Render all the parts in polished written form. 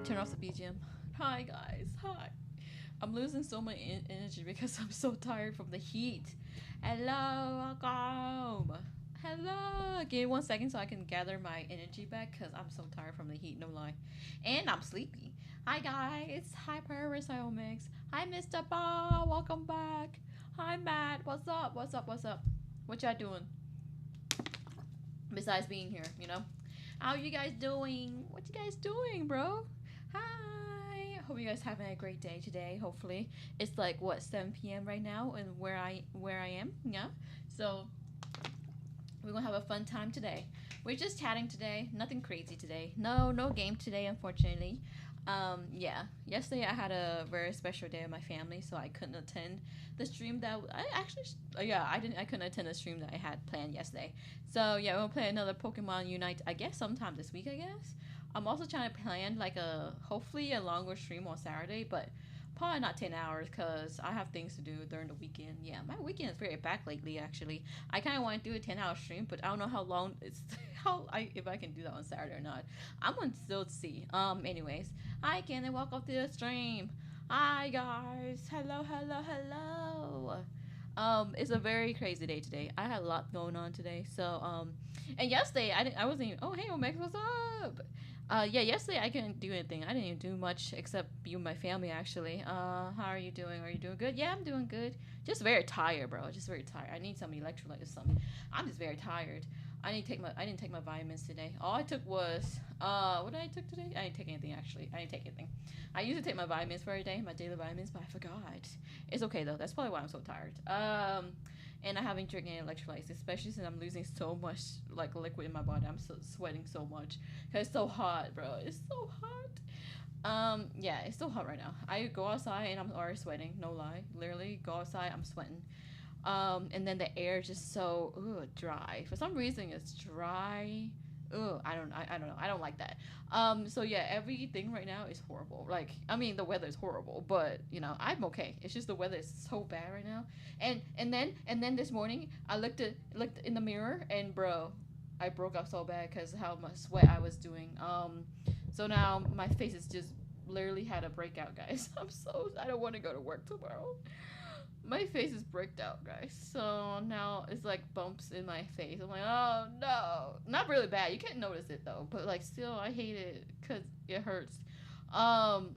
turn off the BGM. Hi guys, hi. I'm losing so much energy because I'm so tired from the heat. Hello, welcome. Hello. Give me 1 second so I can gather my energy back because I'm so tired from the heat, no lie. And I'm sleepy. Hi guys. Hi Paris, hi Omix. Hi Mr. Ba, welcome back. Hi Matt, what's up? What's up? What's up? What y'all doing? Besides being here, you know? How you guys doing? What you guys doing, bro? Hi. Hope you guys having a great day today. Hopefully, it's like what 7 p.m. right now, and where I am, yeah. So we're gonna have a fun time today. We're just chatting today. Nothing crazy today. No game today, unfortunately. Yeah. Yesterday I had a very special day with my family, so I couldn't attend the stream that I actually. Yeah, I didn't. I couldn't attend the stream that I had planned yesterday. So yeah, we'll play another Pokemon Unite. I guess sometime this week. I guess. I'm also trying to plan like a hopefully a longer stream on Saturday, but probably not 10 hours because I have things to do during the weekend. Yeah, my weekend is very back lately. Actually, I kind of want to do a 10-hour stream, but I don't know how long it's how I if I can do that on Saturday or not. I'm gonna still see. Anyways, hi Ken and welcome to the stream. Hi guys. Hello, hello, hello. It's a very crazy day today. I had a lot going on today. And yesterday I wasn't even. Oh hey, Omex, what's up? Yeah, yesterday I couldn't do anything. I didn't even do much except be with my family actually. How are you doing? Are you doing good? Yeah, I'm doing good. Just very tired, bro. Just very tired. I need some electrolytes or something. I'm just very tired. I didn't take my vitamins today. All I took was what did I took today? I didn't take anything actually. I didn't take anything. I usually take my vitamins for every day, my daily vitamins, but I forgot. It's okay though. That's probably why I'm so tired. And I haven't drinking any electrolytes, especially since I'm losing so much like liquid in my body. I'm so sweating so much because it's so hot, bro. It's so hot. Yeah, it's so hot right now. I go outside and I'm already sweating. No lie, literally go outside, I'm sweating. And then the air is just so dry. For some reason, it's dry. I don't know. I don't like that. So yeah, everything right now is horrible. Like, I mean, the weather is horrible, but you know, I'm okay. It's just the weather is so bad right now. And then this morning, I looked in the mirror, and bro, I broke up so bad because how much sweat I was doing. So now my face is just literally had a breakout, guys. I don't want to go to work tomorrow. My face is bricked out, guys. So now it's like bumps in my face. I'm like, oh no, not really bad. You can't notice it though, but like still, I hate it because it hurts. Um,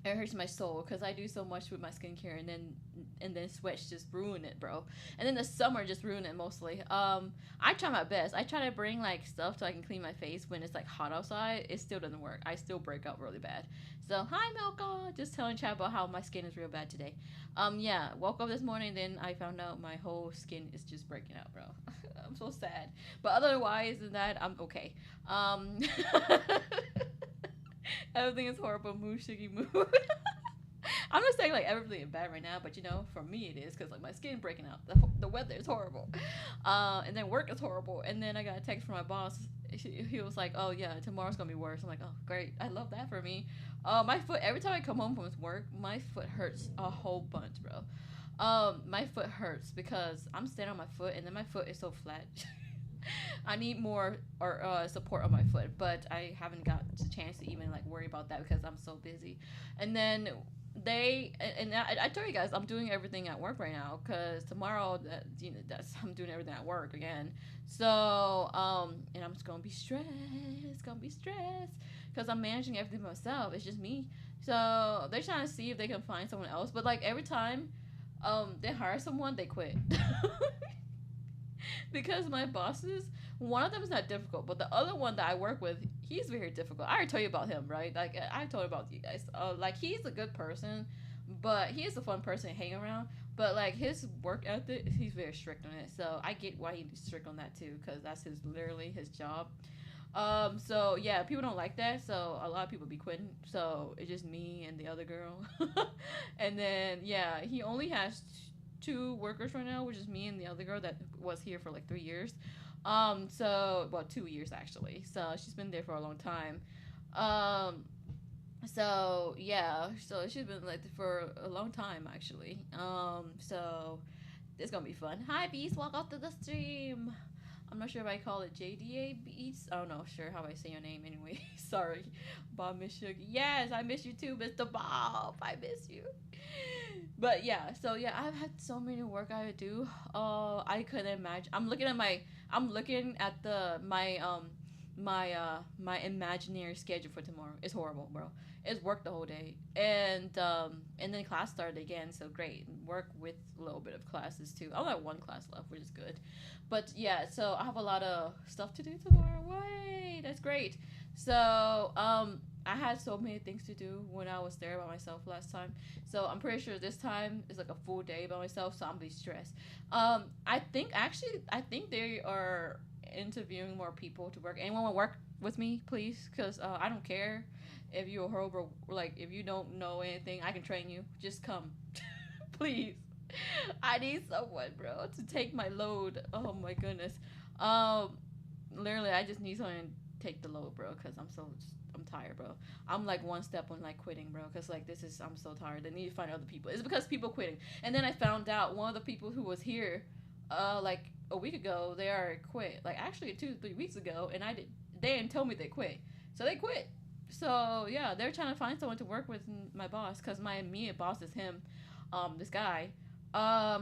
it hurts my soul because I do so much with my skincare, and then sweats just ruin it, bro. And then the summer just ruin it mostly. I try my best. I try to bring like stuff so I can clean my face when it's like hot outside. It still doesn't work. I still break out really bad. So hi Milka, just telling chat about how my skin is real bad today. Yeah, woke up this morning, then I found out my whole skin is just breaking out, bro. I'm so sad. But otherwise than that, I'm okay. Everything is horrible. Mood, shiggy mood. I'm not saying like everything is bad right now, but you know, for me it is because like my skin breaking out. The weather is horrible, and then work is horrible. And then I got a text from my boss. He was like, "Oh yeah, tomorrow's gonna be worse." I'm like, "Oh great, I love that for me." My foot. Every time I come home from work, my foot hurts a whole bunch, bro. My foot hurts because I'm standing on my foot, and then my foot is so flat. I need more or support on my foot, but I haven't got the chance to even like worry about that because I'm so busy. And then I told you guys I'm doing everything at work right now because tomorrow that's I'm doing everything at work again. So and I'm just gonna be stressed because I'm managing everything myself. It's just me. So they're trying to see if they can find someone else, but like every time they hire someone, they quit. Because my bosses, one of them is not difficult, but the other one that I work with, he's very difficult. I already told you about him, right? Like I told about you guys. Like he's a good person, but he is a fun person to hang around. But like his work ethic, he's very strict on it. So I get why he's strict on that too, because that's his literally his job. So yeah, people don't like that. So a lot of people be quitting. So it's just me and the other girl. And then yeah, he only has two workers right now, which is me and the other girl that was here for like 3 years. So well, 2 years actually. So she's been there for a long time. Um, so yeah, so she's been like for a long time actually. So it's gonna be fun. Hi Beast, welcome to the stream. I'm not sure if I call it JDA Beats. I don't know, sure how I say your name anyway. Sorry, Bob Miss Sugar. Yes, I miss you too, Mr. Bob. I miss you. But yeah, so yeah, I've had so many work I would do. I couldn't imagine. I'm looking at my imaginary schedule for tomorrow. It's horrible, bro. It's work the whole day, and then class started again. So great, work with a little bit of classes too. I only have one class left, which is good. But yeah, so I have a lot of stuff to do tomorrow. Wait, that's great. So I had so many things to do when I was there by myself last time. So I'm pretty sure this time is like a full day by myself. So I'm gonna be stressed. I think they are interviewing more people to work. Anyone want to work with me, please? Because I don't care if you're horrible. Like if you don't know anything, I can train you. Just come, please. I need someone, bro, to take my load. Oh my goodness. Um, Literally, I just need someone to take the load, bro. Cause I'm tired, bro. I'm like one step on like quitting, bro. Cause like I'm so tired. I need to find other people. It's because people quitting. And then I found out one of the people who was here, like a week ago, they are quit. Like actually 2 3 weeks ago, and they didn't tell me they quit. So they quit. So yeah, they're trying to find someone to work with my boss. Cause my immediate boss is him, this guy.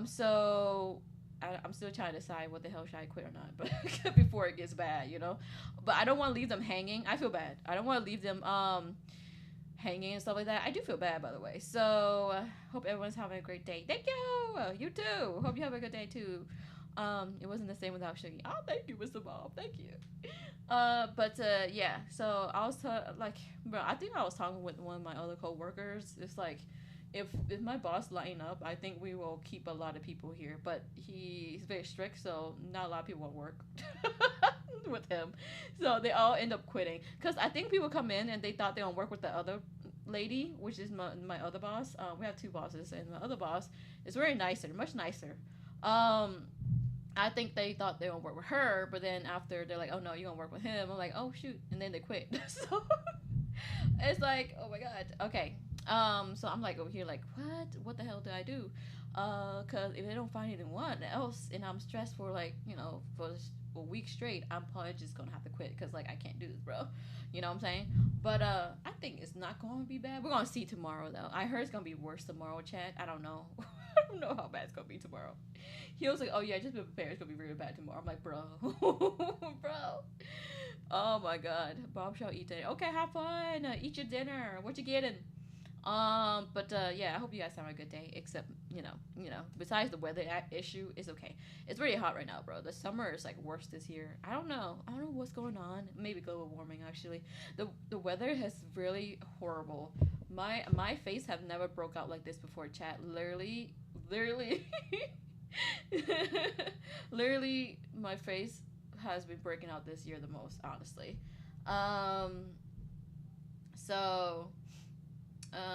So I'm still trying to decide what the hell should I quit or not, but before it gets bad, you know. But I don't want to leave them hanging. I feel bad. I don't want to leave them hanging and stuff like that. I do feel bad, by the way. So hope everyone's having a great day. Thank you. You too. Hope you have a good day too. It wasn't the same without Shuggy. Oh, thank you, Mr. Bob. Thank you. Yeah. So I was like, bro, I think I was talking with one of my other coworkers. It's like if my boss line up, I think we will keep a lot of people here. But he's very strict, so not a lot of people want to work with him. So they all end up quitting. Cause I think people come in and they thought they want to work with the other lady, which is my other boss. We have two bosses, and my other boss is very nicer, much nicer. Um, I think they thought they want to work with her, but then after they're like, "Oh no, you gonna work with him?" I'm like, "Oh shoot," and then they quit. So it's like, oh my god, okay. So I'm like over here, like, what the hell did I do? Cause if they don't find anyone else, and I'm stressed for like, for a week straight, I'm probably just gonna have to quit, cause like I can't do this, bro. You know what I'm saying? But I think it's not gonna be bad. We're gonna see tomorrow though. I heard it's gonna be worse tomorrow, Chad. I don't know. I don't know how bad it's gonna be tomorrow. He was like, "Oh yeah, just be prepared. It's gonna be really bad tomorrow." I'm like, "Bro, bro." Oh my god. Bob shall eat dinner. Okay, have fun. Eat your dinner. What you getting? Yeah, I hope you guys have a good day. Except, besides the weather issue, it's okay. It's really hot right now, bro. The summer is like worse this year. I don't know. I don't know what's going on. Maybe global warming actually. The weather has really horrible. My face have never broke out like this before, chat. Literally, literally, my face has been breaking out this year the most, honestly. Um, so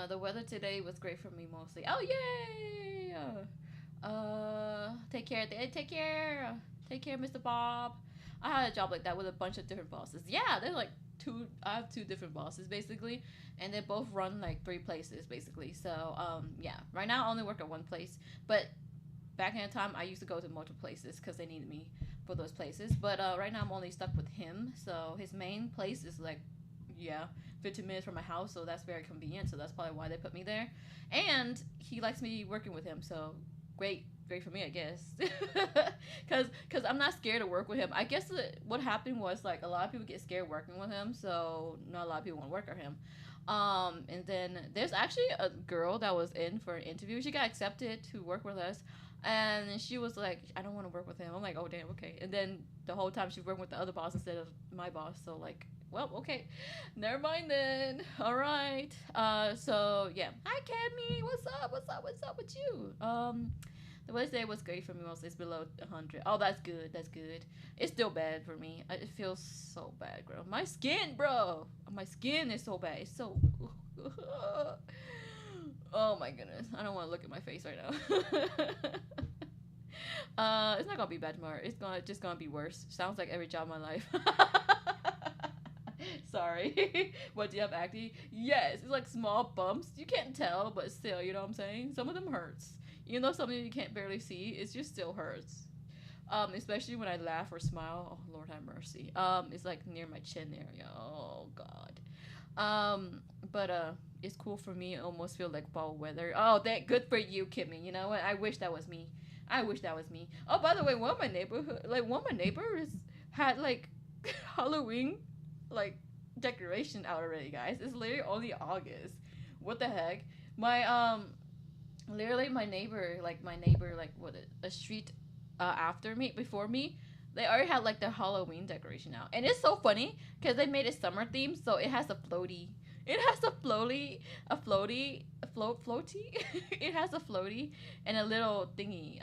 the weather today was great for me mostly. Oh yay! Take care. Take care. Take care, Mr. Bob. I had a job like that with a bunch of different bosses. Yeah, they're like two. I have two different bosses basically, and they both run like three places basically. So yeah. Right now I only work at one place, but back in the time I used to go to multiple places because they needed me for those places. But right now I'm only stuck with him. So his main place is like, yeah, 15 minutes from my house, so that's very convenient. So that's probably why they put me there. And he likes me working with him, so great for me, I guess. Cause I'm not scared to work with him. I guess what happened was like a lot of people get scared working with him, so not a lot of people want to work with him. And then there's actually a girl that was in for an interview. She got accepted to work with us, and she was like, "I don't want to work with him." I'm like, "Oh damn, okay." And then the whole time she's working with the other boss instead of my boss. So like, well, okay, never mind then. All right. So yeah. Hi, Cammy. What's up? What's up with you? The Wednesday was great for me. Mostly it's below 100. Oh, that's good. That's good. It's still bad for me. It feels so bad, girl. My skin, bro. My skin is so bad. It's so. Oh my goodness. I don't want to look at my face right now. It's not gonna be bad tomorrow. It's just gonna be worse. Sounds like every job in my life. Sorry. What, do you have acne? Yes. It's like small bumps. You can't tell, but still, you know what I'm saying? Some of them hurts. Even though some of you can't barely see, it just still hurts. Especially when I laugh or smile. Oh Lord have mercy. It's like near my chin area. Oh God. But it's cool for me. I almost feel like fall weather. Oh, that good for you, Kimmy. You know what? I wish that was me. I wish that was me. Oh, by the way, one of my neighbors had like Halloween, like decoration out already, guys. It's literally only August. What the heck? My literally my neighbor, like what a street after me, before me, they already had like the Halloween decoration out, and it's so funny because they made it summer themed, so it has a floaty. It has a floaty. It has a floaty and a little thingy.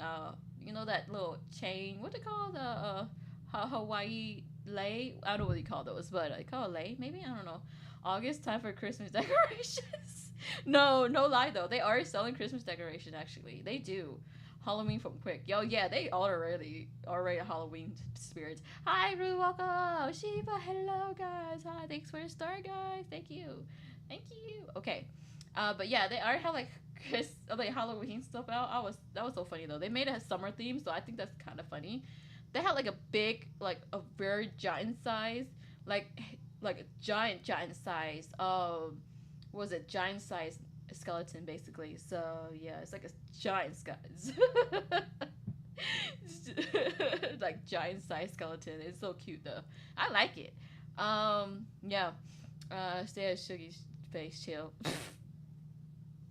You know that little chain? What they call the Hawaii lei? I don't know what you call those, but I call it lei. Maybe I don't know. August time for Christmas decorations. No, no lie though. They are selling Christmas decoration. Actually, they do. Halloween from Quick. Yo, yeah, they already Halloween spirits. Hi, Ruwaka, Shiva, hello guys. Hi, thanks for the star, guys. Thank you, thank you. Okay, but yeah, they already have like like Halloween stuff out. That was so funny though. They made it a summer theme, so I think that's kind of funny. They had like a big, like a very giant size, like like a giant size. Was it giant size skeleton basically? So yeah, it's like a giant like giant size skeleton. It's so cute though. I like it. Yeah. Stay at Shuggy's face, chill.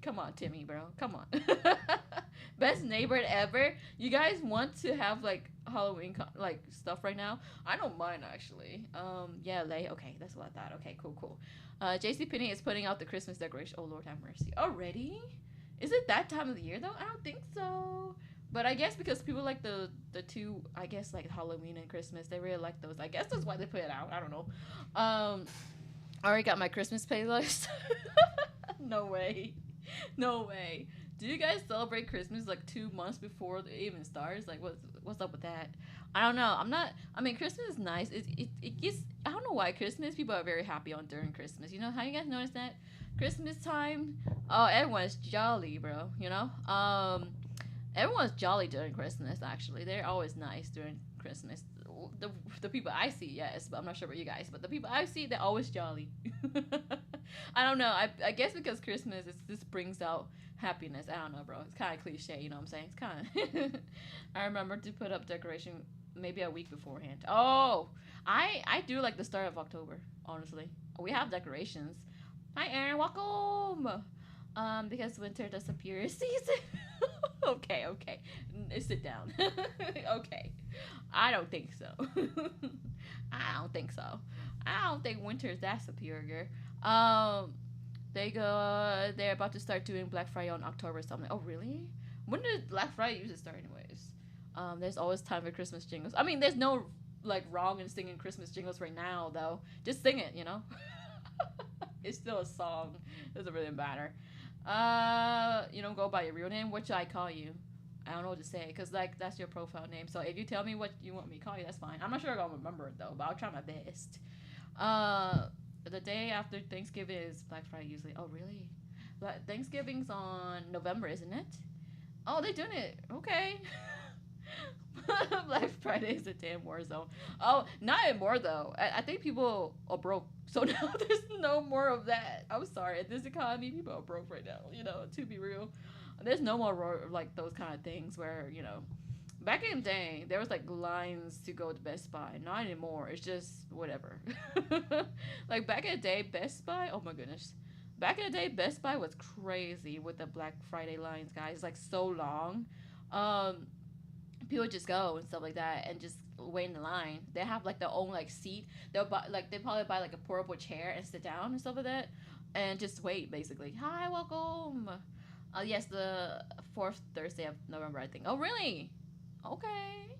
Come on, Timmy, bro. Come on. Best neighbor ever. You guys want to have like Halloween like stuff right now? I don't mind actually. Yeah, Lay. Okay, that's what I thought. Okay, cool. JC Penney is putting out the Christmas decoration. Oh Lord have mercy. Already? Is it that time of the year though? I don't think so. But I guess because people like the two, I guess like Halloween and Christmas, they really like those. I guess that's why they put it out. I don't know. I already got my Christmas playlist. No way. No way. Do you guys celebrate Christmas like 2 months before it even starts? Like, what's up with that? I don't know. I'm not. I mean, Christmas is nice. It gets. I don't know why Christmas people are very happy on during Christmas. You know how you guys notice that Christmas time? Oh, everyone's jolly, bro. You know. Everyone's jolly during Christmas. Actually, they're always nice during Christmas. The people I see, yes, but I'm not sure about you guys. But the people I see, they're always jolly. I don't know. I guess because Christmas this brings out happiness. I don't know, bro. It's kind of cliche, you know what I'm saying? It's kind of. I remember to put up decoration maybe a week beforehand. Oh, I do like the start of October. Honestly, we have decorations. Hi, Aaron. Welcome. Because winter disappear season. Okay. Sit down. Okay. I don't think so. I don't think so. I don't think winter is that superior. They're about to start doing Black Friday on October something. Oh really? When did Black Friday usually start anyways? There's always time for Christmas jingles. I mean, there's no like wrong in singing Christmas jingles right now though. Just sing it, you know. It's still a song. Doesn't really matter. You don't go by your real name. What should I call you? I don't know what to say because like that's your profile name. So if you tell me what you want me to call you, that's fine. I'm not sure I'm gonna remember it though, but I'll try my best. The day after Thanksgiving is Black Friday usually. Oh really? But Thanksgiving's on November, isn't it? Oh, they're doing it. Okay. Black Friday is a damn war zone. Oh, not anymore though. I think people are broke. So now there's no more of that. I'm sorry. In this economy, people are broke right now. You know, to be real, there's no more like those kind of things where back in the day there was like lines to go to Best Buy. Not anymore. It's just whatever. Like back in the day, Best Buy. Oh my goodness. Back in the day, Best Buy was crazy with the Black Friday lines, guys. Like so long. People just go and stuff like that and just wait in the line. They have like their own like seat. They'll buy like they probably buy like a portable chair and sit down and stuff like that, and just wait basically. Hi, welcome. Yes, the fourth Thursday of November, I think. Oh, really? Okay.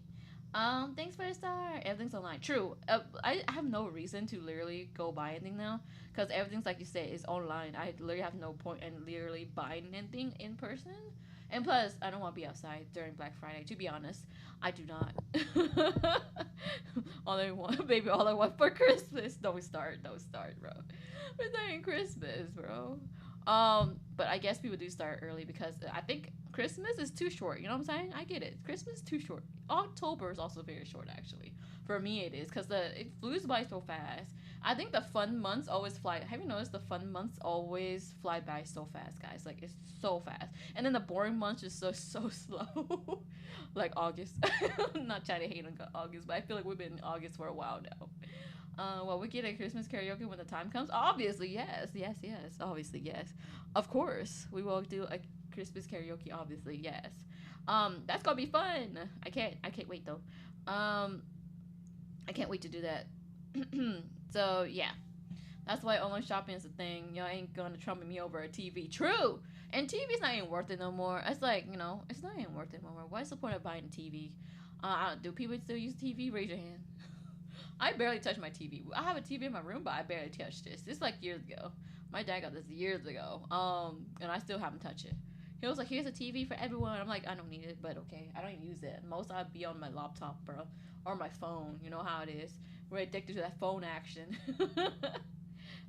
Thanks for the star. Everything's online. True. I have no reason to literally go buy anything now because everything's like you said is online. I literally have no point in literally buying anything in person. And plus, I don't want to be outside during Black Friday. To be honest, I do not. All I want, baby, all I want for Christmas. Don't start, bro. We're saying Christmas, bro. But I guess people do start early because I think Christmas is too short. You know what I'm saying? I get it. Christmas is too short. October is also very short, actually. For me, it is because it flews by so fast. I think the fun months always fly. Have you noticed the fun months always fly by so fast, guys? Like it's so fast, and then the boring months is so slow. Like August. I'm not trying to hate on August, but I feel like we've been in August for a while now. Well, we get a Christmas karaoke when the time comes. Obviously, yes, yes, yes. Obviously, yes. Of course, we will do a Christmas karaoke. Obviously, yes. That's gonna be fun. I can't wait though. I can't wait to do that. So yeah, that's why online shopping is a thing. Y'all ain't gonna trump me over a TV. True. And TV's not even worth it no more. It's like, it's not even worth it no more. What's the point of buying a TV? Do people still use TV? Raise your hand. I barely touch my TV. I have a TV in my room, but I barely touched this. This is like years ago. My dad got this years ago. And I still haven't touched it. He was like, "Here's a TV for everyone." I'm like, I don't need it, but okay. I don't even use it. Most I'd be on my laptop, bro, or my phone. You know how it is. We're addicted to that phone action.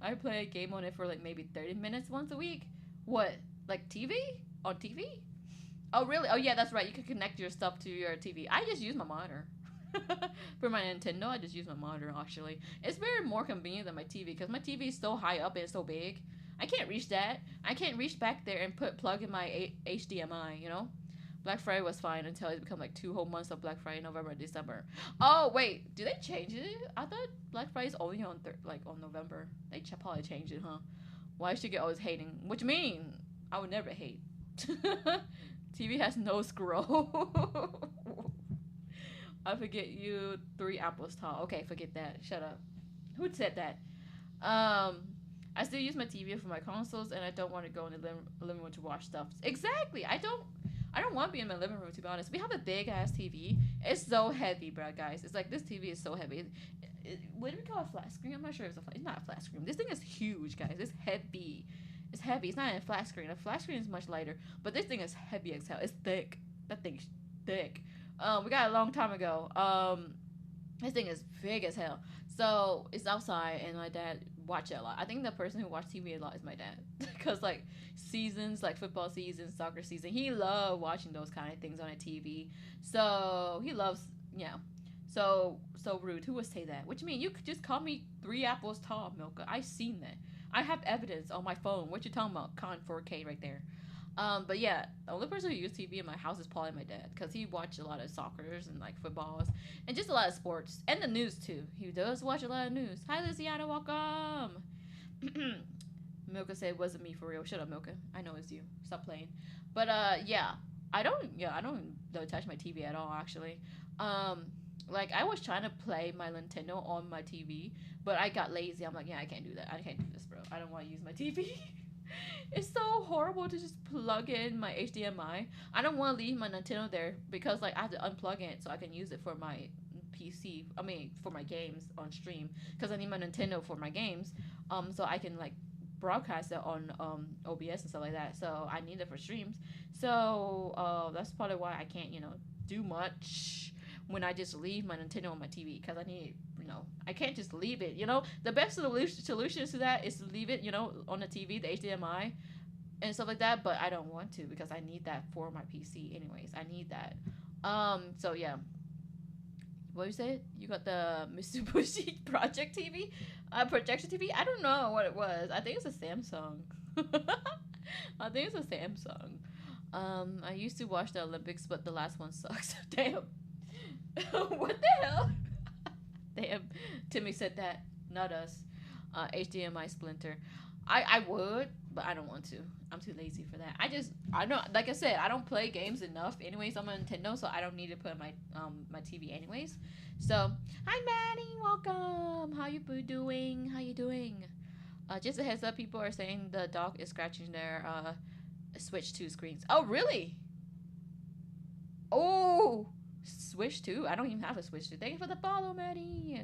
I play a game on it for like maybe 30 minutes once a week. What? Like TV? On TV? Oh, really? Oh, yeah, that's right. You can connect your stuff to your TV. I just use my monitor. For my Nintendo, I just use my monitor, actually. It's very more convenient than my TV because my TV is so high up and it's so big. I can't reach that. I can't reach back there and plug in my HDMI, Black Friday was fine until it became like 2 whole months of Black Friday, November, December. Oh, wait. Did they change it? I thought Black Friday is only on on November. They probably changed it, huh? Why should get always hating? What you mean? I would never hate. TV has no scroll. I forget you 3 apples tall. Okay, forget that. Shut up. Who said that? I still use my TV for my consoles, and I don't want to go in the living room to watch stuff. Exactly. I don't want to be in my living room, to be honest. We have a big ass TV. It's so heavy, bro, guys. It's like this TV is so heavy. What do we call a flat screen? I'm not sure if it's not a flat screen. This thing is huge, guys. It's heavy. It's heavy. It's not a flat screen. A flat screen is much lighter, but this thing is heavy as hell. It's thick. That thing's thick. We got it a long time ago. This thing is big as hell. So it's outside, and my dad watch it a lot. I think the person who watched TV a lot is my dad, because like seasons, like football season, soccer season, he loved watching those kind of things on a TV. So he loves, So rude. Who would say that? What you mean? You could just call me 3 apples tall, Milka. I seen that. I have evidence on my phone. What you talking about? Con 4K right there. But yeah, the only person who used TV in my house is probably my dad, because he watched a lot of soccers and like footballs and just a lot of sports and the news too. He does watch a lot of news. Hi, Luciana, welcome. Milka said it wasn't me for real. Shut up, Milka. I know it's you. Stop playing. But yeah, I don't touch my TV at all, actually. Like I was trying to play my Nintendo on my TV, but I got lazy. I'm like, yeah, I can't do that. I can't do this, bro. I don't want to use my TV. It's so horrible to just plug in my HDMI. I don't want to leave my Nintendo there because like I have to unplug it so I can use it for my PC. I mean, for my games on stream, because I need my Nintendo for my games. So I can like broadcast it on OBS and stuff like that. So I need it for streams. So that's probably why I can't do much when I just leave my Nintendo on my TV, because I need I can't just leave it. The best solution to that is to leave it on the TV, the HDMI and stuff like that, but I don't want to because I need that for my PC anyways. I need that. So yeah, what you said? You got the Mitsubishi Project TV, projection TV. I don't know what it was. I think it's a Samsung. I think it's a Samsung. I used to watch the Olympics, but the last one sucks. Damn. What the hell? Damn. Timmy said that, not us. HDMI splinter. I would, but I don't want to. I'm too lazy for that. I don't, like I said, I don't play games enough anyways on my Nintendo, so I don't need to put my my TV anyways. So, hi Maddie, welcome. How you doing? How you doing? Just a heads up, people are saying the dog is scratching their Switch 2 screens. Oh, really? Oh, Switch 2? I don't even have a Switch 2. Thank you for the follow, Maddie.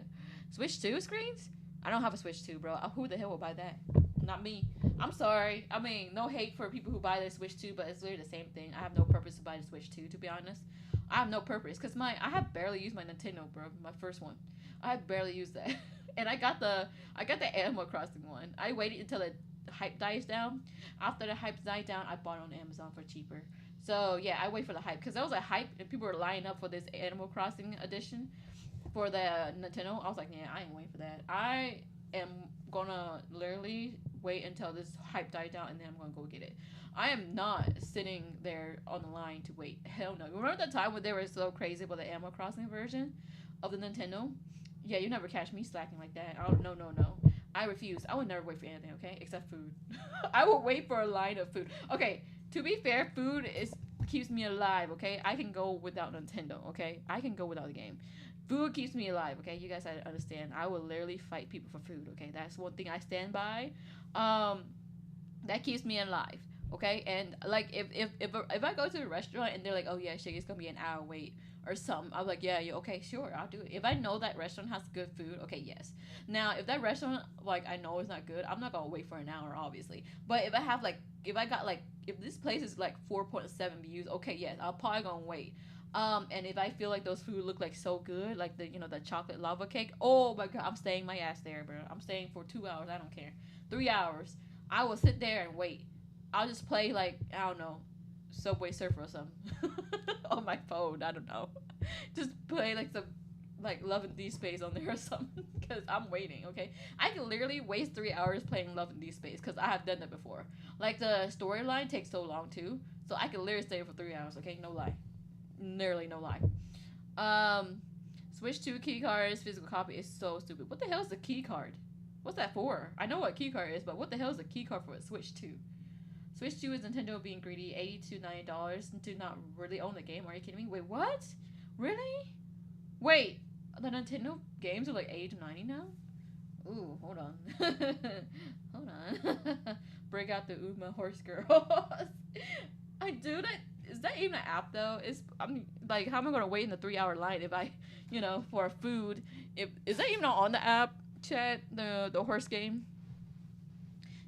Switch 2 screens? I don't have a Switch 2, bro. Who the hell will buy that? Not me. I'm sorry. I mean, no hate for people who buy the Switch 2, but it's literally the same thing. I have no purpose to buy the Switch 2, to be honest. I have no purpose, because I have barely used my Nintendo, bro. My first one. I have barely used that. And I got the Animal Crossing one. I waited until hype dies down. After the hype died down, I bought it on Amazon for cheaper. So yeah, I wait for the hype because there was a hype and people were lining up for this Animal Crossing edition for the Nintendo. I was like, yeah, I ain't waiting for that. I am gonna literally wait until this hype died down and then I'm gonna go get it. I am not sitting there on the line to wait. Hell no. Remember the time when they were so crazy with the Animal Crossing version of the Nintendo? Yeah, you never catch me slacking like that. I don't, no, no, no. I refuse. I would never wait for anything, okay? Except food. I will wait for a line of food. Okay, to be fair, food is keeps me alive, okay? I can go without Nintendo, okay? I can go without the game. Food keeps me alive, okay? You guys understand. I will literally fight people for food, okay? That's one thing I stand by. Um, that keeps me alive, okay? And like if I go to a restaurant and they're like, oh yeah, shit, it's gonna be an hour wait or something, I'm like, yeah, okay, sure, I'll do it. If I know that restaurant has good food, okay, yes. Now, if that restaurant like I know is not good, I'm not gonna wait for an hour, obviously. But if I have like if this place is like 4.7 views, okay, yes, I'll probably gonna wait. And if I feel like those food look like so good, like the chocolate lava cake, oh my god, I'm staying my ass there, bro. I'm staying for 2 hours. I don't care. 3 hours. I will sit there and wait. I'll just play like I don't know, Subway Surfer or something on my phone. I don't know. Just play like some like Love and Deep Space on there or something because I'm waiting. Okay, I can literally waste 3 hours playing Love and Deep Space because I have done that before. Like the storyline takes so long too, so I can literally stay for 3 hours. Okay, no lie, nearly no lie. Um, Switch 2 key cards physical copy is so stupid. What the hell is the key card? What's that for? I know what key card is, but what the hell is a key card for a Switch 2? Switch 2 is Nintendo being greedy, $80 to $90 to not really own the game. Are you kidding me? Wait, what? Really? Wait, the Nintendo games are like 80 to 90 now? Ooh, hold on. Hold on. Break out the Uma horse girls. I do that. Is that even an app though? I'm like, how am I gonna wait in the 3 hour line if I, for food? If is that even on the app? Chat the horse game.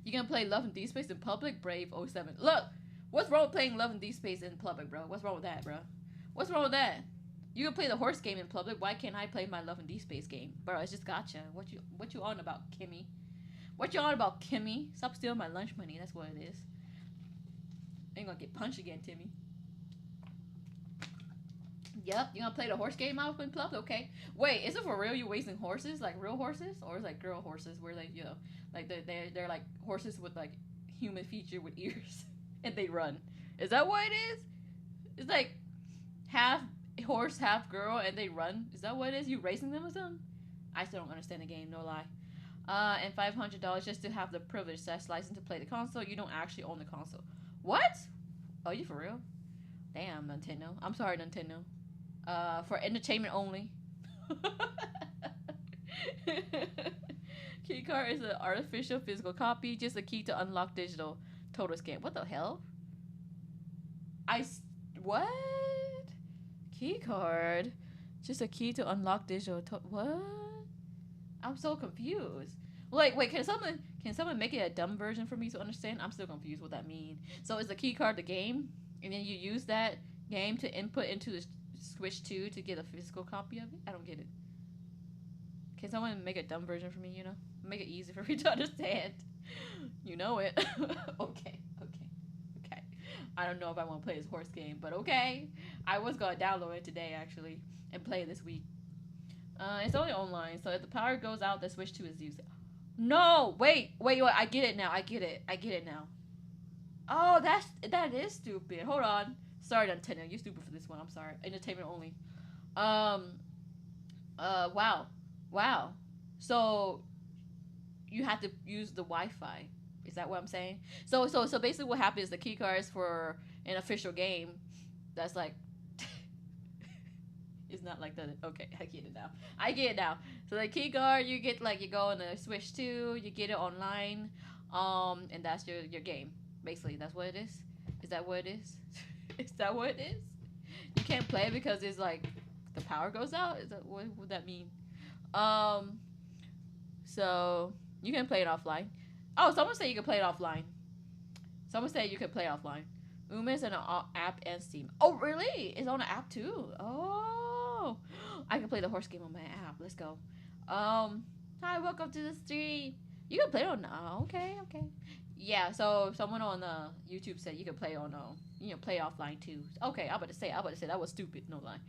You can play Love and Deep Space in public. Brave 07. Look, what's wrong with playing Love and Deep Space in public, bro? What's wrong with that, bro? What's wrong with that? You can play the horse game in public. Why can't I play my Love and Deep Space game, bro? It's just gotcha. What you on about, Kimmy? What you on about, Kimmy? Stop stealing my lunch money. That's what it is. Ain't gonna get punched again, Timmy. Yep, you gonna play the horse game out in public? Okay. Wait, is it for real? You wasting horses, like real horses, or is it like girl horses where like like they're like horses with like human feature with ears and they run? Is that what it is? It's like half horse, half girl, and they run. Is that what it is? You racing them or something? I still don't understand the game. No lie. And $500 just to have the privilege / license to play the console. You don't actually own the console. What? Oh, you for real? Damn, Nintendo. I'm sorry, Nintendo. For entertainment only. Keycard is an artificial physical copy, just a key to unlock digital total scan. What the hell? What? Keycard, just a key to unlock digital. What? I'm so confused. Like, wait, can someone make it a dumb version for me to understand? I'm still confused what that means. So is the keycard the game, and then you use that game to input into the Switch 2 to get a physical copy of it? I don't get it. Can someone make a dumb version for me, Make it easy for me to understand. You know it. Okay. I don't know if I want to play this horse game, but okay. I was going to download it today, actually, and play it this week. It's only online, so if the power goes out, the Switch 2 is used. No! Wait, I get it now. I get it now. Oh, that is stupid. Hold on. Sorry, Nintendo. You're stupid for this one. I'm sorry. Entertainment only. Wow. So you have to use the Wi-Fi. Is that what I'm saying? So basically, what happens is the key cards for an official game. That's like, it's not like that. Okay, I get it now. So the key card you get you go on the Switch 2, you get it online, and that's your game. Basically, that's what it is. Is that what it is? Is that what it is? You can't play it because it's like the power goes out. Is that what would that mean? So you can play it offline. Oh, someone said you can play it offline. Someone said you can play offline. Uma is an app and Steam. Oh, really? It's on an app too. Oh, I can play the horse game on my app. Let's go. Hi, welcome to the stream. You can play on. Oh, okay, okay. Yeah. So someone on YouTube said you could play on play offline too. Okay, I about to say that was stupid. No lie.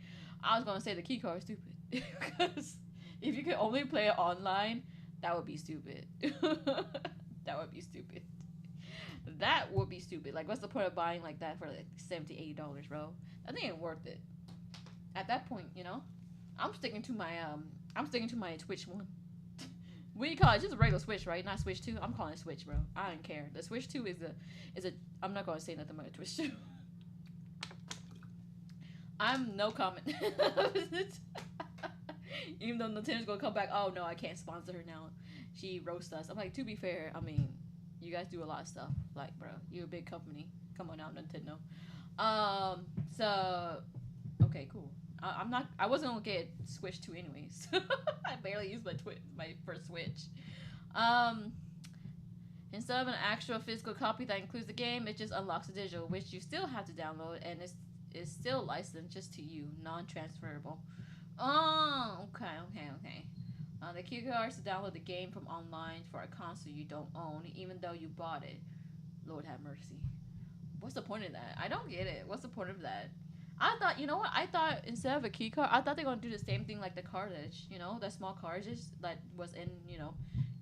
I was gonna say the key card is stupid because if you could only play it online, that would be stupid. That would be stupid. That would be stupid. Like, what's the point of buying like that for like $70, $80, bro? That thing ain't worth it. At that point, I'm sticking to my I'm sticking to my Twitch one. What do you call it? Just a regular Switch, right? Not Switch 2. I'm calling it Switch, bro. I don't care. The Switch 2 is a. I'm not gonna say nothing about Twitch 2. I'm no comment. Even though Nintendo's gonna come back, oh no, I can't sponsor her now. She roasts us. I'm like, to be fair, I mean, you guys do a lot of stuff. Like, bro, you're a big company. Come on out, Nintendo. So, okay, cool. I'm not. I wasn't gonna get Switch 2 anyways. I barely used my first Switch. Um, Instead of an actual physical copy that includes the game, it just unlocks a digital, which you still have to download, and it's still licensed just to you, non-transferable. Oh, okay. The key card is to download the game from online for a console you don't own, even though you bought it. Lord have mercy. What's the point of that? I don't get it. What's the point of that? I thought, you know what? I thought instead of a key card, I thought they're gonna do the same thing like the cartridge. The small cartridge that was in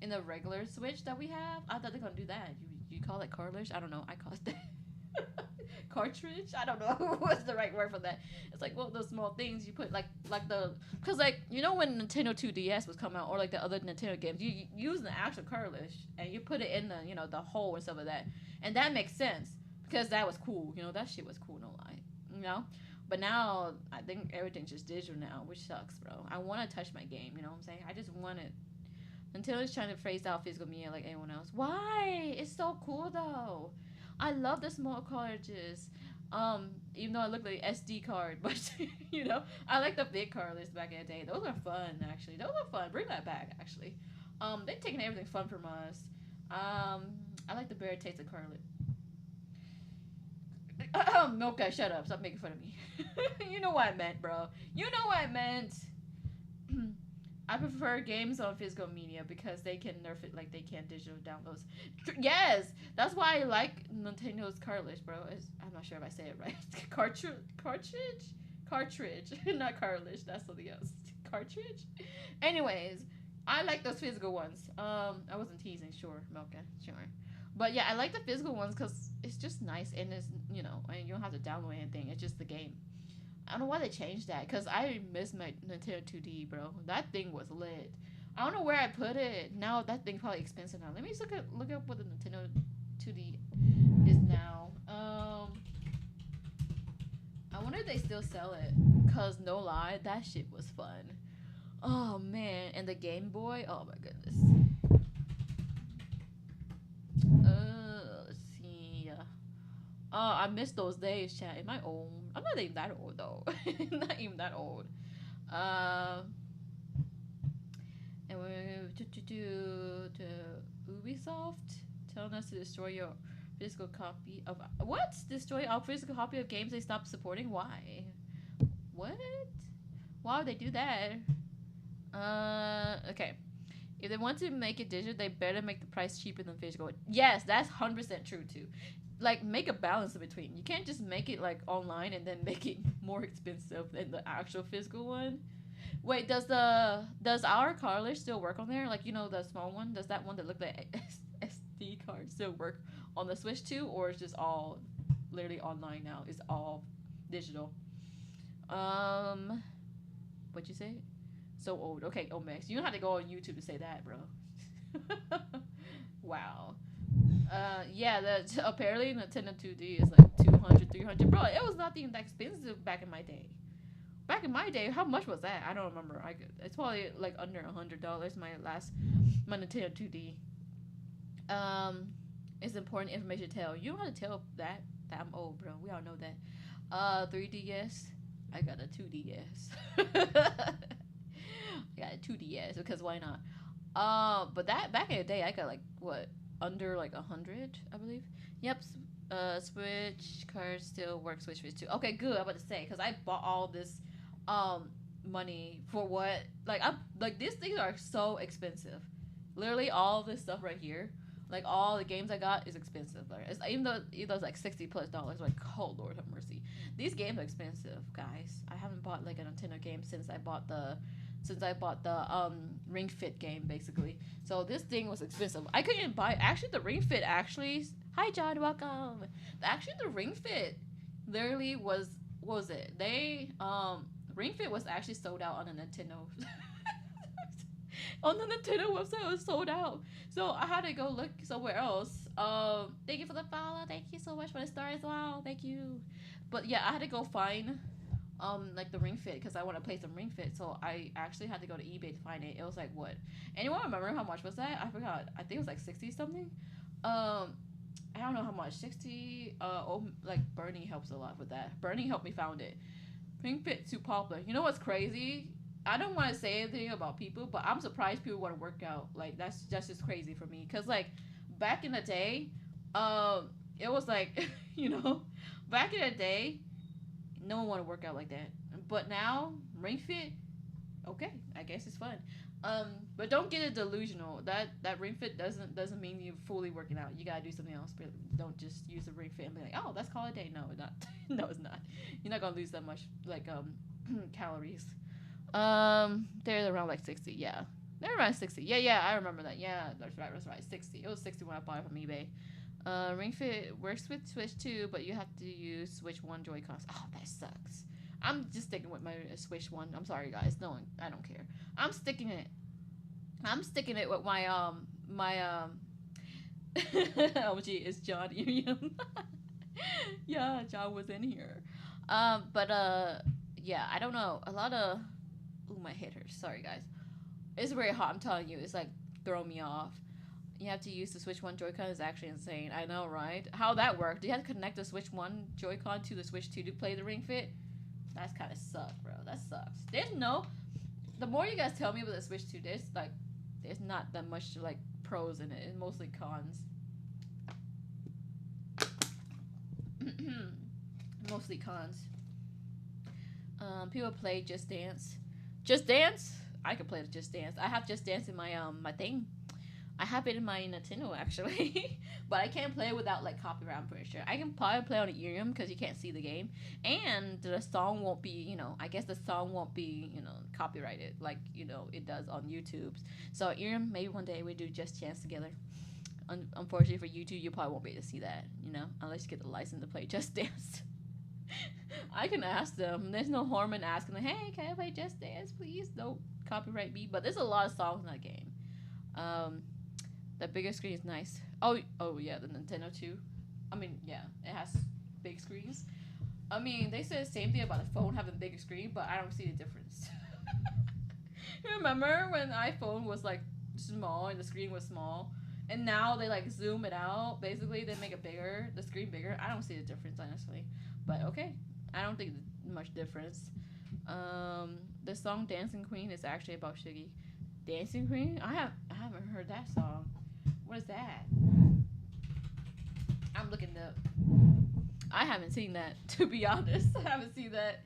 the regular Switch that we have. I thought they're gonna do that. You call it cartridge? I don't know. I call it that. Cartridge? I don't know what's the right word for that. It's like those small things you put because when Nintendo 2DS was coming out or like the other Nintendo games, you use the actual cartridge and you put it in the hole and stuff like that, and that makes sense because that was cool. That shit was cool. No lie. But now I think everything's just digital now, which sucks, bro. I want to touch my game. You know what I'm saying? I just want it. Nintendo's trying to phase out physical media like anyone else. Why? It's so cool though. I love the small cartridges. Even though I look like SD card, but I like the big cartridges back in the day. Those are fun, actually. Those are fun. Bring that back, actually. They're taking everything fun from us. I like the better taste of cartridge. Okay, shut up. Stop making fun of me. You know what I meant, bro. You know what I meant. I prefer games on physical media because they can nerf it like they can digital downloads. Yes, that's why I like Nintendo's cartridge, bro. I'm not sure if I say it right. Cartridge, not cartridge. That's something else. Cartridge. Anyways, I like those physical ones. I wasn't teasing, sure, Milka, sure. But yeah, I like the physical ones because it's just nice and it's and you don't have to download anything. It's just the game. I don't know why they changed that because I miss my Nintendo 2D, bro. That thing was lit. I don't know where I put it. Now that thing's probably expensive now. Let me just look up what the Nintendo 2D is now. I wonder if they still sell it. Cause no lie, that shit was fun. Oh man, and the Game Boy. Oh my goodness. Let's see. I miss those days, chat. Am I old? I'm not even that old though. Not even that old. And we're to Ubisoft telling us to destroy your physical copy of what? Destroy our physical copy of games they stopped supporting? Why? What? Why would they do that? Okay. If they want to make it digital, they better make the price cheaper than physical. Yes, that's 100% true too. Like, make a balance in between. You can't just make it like online and then make it more expensive than the actual physical one. Wait, does our cartridge still work on there? Like, the small one? Does that one that looked like SD card still work on the Switch too, or it's just all literally online now? It's all digital. What'd you say? So old. Okay, Omex. You don't have to go on YouTube to say that, bro. Wow. Yeah, apparently Nintendo 2D is like 200, 300. Bro, it was not even that expensive back in my day. Back in my day, how much was that? I don't remember. It's probably like under $100. My Nintendo 2D. It's important information to tell. You don't have to tell that I'm old, bro. We all know that. 3DS. I got a 2DS. I got a 2DS because why not? But that back in the day, I got like what? Under like 100, I believe. Yep. Switch cards still work. Switch 2. Okay, good. I'm about to say because I bought all this money for what? Like these things are so expensive. literally all this stuff right here, like all the games I got is expensive. Like, even though it's like $60+, like oh Lord have mercy, these games are expensive, guys. I haven't bought like a Nintendo game since I bought the Ring Fit game basically. So this thing was expensive. I couldn't buy actually the Ring Fit actually. Hi John, welcome. Actually the Ring Fit literally was what was it? They Ring Fit was actually sold out on the Nintendo on the Nintendo website. It was sold out. So I had to go look somewhere else. Thank you for the follow. Thank you so much for the star as well. Thank you. But yeah, I had to go find like the Ring Fit because I want to play some Ring Fit. So I actually had to go to eBay to find it. It was like what? Anyone remember how much was that? I forgot. I think it was like 60 something. I don't know how much. 60. Like Bernie helps a lot with that. Bernie helped me found it. Ring Fit too popular. You know what's crazy? I don't want to say anything about people, but I'm surprised people want to work out. Like that's just crazy for me. Cause like back in the day, it was like back in the day, no one want to work out like that. But now Ring Fit, okay, I guess it's fun. But don't get it delusional. That Ring Fit doesn't mean you're fully working out. You gotta do something else. But don't just use the Ring Fit and be like, oh, that's call it a day. No, it's not. No, it's not. You're not gonna lose that much like calories. They're around like 60. Yeah, they're around 60. Yeah, I remember that. Yeah, that's right. 60. It was 60 when I bought it from eBay. Ring Fit works with Switch 2, but you have to use Switch 1 Joy-Cons. Oh, that sucks. I'm just sticking with my Switch 1. I'm sorry, guys. No one, I don't care. I'm sticking it with my oh gee, it's John Irium. Yeah, John was in here. Yeah, I don't know. A lot of ooh, my head hurts. Sorry, guys. It's very hot. I'm telling you, it's like throwing me off. You have to use the Switch 1 Joy-Con. Is actually insane. I know, right? How that worked? Do you have to connect the Switch 1 Joy-Con to the Switch 2 to play the Ring Fit? That's kind of suck, bro. That sucks. There's no. The more you guys tell me about the Switch 2, there's not that much like pros in it. It's mostly cons. Mostly cons. People play Just Dance. Just Dance? I could play the Just Dance. I have Just Dance in my my thing. I have it in my Nintendo actually, but I can't play it without like copyright. I'm pretty sure I can probably play on an Ethereum because you can't see the game, and the song won't be, I guess the song won't be, copyrighted like it does on YouTube's. So Ethereum, maybe one day we do Just Dance together. Unfortunately for YouTube, you probably won't be able to see that, unless you get the license to play Just Dance. I can ask them. There's no harm in asking them, hey, can I play Just Dance, please? Don't copyright me. But there's a lot of songs in that game. The bigger screen is nice. Oh yeah, the Nintendo 2. I mean, yeah, it has big screens. I mean, they said the same thing about the phone having a bigger screen, but I don't see the difference. Remember when iPhone was like small and the screen was small? And now they like zoom it out. Basically, they make it bigger, the screen bigger. I don't see the difference, honestly. But okay, I don't think much difference. The song Dancing Queen is actually about Shiggy. Dancing Queen? I haven't heard that song. What is that? I'm looking up. I haven't seen that, to be honest. I haven't seen that.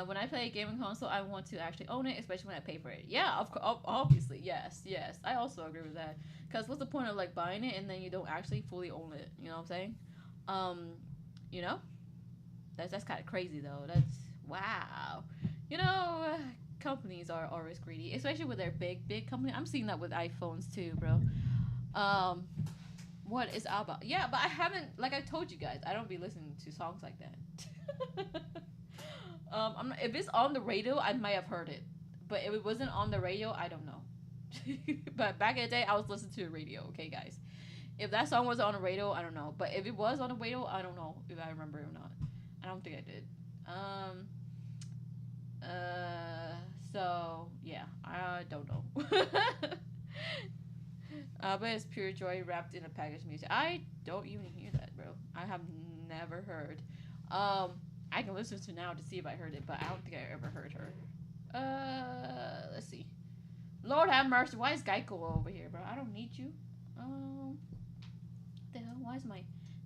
When I play a gaming console, I want to actually own it, especially when I pay for it. Yeah, obviously, yes. I also agree with that. Because what's the point of like buying it and then you don't actually fully own it? You know what I'm saying? That's kind of crazy though. That's wow. Companies are always greedy, especially with their big company. I'm seeing that with iPhones too, bro. What is about? Yeah, but I haven't, like I told you guys, I don't be listening to songs like that. I'm not, if it's on the radio, I might have heard it, but if it wasn't on the radio, I don't know. But back in the day, I was listening to the radio. Okay, guys, if that song was on the radio, I don't know. But if it was on the radio, I don't know if I remember it or not. I don't think I did. So yeah, I don't know. But it's pure joy wrapped in a package music. I don't even hear that, bro. I have never heard. I can listen to now to see if I heard it, but I don't think I ever heard her. Let's see. Lord have mercy. Why is Geico over here, bro? I don't need you. The hell? Why is my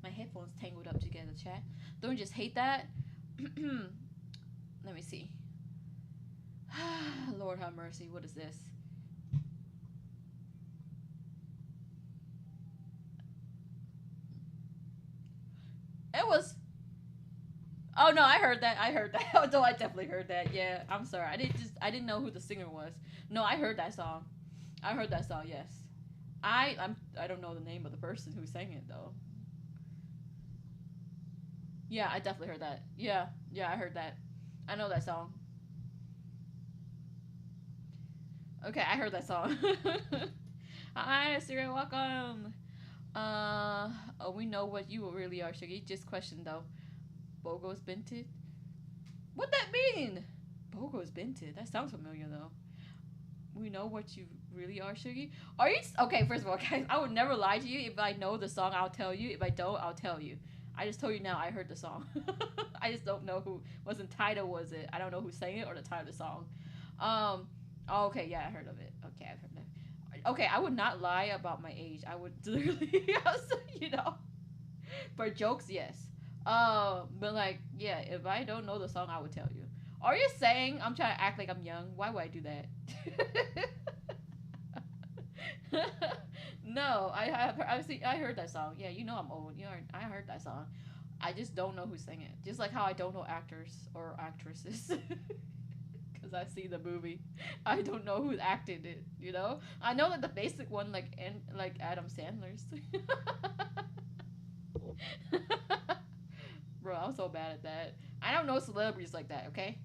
headphones tangled up together, chat? Don't you just hate that? Let me see. Lord have mercy. What is this? That was. Oh no, I heard that. I heard that. Oh no, I definitely heard that. Yeah, I'm sorry. I didn't know who the singer was. No, I heard that song. I heard that song. Yes. I don't know the name of the person who sang it though. Yeah, I definitely heard that. Yeah, yeah, I heard that. I know that song. Okay, I heard that song. Hi, Siri, welcome. Oh, we know what you really are, Sugar. Just question though. Bogo's Binted? What that mean? Bogo's Binted? That sounds familiar though. We know what you really are, Sugar. Are you okay? First of all, guys, I would never lie to you. If I know the song, I'll tell you. If I don't, I'll tell you. I just told you now. I heard the song. I just don't know who. What the title was it? I don't know who sang it or the title of the song. Um. Oh, okay, yeah, I heard of it. Okay, I've heard of it. Okay, I would not lie about my age. I would literally, you know, for jokes, yes. But like, yeah, if I don't know the song, I would tell you. Are you saying I'm trying to act like I'm young? Why would I do that? No, I heard that song. Yeah, you know I'm old. You know, I heard that song. I just don't know who sang it. Just like how I don't know actors or actresses. Because I see the movie. I don't know who acted it, you know? I know that the basic one, like Adam Sandler's. Bro, I'm so bad at that. I don't know celebrities like that, okay?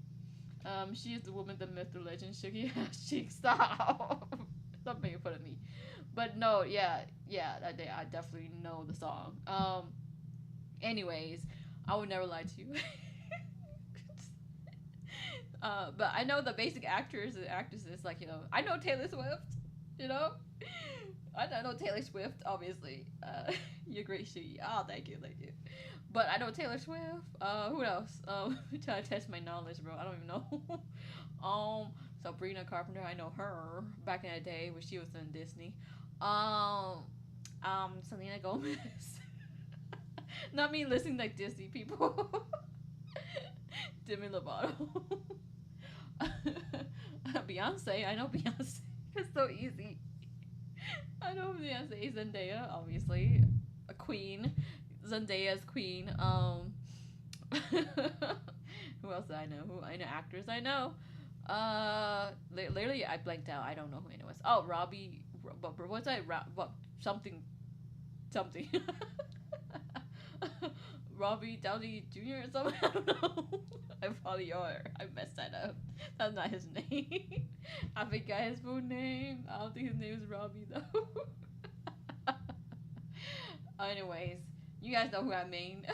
She is the woman, the myth, the legend. Shiggy Chic. Stop. Stop making fun of me. But no, yeah, that day I definitely know the song. Anyways, I would never lie to you. But I know the basic actors and actresses, like, you know, I know Taylor Swift, you know? I know Taylor Swift, obviously. You're great, she. Oh, thank you, thank you. But I know Taylor Swift. Who else? Trying to test my knowledge, bro. I don't even know. Sabrina Carpenter, I know her back in the day when she was in Disney. Selena Gomez. Not me listening like Disney people. Demi Lovato. Beyonce, I know Beyonce. It's so easy. I know Beyonce, Zendaya, obviously, a queen. Zendaya's queen. Who else do I know? Who I know actors I know. Literally I blanked out. I don't know who anyone was. Oh, Robbie. But what's that? Something, something. Robbie Downey Jr. or something. I don't know. I probably are. I messed that up. That's not his name. I forgot his full name. I don't think his name is Robbie though. Anyways, you guys know who I mean.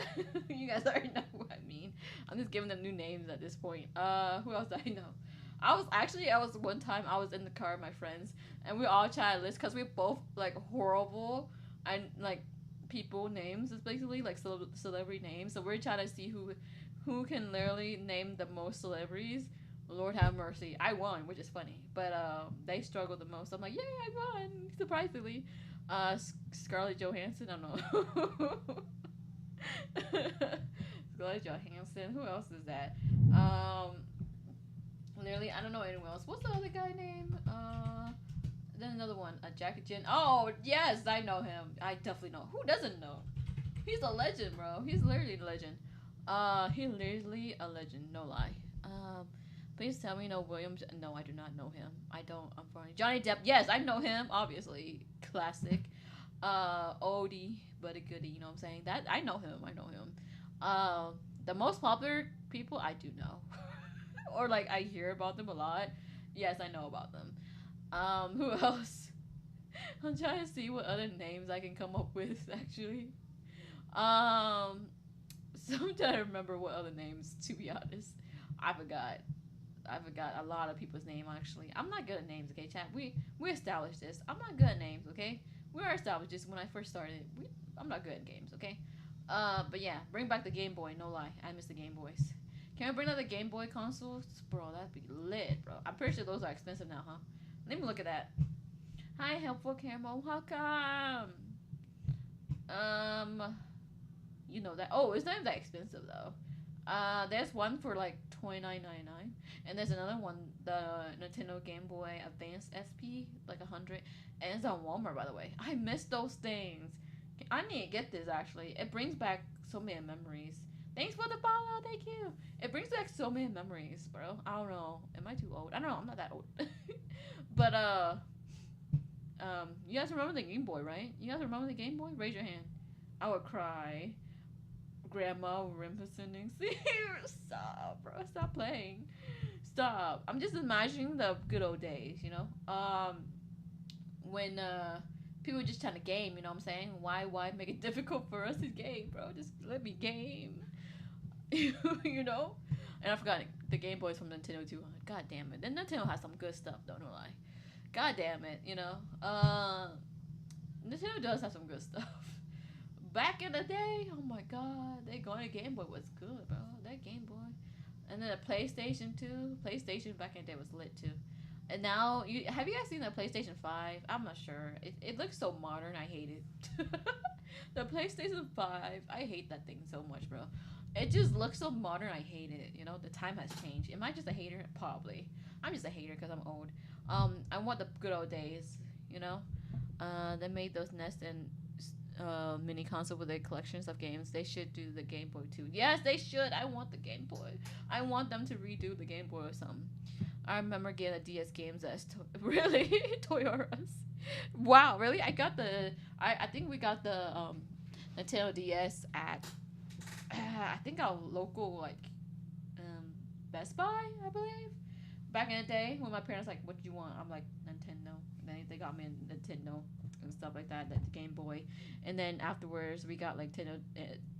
You guys already know who I mean. I'm just giving them new names at this point. Who else do I know? I was one time I was in the car with my friends and we all trying to list because we're both like horrible and like people names is basically like celebrity names. So we're trying to see who can literally name the most celebrities. Lord have mercy. I won, which is funny, but they struggled the most. I'm like, yay, I won! Surprisingly, Scarlett Johansson. I don't know. Scarlett Johansson. Who else is that? Literally, I don't know anyone else. What's the other guy name? Then another one, Jackie Chan. Oh yes, I know him. I definitely know. Who doesn't know? He's a legend, bro. He's literally a legend. He's literally a legend. No lie. Please tell me no Williams. No, I do not know him. I don't. I'm funny. Johnny Depp. Yes, I know him. Obviously, classic. Oldie but a goodie. You know what I'm saying? That I know him. I know him. The most popular people I do know, or like I hear about them a lot. Yes, I know about them. Who else? I'm trying to see what other names I can come up with actually. So I'm trying to remember what other names. To be honest, I forgot. I forgot a lot of people's name actually. I'm not good at names, okay, chat. We established this. I'm not good at names, okay? We are established this when I first started. I'm not good at games, okay? But yeah, bring back the Game Boy. No lie, I miss the Game Boys. Can we bring out the Game Boy consoles, bro? That'd be lit, bro. I'm pretty sure those are expensive now, huh? Let me look at that. Hi, helpful Caramel. Welcome. You know that. Oh, it's not even that expensive though. There's one for like $29.99, and there's another one, the Nintendo Game Boy Advance SP, like 100, and it's on Walmart by the way. I miss those things. I need to get this actually. It brings back so many memories. Thanks for the follow. Thank you. It brings back so many memories, bro. I don't know. Am I too old? I don't know. I'm not that old. But you guys remember the Game Boy, right? You guys remember the Game Boy? Raise your hand. I would cry. Grandma representing. See, stop, bro. Stop playing. Stop. I'm just imagining the good old days, you know. When people just trying to game, you know what I'm saying? Why make it difficult for us to game, bro? Just let me game. You know? And I forgot the Game Boys from Nintendo too. God damn it. Then Nintendo has some good stuff, don't lie. God damn it, you know. Nintendo does have some good stuff. Back in the day, oh my god, they going Game Boy was good, bro. That Game Boy. And then the PlayStation 2. PlayStation back in the day was lit too. And now, have you guys seen the PlayStation 5? I'm not sure. It looks so modern. I hate it. The PlayStation 5. I hate that thing so much, bro. It just looks so modern. I hate it. You know, the time has changed. Am I just a hater? Probably. I'm just a hater because I'm old. I want the good old days. You know, they made those Nest and mini console with their collections of games. They should do the Game Boy too. Yes, they should. I want the Game Boy. I want them to redo the Game Boy or something. I remember getting a DS games as really Toy R Us. Wow, really? I got the. I think we got the Nintendo DS at I think our local Best Buy, I believe. Back in the day when my parents like, what do you want? I'm like Nintendo. They got me a Nintendo and stuff like that, the Game Boy, and then afterwards we got like Nintendo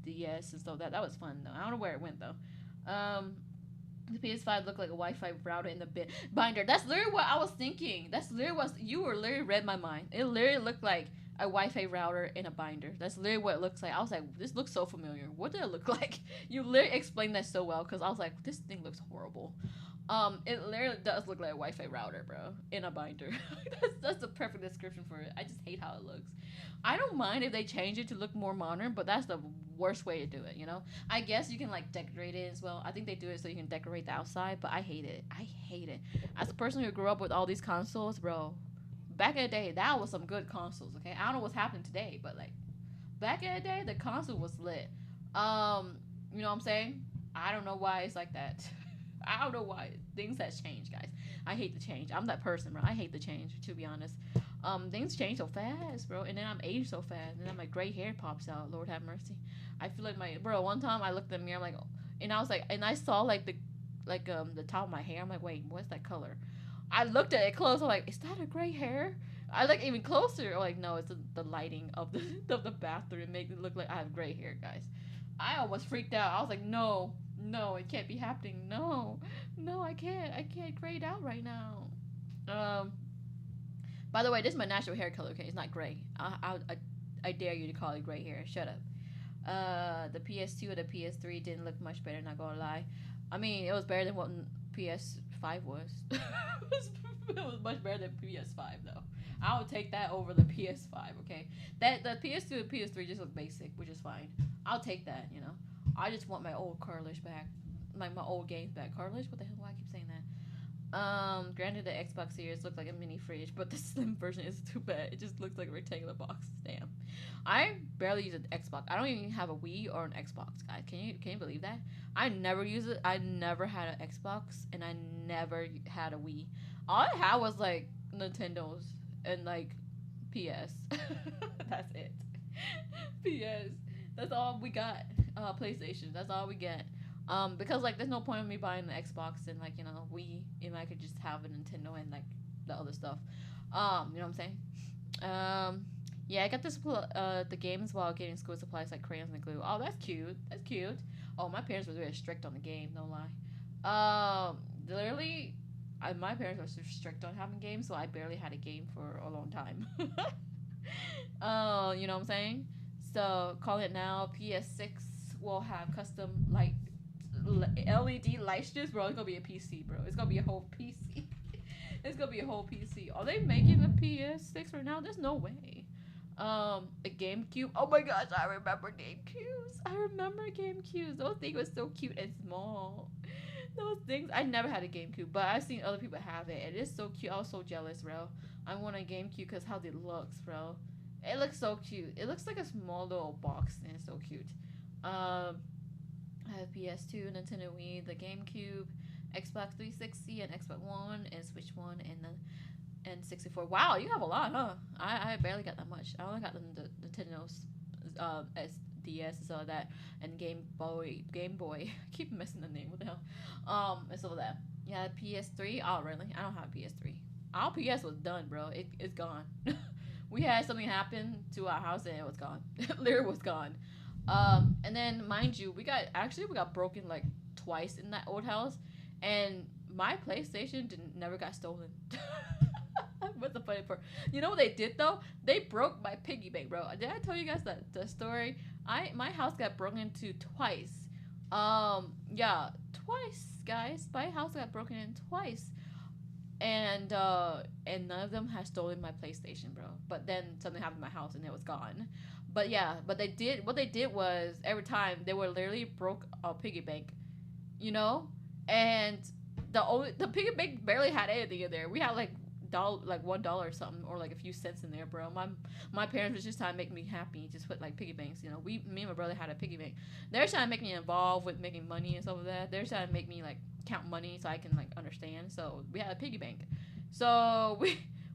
DS and stuff. That was fun though. I don't know where it went though. The PS5 looked like a Wi-Fi router in the binder. That's literally what I was thinking. That's literally what you were literally read my mind. It literally looked like a Wi-Fi router in a binder. That's literally what it looks like. I was like, this looks so familiar. What did it look like? You literally explained that so well because I was like, this thing looks horrible. It literally does look like a Wi-Fi router, bro, in a binder. that's the perfect description for it. I just hate how it looks. I don't mind if they change it to look more modern, but that's the worst way to do it, you know? I guess you can like decorate it as well. I think they do it so you can decorate the outside, but I hate it. I hate it. As a person who grew up with all these consoles, bro, back in the day, that was some good consoles, okay? I don't know what's happening today, but like back in the day, the console was lit. You know what I'm saying? I don't know why it's like that. I don't know why things has changed, guys. I hate the change. I'm that person, bro. I hate the change, to be honest. Things change so fast, bro, and then I'm aged so fast, and then my gray hair pops out. Lord have mercy. I feel like my bro. One time I looked in the mirror, I'm like, and I was like, and I saw like the top of my hair. I'm like, wait, what's that color? I looked at it close. I'm like, is that a gray hair? I look even closer. I'm like, no, it's the lighting of the of the bathroom make it look like I have gray hair, guys. I almost freaked out. I was like, no, it can't be happening. No, I can't grayed out right now. By the way, this is my natural hair color. Okay, it's not gray. I dare you to call it gray hair. Shut up. The PS2 or the PS3 didn't look much better. Not gonna lie. I mean, it was better than what PS5 was. It was much better than PS5 though. I would take that over the PS5. Okay, that the PS2 and PS3 just look basic, which is fine. I'll take that. You know, I just want my old cartilage back, like my old games back. Cartilage? What the hell? Why I keep saying that? Granted, the Xbox Series looks like a mini fridge, but the slim version is too bad. It just looks like a rectangular box. Damn. I barely use an Xbox. I don't even have a Wii or an Xbox, guys. Can you believe that? I never use it. I never had an Xbox, and I never had a Wii. All I had was like Nintendo's and like PS. That's it. PS. That's all we got. PlayStation. That's all we get. Because like there's no point in me buying the Xbox and like Wii, and I could just have a Nintendo and like the other stuff. You know what I'm saying? Yeah, I got this the games while getting school supplies like crayons and glue. Oh, that's cute. That's cute. Oh, my parents were very strict on the game. No lie. Literally, my parents were so strict on having games, so I barely had a game for a long time. You know what I'm saying? So call it now. PS6 will have custom light LED light strips, bro. It's gonna be a PC, bro. It's gonna be a whole PC. It's gonna be a whole PC. Are they making a PS6 right now? There's no way. A GameCube. Oh my gosh, I remember GameCubes. I remember GameCubes. Those things were so cute and small. Those things. I never had a GameCube, but I've seen other people have it. It is so cute. I was so jealous, bro. I want a GameCube because how it looks, bro. It looks so cute. It looks like a small little box, and it's so cute. I have PS2, Nintendo Wii, the GameCube, Xbox 360, and Xbox One, and Switch One, and the N64. Wow, you have a lot, huh? I barely got that much. I only got the Nintendo's DS and stuff like that, and Game Boy. I keep missing the name. What the hell? And stuff like that. Yeah, PS3. Oh, really? I don't have a PS3. Our PS was done, bro. It's gone. We had something happen to our house and it was gone. Literally was gone. And then mind you, we got broken like twice in that old house, and my PlayStation didn't never got stolen. What's the funny part? You know what they did though? They broke my piggy bank, bro. Did I tell you guys that the story? My house got broken into twice. Yeah, twice, guys. My house got broken in twice, and none of them had stolen my PlayStation, bro. But then something happened to my house and it was gone. But yeah, but they did. What they did was every time they were literally broke a piggy bank, you know, and the piggy bank barely had anything in there. We had like $1 or something, or like a few cents in there, bro. My parents was just trying to make me happy, just put like piggy banks, you know. Me and my brother had a piggy bank. They're trying to make me involved with making money and stuff like that. They're trying to make me like count money so I can like understand. So we had a piggy bank. So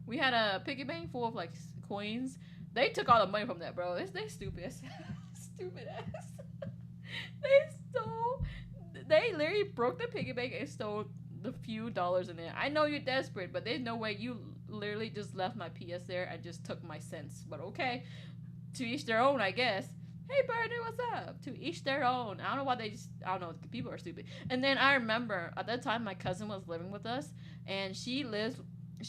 we had a piggy bank full of like coins. They took all the money from that, bro. They stupid, stupid ass. they stole. They literally broke the piggy bank and stole the few dollars in there. I know you're desperate, but there's no way you literally just left my PS there and just took my cents. But okay, to each their own, I guess. Hey, Bernie, what's up? To each their own. I don't know why I don't know. People are stupid. And then I remember at that time my cousin was living with us, and she lives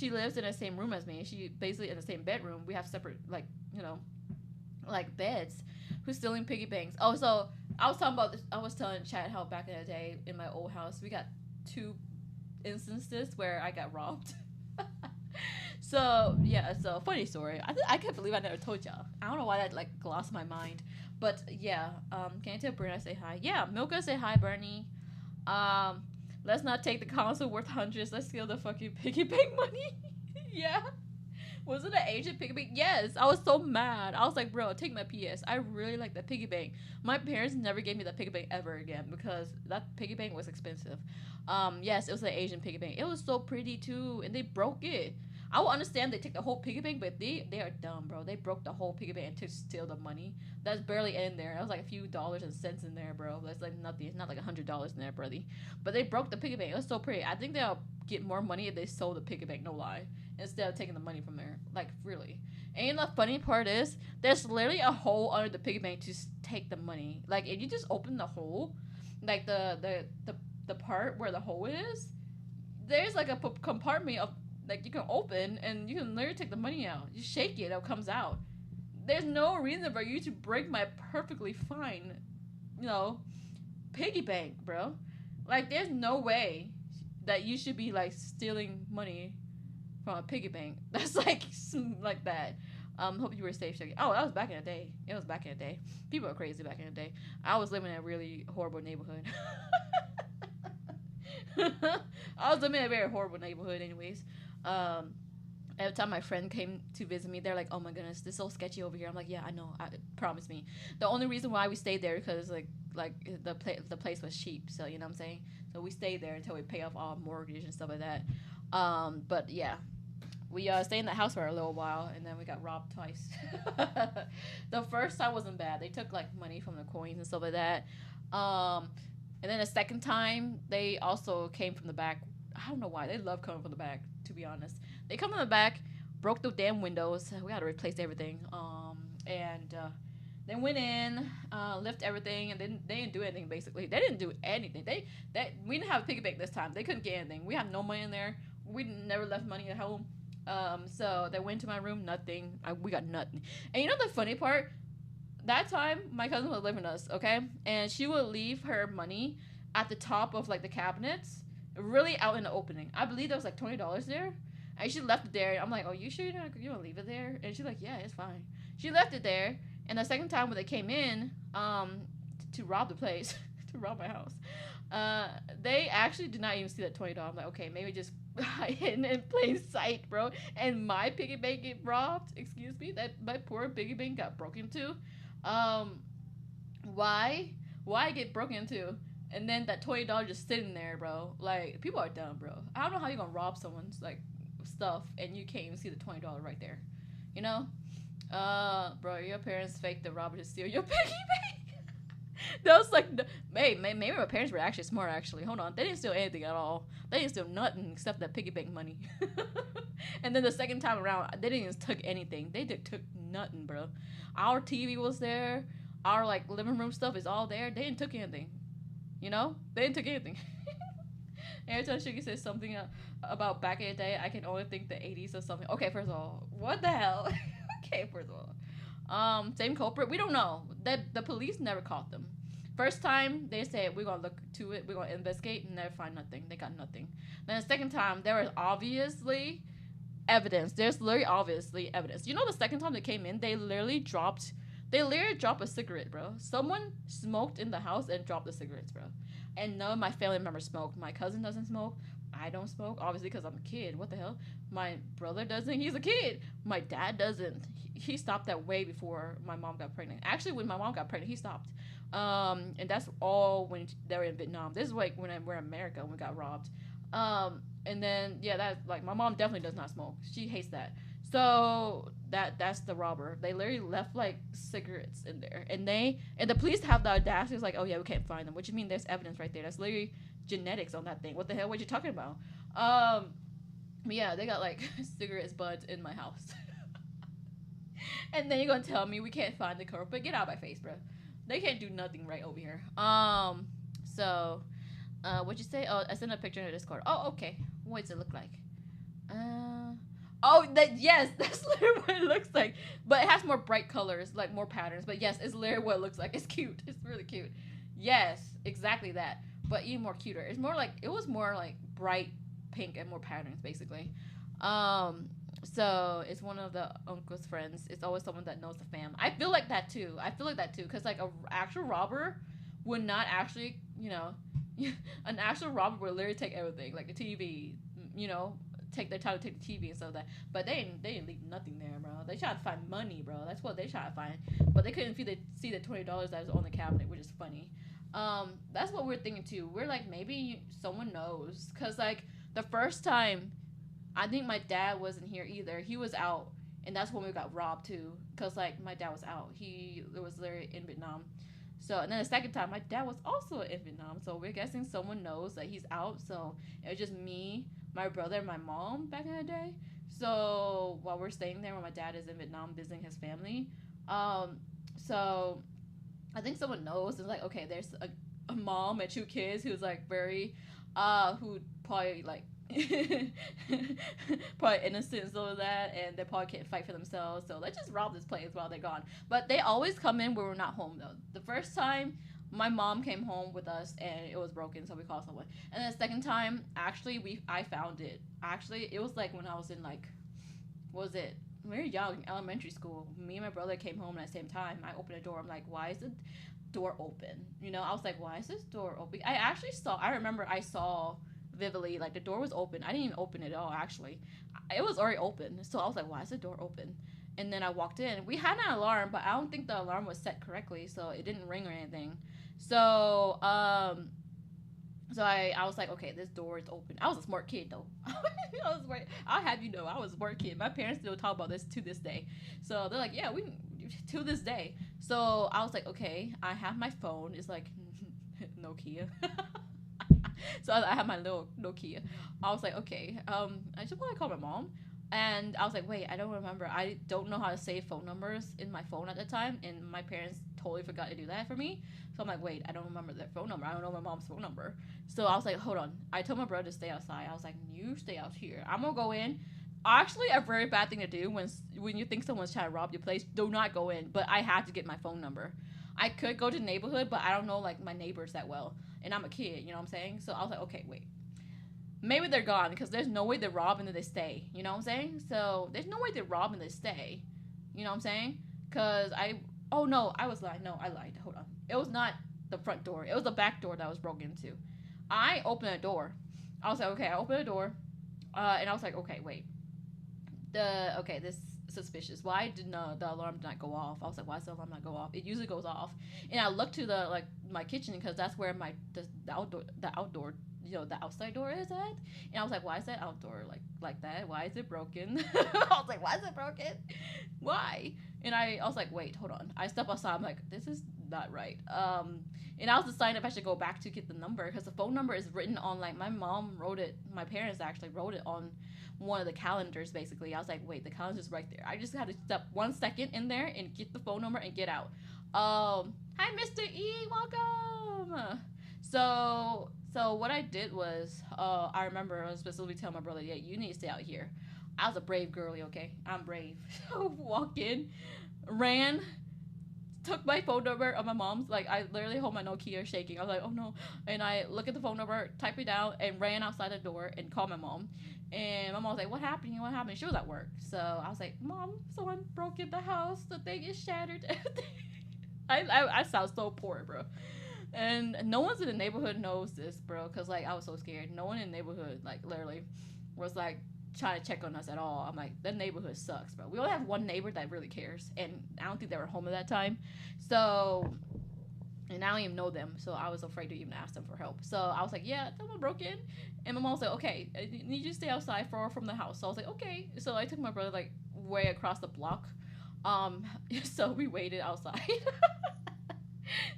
in the same room as me. She basically in the same bedroom. We have separate like like beds. Who's stealing piggy banks? Oh, so I was talking about this. I was telling Chad how back in the day in my old house we got 2 instances where I got robbed. So yeah, so funny story. I can't believe I never told y'all. I don't know why that like glossed my mind, but yeah. Can I tell Bernie I say hi? Yeah, Milka say hi, Bernie. Let's not take the console worth hundreds. Let's steal the fucking piggy bank money. Yeah. Was it an Asian piggy bank? Yes. I was so mad. I was like, bro, take my PS. I really like the piggy bank. My parents never gave me the piggy bank ever again because that piggy bank was expensive. Yes, it was an Asian piggy bank. It was so pretty too, and they broke it. I will understand they take the whole piggy bank, but they are dumb, bro. They broke the whole piggy bank to steal the money. That's barely in there. That was like a few dollars and cents in there, bro. That's like nothing. It's not like $100 in there, brother. But they broke the piggy bank. It was so pretty. I think they'll get more money if they sold the piggy bank. No lie, instead of taking the money from there. Like really. And the funny part is, there's literally a hole under the piggy bank to take the money. Like if you just open the hole, like the part where the hole is, there's like a compartment of like you can open and you can literally take the money out. You shake it, it comes out. There's no reason for you to break my perfectly fine, you know, piggy bank, bro. Like there's no way that you should be like stealing money from a piggy bank. That's like that. Hope you were safe, Shaggy. Oh, that was back in the day. It was back in the day. People are crazy back in the day. I was living in a really horrible neighborhood. I was living in a very horrible neighborhood, anyways. Every time my friend came to visit me, they're like, "Oh my goodness, this is so sketchy over here." I'm like, "Yeah, I know. Promise me." The only reason why we stayed there because like the place was cheap, so you know what I'm saying. So we stayed there until we pay off our mortgage and stuff like that. But yeah, we stayed in the house for a little while, and then we got robbed twice. The first time wasn't bad. They took like money from the coins and stuff like that. And then the second time, they also came from the back. I don't know why. They love coming from the back, to be honest. They come from the back, broke the damn windows. We had to replace everything. And they went in, lift everything, and then they didn't do anything, basically. They didn't do anything. We didn't have a piggy bank this time. They couldn't get anything. We had no money in there. We never left money at home. So they went to my room, nothing. We got nothing. And you know the funny part? That time, my cousin was living with us, okay? And she would leave her money at the top of, like, the cabinets, really out in the opening. I believe there was, like, $20 there. And she left it there. I'm like, oh, you sure you don't leave it there? And she's like, yeah, it's fine. She left it there. And the second time when they came in to rob the place, to rob my house, they actually did not even see that $20. I'm like, okay, maybe just hidden in plain sight, bro. And my piggy bank get robbed. Excuse me, that my poor piggy bank got broken into. Um, why? Why get broken into? And then that $20 just sitting there, bro. Like people are dumb, bro. I don't know how you gonna rob someone's like stuff and you can't even see the $20 right there. You know? Bro, your parents faked the robber to steal your piggy bank. That was like, maybe my parents were actually smart. Actually, hold on, they didn't steal anything at all. They didn't steal nothing except that piggy bank money. And then the second time around, they didn't even took anything. They took nothing, bro. Our TV was there. Our like living room stuff is all there. They didn't took anything. You know, they didn't took anything. Every time Sugar says something about back in the day, I can only think the 80s or something. Okay, first of all, what the hell? Okay, first of all. Same culprit. We don't know. That the police never caught them. First time they said we're gonna look to it, we're gonna investigate, and never find nothing. They got nothing. Then the second time there was obviously evidence. There's literally obviously evidence. You know the second time they came in, they literally dropped a cigarette, bro. Someone smoked in the house and dropped the cigarettes, bro. And none of my family members smoked. My cousin doesn't smoke. I don't smoke, obviously, because I'm a kid. What the hell? My brother doesn't. He's a kid. My dad doesn't. He stopped that way before my mom got pregnant. Actually, when my mom got pregnant, he stopped. And that's all when they were in Vietnam. This is like when we're in America when we got robbed. And then yeah, that like my mom definitely does not smoke. She hates that. So that's the robber. They literally left like cigarettes in there, and the police have the audacity. It's like, oh yeah, we can't find them. What you mean? There's evidence right there. That's literally genetics on that thing. What the hell? What you talking about? But yeah, they got like cigarettes buds in my house. And then you're gonna tell me we can't find the culprit? Get out of my face, bro. They can't do nothing right over here. So, what'd you say? Oh, I sent a picture in the Discord. Oh, okay. What does it look like? Oh, yes, that's literally what it looks like. But it has more bright colors, like more patterns. But yes, it's literally what it looks like. It's cute. It's really cute. Yes, exactly that. But even more cuter. It was more like bright pink and more patterns, basically. So it's one of the uncle's friends. It's always someone that knows the fam. I feel like that too. Because like a actual robber would not actually, an actual robber would literally take everything, like the TV, take their time to take the TV and stuff like that. But they didn't leave nothing there, bro. They tried to find money, bro. That's what they tried to find. But they couldn't see the $20 that was on the cabinet, which is funny. That's what we're thinking too. We're like, maybe someone knows, cause like the first time, I think my dad wasn't here either. He was out, and that's when we got robbed too. Cause like my dad was out. He was literally in Vietnam. So and then the second time, my dad was also in Vietnam. So we're guessing someone knows that he's out. So it was just me, my brother, and my mom back in the day. So while we're staying there, when my dad is in Vietnam visiting his family, so I think someone knows. It's like, okay, there's a mom and two kids who's like very, who probably like probably innocent and all of that, and they probably can't fight for themselves. So let's just rob this place while they're gone. But they always come in when we're not home though. The first time my mom came home with us and it was broken, so we called someone. And then the second time, actually, I found it. Actually, it was like when I was in like, what was it? We were young, elementary school. Me and my brother came home at the same time. I opened the door. I'm like, why is the door open? I was like, why is this door open? I remember I saw vividly, like the door was open. I didn't even open it at all, actually. It was already open. So I was like, why is the door open? And then I walked in. We had an alarm, but I don't think the alarm was set correctly, so it didn't ring or anything. So, I was like, okay, this door is open. I was a smart kid, though. I'll have you know, I was a smart kid. My parents still talk about this to this day. So they're like, yeah, to this day. So I was like, okay, I have my phone. It's like Nokia. So I have my little Nokia. I was like, okay, I just want to call my mom. And I was like, wait, I don't remember. I don't know how to save phone numbers in my phone at the time. And my parents totally forgot to do that for me. So I'm like, wait, I don't remember their phone number. I don't know my mom's phone number. So I was like, hold on. I told my brother to stay outside. I was like, you stay out here. I'm going to go in. Actually, a very bad thing to do when you think someone's trying to rob your place, do not go in. But I had to get my phone number. I could go to the neighborhood, but I don't know, like, my neighbors that well. And I'm a kid, you know what I'm saying? So I was like, okay, wait. Maybe they're gone because there's no way they rob and then they stay. You know what I'm saying? So there's no way they rob and they stay. You know what I'm saying? Because oh no, I was lying. No, I lied. Hold on. It was not the front door. It was the back door that was broken into. I opened a door. I was like, okay, I opened a door. And I was like, okay, wait, this suspicious. Why did the alarm not go off? I was like, why does the alarm not go off? It usually goes off. And I looked to the like my kitchen because that's where the outdoor the outside door is at. And I was like, why is that outdoor like that? Why is it broken? I was like, why is it broken? Why? And I was like, wait, hold on. I step outside. I'm like, this is not right. And I was deciding if I should go back to get the number because the phone number is written on like my mom wrote it. My parents actually wrote it on one of the calendars. Basically, I was like, wait, the calendar's right there. I just had to step 1 second in there and get the phone number and get out. Hi, Mr. E, welcome. So what I did was, I remember I was specifically telling my brother, yeah, you need to stay out here. I was a brave girlie, okay? I'm brave. So walk in, ran, took my phone number of my mom's. Like, I literally hold my Nokia shaking. I was like, oh no. And I look at the phone number, type it down, and ran outside the door and called my mom. And my mom was like, what happened? What happened? She was at work. So I was like, Mom, someone broke in the house. The thing is shattered. I sound so poor, bro. And no one's in the neighborhood knows this, bro, because, like, I was so scared. No one in the neighborhood, like, literally was, like, trying to check on us at all. I'm like, the neighborhood sucks, bro. We only have one neighbor that really cares, and I don't think they were home at that time. So, and I don't even know them, so I was afraid to even ask them for help. So I was like, yeah, someone broke in. And my mom was like, okay, I need you to stay outside far from the house. So I was like, okay. So I took my brother, like, way across the block. So we waited outside.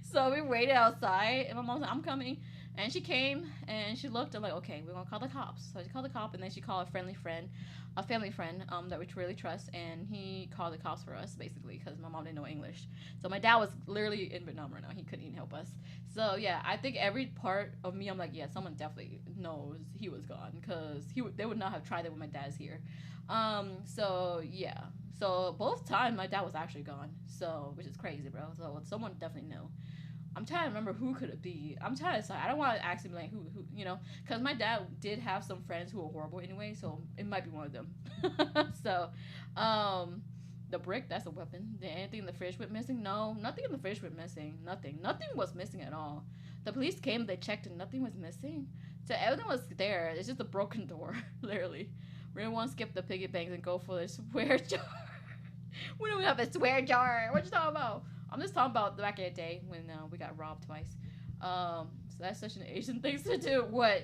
So we waited outside, and my mom said, I'm coming. And she came, and she looked, and like, okay, we're going to call the cops. So she called the cop, and then she called a family friend, that we really trust, and he called the cops for us, basically, because my mom didn't know English. So my dad was literally in Vietnam right now. He couldn't even help us. So, yeah, I think every part of me, I'm like, yeah, someone definitely knows he was gone, because they would not have tried it when my dad's here. So, yeah. So both times, my dad was actually gone, so, which is crazy, bro. So someone definitely knew. I'm trying to remember who could it be. I'm trying to decide. I don't want to actually be like who, because my dad did have some friends who were horrible anyway, so it might be one of them. So, the brick, that's a weapon. Did anything in the fridge went missing? No, nothing in the fridge went missing. Nothing was missing at all. The police came, they checked, and nothing was missing. So everything was there. It's just a broken door, literally. We didn't want to skip the piggy banks and go for the swear jar. We don't have a swear jar. What you talking about? I'm just talking about back in the day when we got robbed twice. So that's such an Asian thing to do. What?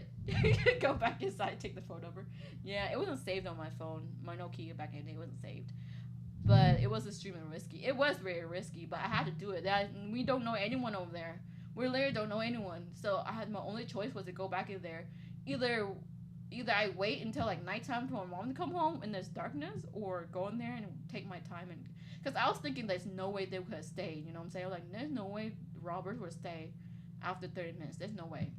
Go back inside, take the phone number. Yeah, it wasn't saved on my phone. My Nokia back in the day wasn't saved. But it was extremely risky. It was very risky, but I had to do it. We don't know anyone over there. We literally don't know anyone. So my only choice was to go back in there. Either I wait until like nighttime for my mom to come home and there's darkness, or go in there and take my time. And because I was thinking there's no way they could have stayed, you know what I'm saying? I was like, there's no way robbers would stay after 30 minutes. There's no way.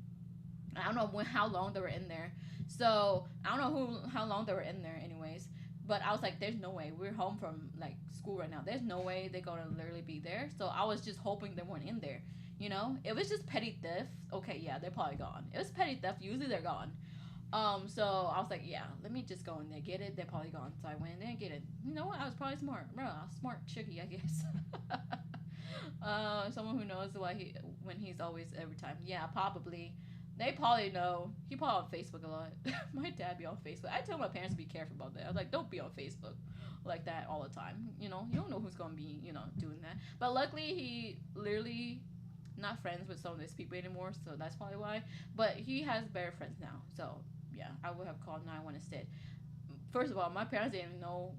I don't know how long they were in there. So I don't know how long they were in there anyways. But I was like, there's no way. We're home from like school right now. There's no way they're gonna literally be there. So I was just hoping they weren't in there. You know, if it's just petty theft, okay, yeah, they're probably gone. If it's petty theft, usually they're gone. So I was like, yeah, let me just go in there, get it. They're probably gone. So I went in there and get it. You know what? I was probably smart. Bro, I was smart chickie, I guess. Someone who knows when he's always every time. Yeah, probably. They probably know. He probably on Facebook a lot. My dad be on Facebook. I tell my parents to be careful about that. I was like, don't be on Facebook like that all the time. You know, you don't know who's gonna be, doing that. But luckily, he literally not friends with some of these people anymore, so that's probably why. But he has better friends now, so yeah, I would have called 911 instead. First of all, my parents didn't know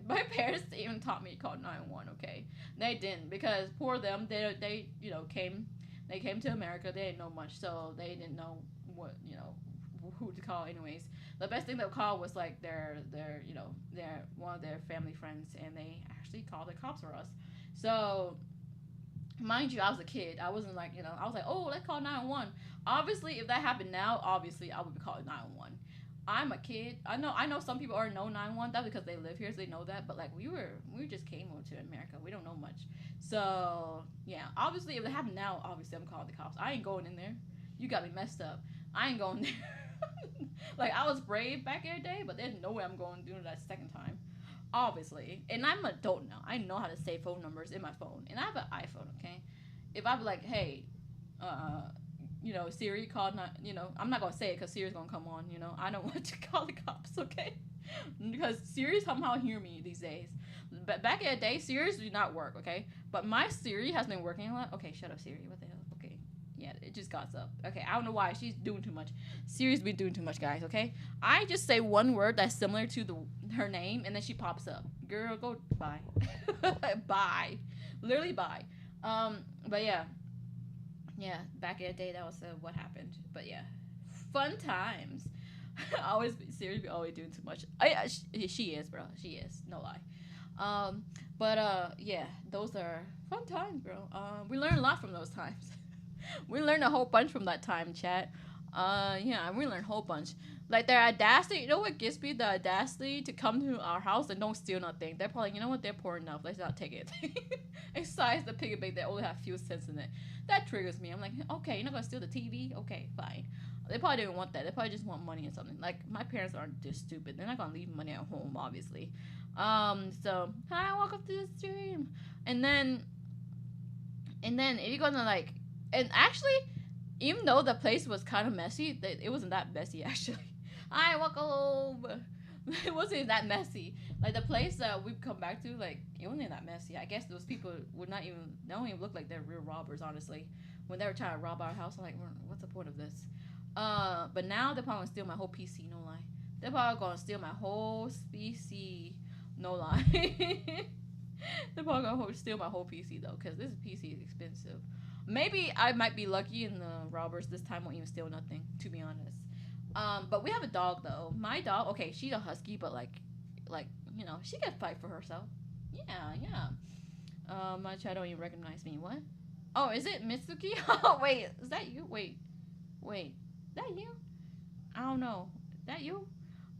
my parents even taught me to call 911. Okay, they didn't, because poor them. They came to America. They didn't know much, so they didn't know what who to call. Anyways, the best thing they'll call was like their one of their family friends, and they actually called the cops for us. So mind you, I was a kid. I wasn't like, I was like, oh, let's call 911. Obviously, if that happened now, obviously I would be calling 911. I'm a kid. I know some people already know 911. That's because they live here, so they know that. But like we just came over to America. We don't know much. So yeah, obviously if it happened now, obviously I'm calling the cops. I ain't going in there. You got me messed up. I ain't going there. Like, I was brave back in the day, but there's no way I'm going to do that second time. Obviously. And I'm an adult now. I know how to save phone numbers in my phone. And I have an iPhone, okay? If I be like, hey, Siri called, not, I'm not gonna say it because Siri's gonna come on. I don't want to call the cops, okay? Because Siri somehow hear me these days. But back in the day, Siri did not work, okay? But my Siri has been working a lot. Okay, shut up, Siri. What the hell? Okay, yeah, it just got up. Okay, I don't know why she's doing too much. Siri's been doing too much, guys. Okay, I just say one word that's similar to her name, and then she pops up. Girl, go bye, bye, literally bye. But yeah, back in the day, that was what happened. But yeah, fun times. Always Siri be always doing too much. She is, bro. She is, no lie. But yeah, those are fun times, bro. We learned a lot from those times. We learned a whole bunch from that time, chat. Yeah, we learned a whole bunch. Like their audacity, you know what gives me the audacity to come to our house and don't steal nothing? They're probably, you know what, they're poor enough. Let's not take it. Besides the piggy bank that only have few cents in it. That triggers me. I'm like, okay, you're not gonna steal the TV? Okay, fine. They probably didn't want that. They probably just want money or something. Like my parents aren't just stupid. They're not gonna leave money at home, obviously. So hi, welcome to the stream. And then if you're gonna like, and actually, even though the place was kind of messy, it wasn't that messy actually. Hi, welcome. It wasn't that messy. Like the place that we've come back to, like it wasn't that messy. I guess those people would not even. They don't even look like they're real robbers, honestly. When they were trying to rob our house, I'm like, what's the point of this? But now they're probably gonna steal my whole PC. No lie. They're probably gonna steal my whole PC. No lie. They're probably gonna steal my whole PC though, because this PC is expensive. Maybe I might be lucky and the robbers this time won't even steal nothing, to be honest. But we have a dog though. My dog, okay, she's a husky, but like, she can fight for herself. Yeah. My child don't even recognize me. What? Oh, is it Mitsuki? Oh, wait, is that you? Wait, that you? I don't know. That you?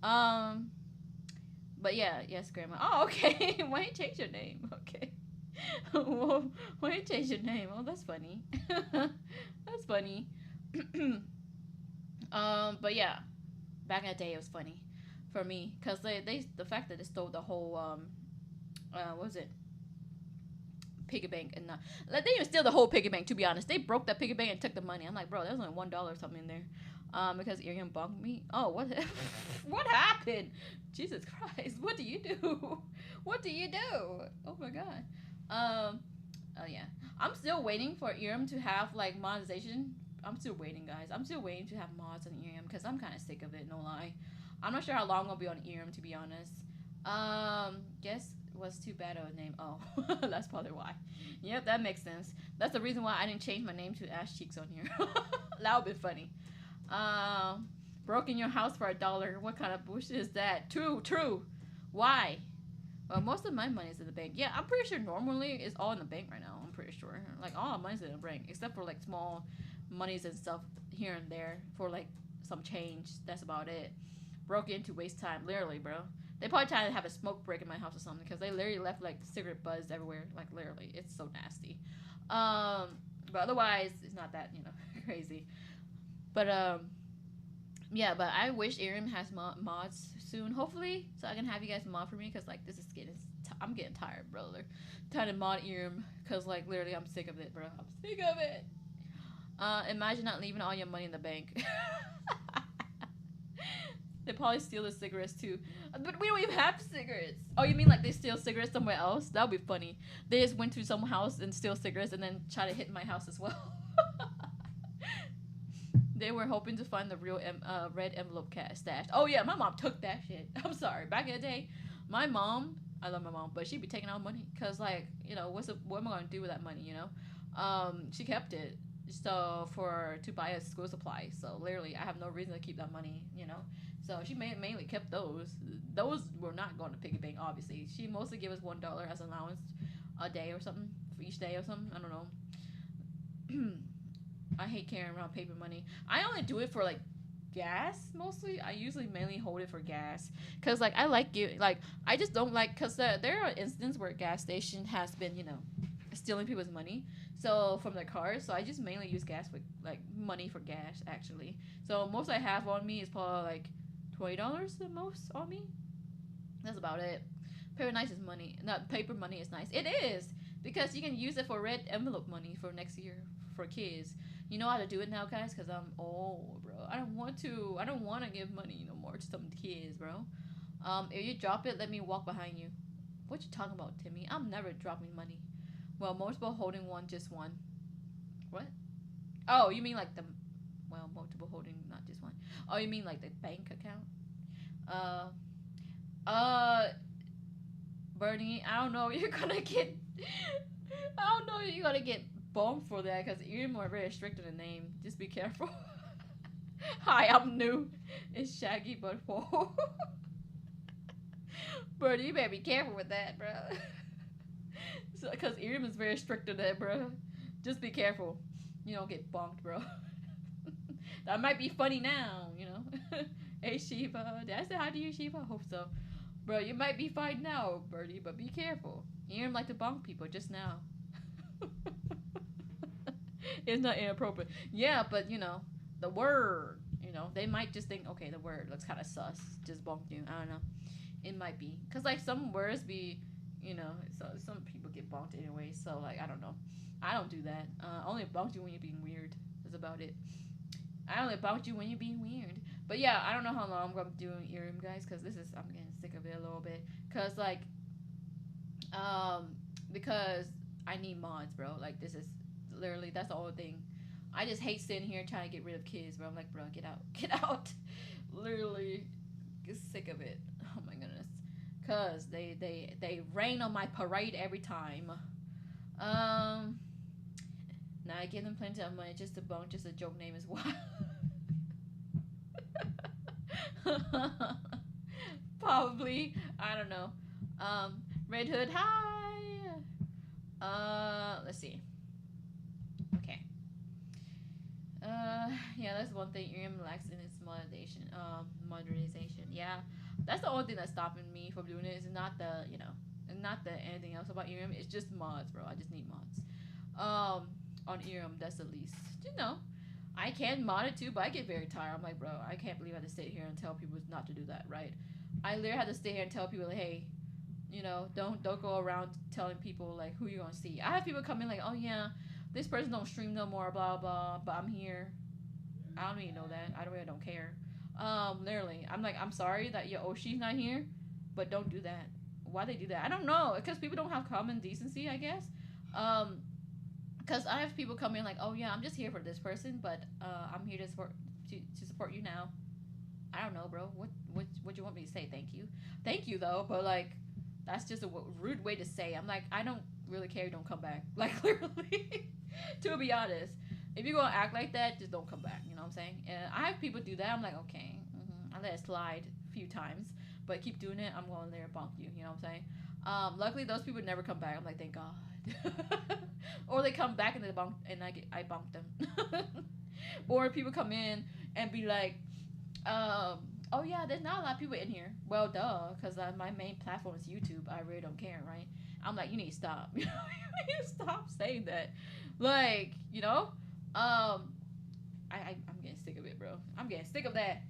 But yeah, yes, Grandma. Oh, okay. Why you change your name? Okay. Well, why you change your name? Oh, that's funny. That's funny. But yeah, back in the day, it was funny for me because the fact that they stole the whole what was it? Piggy bank, and they didn't even steal the whole piggy bank. To be honest, they broke that piggy bank and took the money. I'm like, bro, there's only $1 or something in there. Because Irian bunked me. Oh, what? What happened? Jesus Christ! What do you do? What do you do? Oh my God. Oh yeah. I'm still waiting for Iriam to have like monetization. I'm still waiting, guys. I'm still waiting to have mods on Iriam because I'm kind of sick of it. No lie. I'm not sure how long I'll be on Iriam, to be honest. Guess was too bad of a name. Oh, that's probably why. Yep, that makes sense. That's the reason why I didn't change my name to Ash Cheeks on here. That would be funny. Broke in your house for $1. What kind of bullshit is that? True. Why? Well, most of my money is in the bank. Yeah, I'm pretty sure normally it's all in the bank right now. I'm pretty sure. Like, all our money's in the bank, except for, like, small monies and stuff here and there for, like, some change. That's about it. Broke into waste time. Literally, bro. They probably tried to have a smoke break in my house or something because they literally left, like, cigarette buzz everywhere. Like, literally. It's so nasty. But otherwise, it's not that, crazy. But, yeah, but I wish Iriam has mods soon, hopefully, so I can have you guys mod for me, because, like, this is I'm getting tired, brother. Trying to mod Iriam, because, like, literally, I'm sick of it, bro. I'm sick of it. Imagine not leaving all your money in the bank. They probably steal the cigarettes, too. But we don't even have cigarettes. Oh, you mean, like, they steal cigarettes somewhere else? That would be funny. They just went to some house and steal cigarettes and then try to hit my house as well. They were hoping to find the real red envelope stash. Oh yeah, my mom took that shit. I'm sorry. Back in the day, my mom, I love my mom, but she'd be taking out money because, like, what am I gonna do with that money? She kept it to buy a school supply. So literally, I have no reason to keep that money. So she mainly kept those. Those were not going to piggy bank. Obviously, she mostly gave us $1 as allowance a day or something for each day or something. I don't know. I hate carrying around paper money. I only do it for, like, gas, mostly. I usually mainly hold it for gas. Because, like, I like it. Like, I just don't like... Because there are instances where a gas station has been, stealing people's money. So, from their cars. So, I just mainly use gas for, like, money for gas, actually. So, most I have on me is probably, like, $20 the most on me. That's about it. Paper money is nice. It is! Because you can use it for red envelope money for next year for kids. You know how to do it now, guys? Because I'm old, bro. I don't want to. I don't want to give money no more to some kids, bro. If you drop it, let me walk behind you. What you talking about, Timmy? I'm never dropping money. Well, multiple holding one, just one. What? Oh, you mean like the, well, multiple holding, not just one. Oh, you mean like the bank account? Uh, uh, Bernie, I don't know. You're gonna get. I don't know. You're gonna get bumped for that because you're more very strict on the name. Just be careful. Hi, I'm new. It's Shaggy but full. Bernie, you better be careful with that, bro. So, because Irium is very strict on that, bro. Just be careful. You don't get bonked, bro. That might be funny now, you know. Hey, Shiva. Did I say hi to you, Shiva? I hope so. Bro, you might be fine now, Birdie, but be careful. Irium like to bonk people just now. It's not inappropriate. Yeah, but, you know, the word, you know, they might just think, okay, the word looks kind of sus. Just bonk you. I don't know. It might be. Because, like, some words be, you know, so some people get bonked anyway. So, like, I don't know. I don't do that. I only bonk you when you're being weird. That's about it. I only bonk you when you're being weird. But, yeah, I don't know how long I'm going to be doing Irium, guys, because this is, I'm getting sick of it a little bit. Because, like, because I need mods, bro. Like, this is literally, that's the whole thing. I just hate sitting here trying to get rid of kids, bro. I'm like, bro, get out. Get out. Literally get sick of it. Oh, my goodness. Because they rain on my parade every time. Now I give them plenty of money just to bone, just a joke name as well. Probably. I don't know. Red Hood, hi. Let's see. Okay. Yeah, that's one thing. Irium lacks in its modernization. Yeah, that's the only thing that's stopping me from doing it. It's not the, you know, not the anything else about Irium. It's just mods, bro. I just need mods. On Irium, that's the least. You know, I can mod it too, but I get very tired. I'm like, bro, I can't believe I have to sit here and tell people not to do that, right? I literally have to sit here and tell people, like, hey, you know, don't go around telling people like who you gonna see. I have people come in like, oh yeah, this person don't stream no more, blah blah, but I'm here. I don't even know that. I really don't care. Literally, I'm like, I'm sorry that your Oshi's not here, but don't do that. Why they do that? I don't know. Because people don't have common decency, I guess. Because I have people come in like, oh yeah, I'm just here for this person, but I'm here to support you now. I don't know, bro. What you want me to say? Thank you though, but like, that's just a rude way to say. I'm like, I don't really care. Don't come back. Like, literally, to be honest, if you're gonna act like that, just don't come back. You know what I'm saying? And I have people do that. I'm like, okay, I let it slide a few times, but keep doing it, I'm going there and bonk you. You know what I'm saying? Luckily, those people never come back. I'm like, thank God. Or they come back and they bonk, and I bonk them. Or people come in and be like, oh yeah, there's not a lot of people in here. Well, duh, because my main platform is YouTube. I really don't care, right? I'm like, you need to stop. You need to stop saying that. Like, you know, I'm getting sick of it, bro. I'm getting sick of that.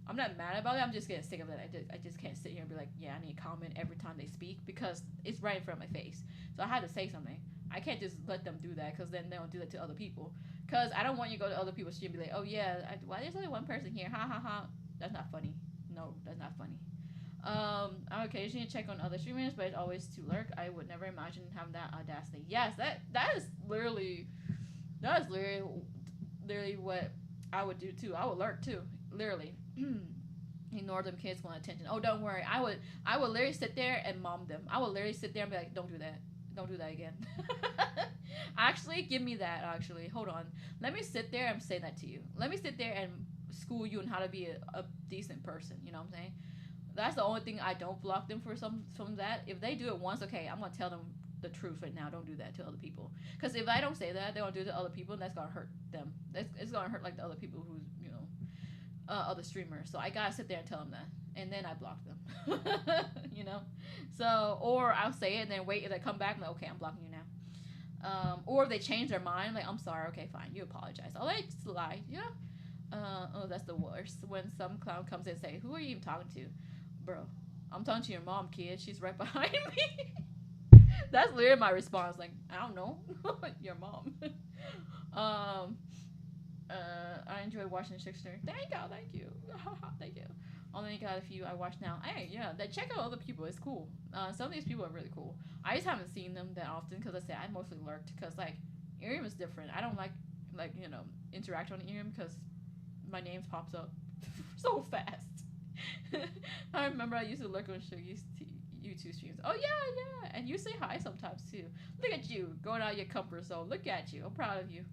I'm not mad about it. I'm just getting sick of it. I just can't sit here and be like, yeah, I need to comment every time they speak because it's right in front of my face. So I had to say something. I can't just let them do that because then they don't do that to other people. Because I don't want you to go to other people's stream and be like, oh yeah, why there's only one person here? Ha ha ha. That's not funny. No, that's not funny. I occasionally check on other streamers, but it's always to lurk. I would never imagine having that audacity. Yes, that is literally what I would do too. I would lurk too, literally. Ignore them kids want attention. Oh, don't worry. I would literally sit there and mom them. I would literally sit there and be like, don't do that again. Actually, give me that. Actually, hold on. Let me sit there and say that to you. Let me sit there and school you on how to be a decent person. You know what I'm saying? That's the only thing I don't block them for from that. If they do it once, okay, I'm gonna tell them the truth right now. Don't do that to other people. Because if I don't say that, they won't do it to other people, and that's gonna hurt them. It's gonna hurt like the other people who's, you know, other streamers. So I gotta sit there and tell them that, and then I block them. You know. So, or I'll say it and then wait if they come back. I'm like, okay, I'm blocking you now. Or if they change their mind, like, I'm sorry. Okay, fine. You apologize. I'll let it slide. You know. Oh, that's the worst. When some clown comes in and say, who are you even talking to? Bro, I'm talking to your mom, kid. She's right behind me. That's literally my response. Like, I don't know. Your mom. I enjoy watching Shakespeare. Thank you, thank you, thank you. Only got a few I watch now. Hey, yeah, that check out other people. It's cool. Some of these people are really cool. I just haven't seen them that often because I say I mostly lurked because like Ethereum is different. I don't like interact on Ethereum because my name pops up so fast. I remember I used to lurk on Sugar's YouTube streams. Oh yeah, and you say hi sometimes too. Look at you going out of your comfort zone. Look at you. I'm proud of you.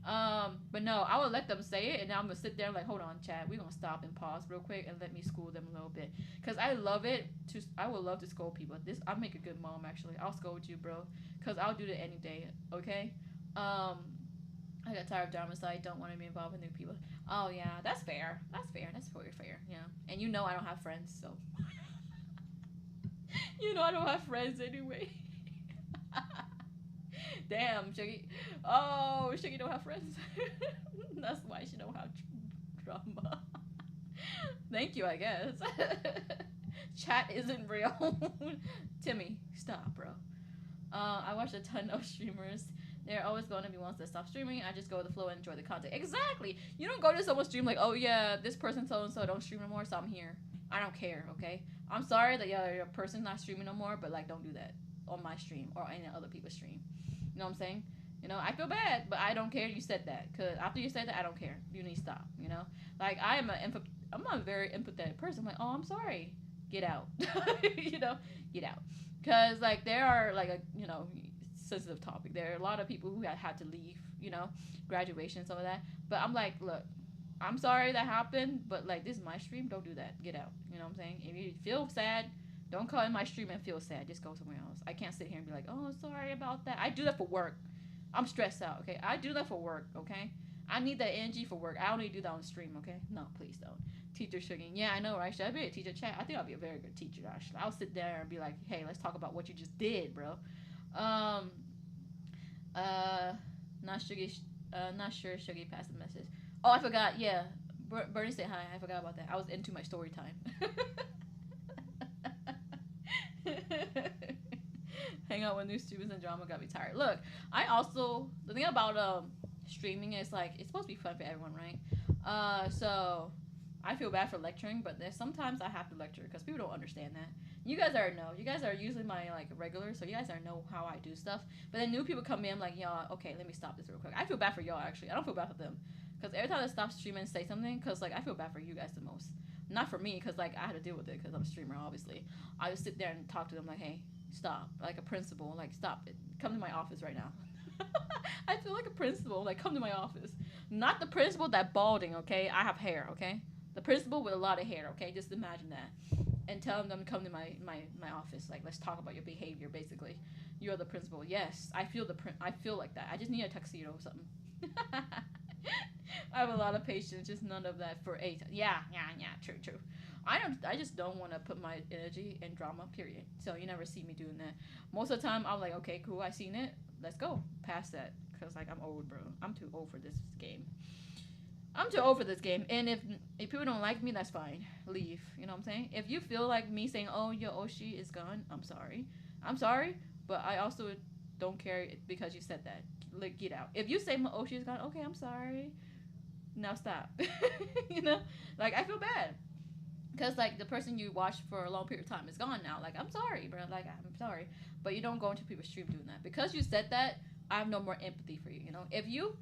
But no, I will let them say it, and now I'm gonna sit there and like, hold on, chat. We're gonna stop and pause real quick and let me school them a little bit, cause I love it. I would love to scold people. I'll make a good mom actually. I'll scold you, bro, cause I'll do that any day. Okay. I got tired of drama, so I don't want to be involved with new people. Oh yeah, that's fair. That's fair. That's totally fair. Yeah, and you know I don't have friends, so you know I don't have friends anyway. Damn, Shiggy. Oh, Shiggy don't have friends. That's why she don't have drama. Thank you, I guess. Chat isn't real. Timmy, stop, bro. I watch a ton of streamers. There are always going to be ones that stop streaming. I just go with the flow and enjoy the content. Exactly. You don't go to someone's stream like, oh yeah, this person so and so don't stream no more, so I'm here. I don't care. Okay. I'm sorry that your person's not streaming no more, but like, don't do that on my stream or any other people's stream. You know what I'm saying? You know, I feel bad, but I don't care. You said that, cause after you said that, I don't care. You need to stop. You know, like I'm a very empathetic person. I'm like, oh, I'm sorry. Get out. You know, get out. Cause like there are like a sensitive topic. There are a lot of people who had to leave. You know, graduation, some of that. But I'm like, look, I'm sorry that happened, but like this is my stream. Don't do that. Get out. You know what I'm saying? If you feel sad, don't come in my stream and feel sad. Just go somewhere else. I can't sit here and be like, oh, sorry about that. I do that for work. I'm stressed out, okay? I do that for work, okay? I need that energy for work. I don't need to do that on stream, okay? No, please don't. Teacher sugaring. Yeah, I know, right? Should I be a teacher chat? I think I'll be a very good teacher, actually. I'll sit there and be like, hey, let's talk about what you just did, bro. Not sure Sugar passed the message. Oh, I forgot. Yeah. Bernie said hi. I forgot about that. I was into my story time. Hang out with new students and drama got me tired. Look, the thing about streaming is like it's supposed to be fun for everyone, right? So I feel bad for lecturing, but there's sometimes I have to lecture because people don't understand that. You guys already know. You guys are usually my like regulars, so you guys already know how I do stuff. But then new people come in, I'm like, y'all, okay, let me stop this real quick. I feel bad for y'all actually. I don't feel bad for them because every time I stop streaming and say something, because like I feel bad for you guys the most. Not for me, because like I had to deal with it because I'm a streamer, obviously. I just sit there and talk to them like, hey, stop, like a principal, like stop it. Come to my office right now. I feel like a principal, like come to my office. Not the principal that balding, okay? I have hair, okay? The principal with a lot of hair, okay? Just imagine that. And tell them to come to my office. Like, let's talk about your behavior, basically. You're the principal. Yes, I feel I feel like that. I just need a tuxedo or something. I have a lot of patience, just none of that for 8. Yeah, true. I just don't want to put my energy in drama, period. So you never see me doing that. Most of the time, I'm like, okay, cool, I seen it. Let's go past that. Because, like, I'm old, bro. I'm too old for this game. I'm too old for this game. And if people don't like me, that's fine. Leave. You know what I'm saying? If you feel like me saying, oh, your Oshi is gone, I'm sorry. I'm sorry, but I also don't care because you said that. Like, get out. If you say my Oshi is gone, okay, I'm sorry. Now stop. You know? Like, I feel bad. Because, like, the person you watched for a long period of time is gone now. Like, I'm sorry, bro. Like, I'm sorry. But you don't go into people's stream doing that. Because you said that, I have no more empathy for you, you know? If you...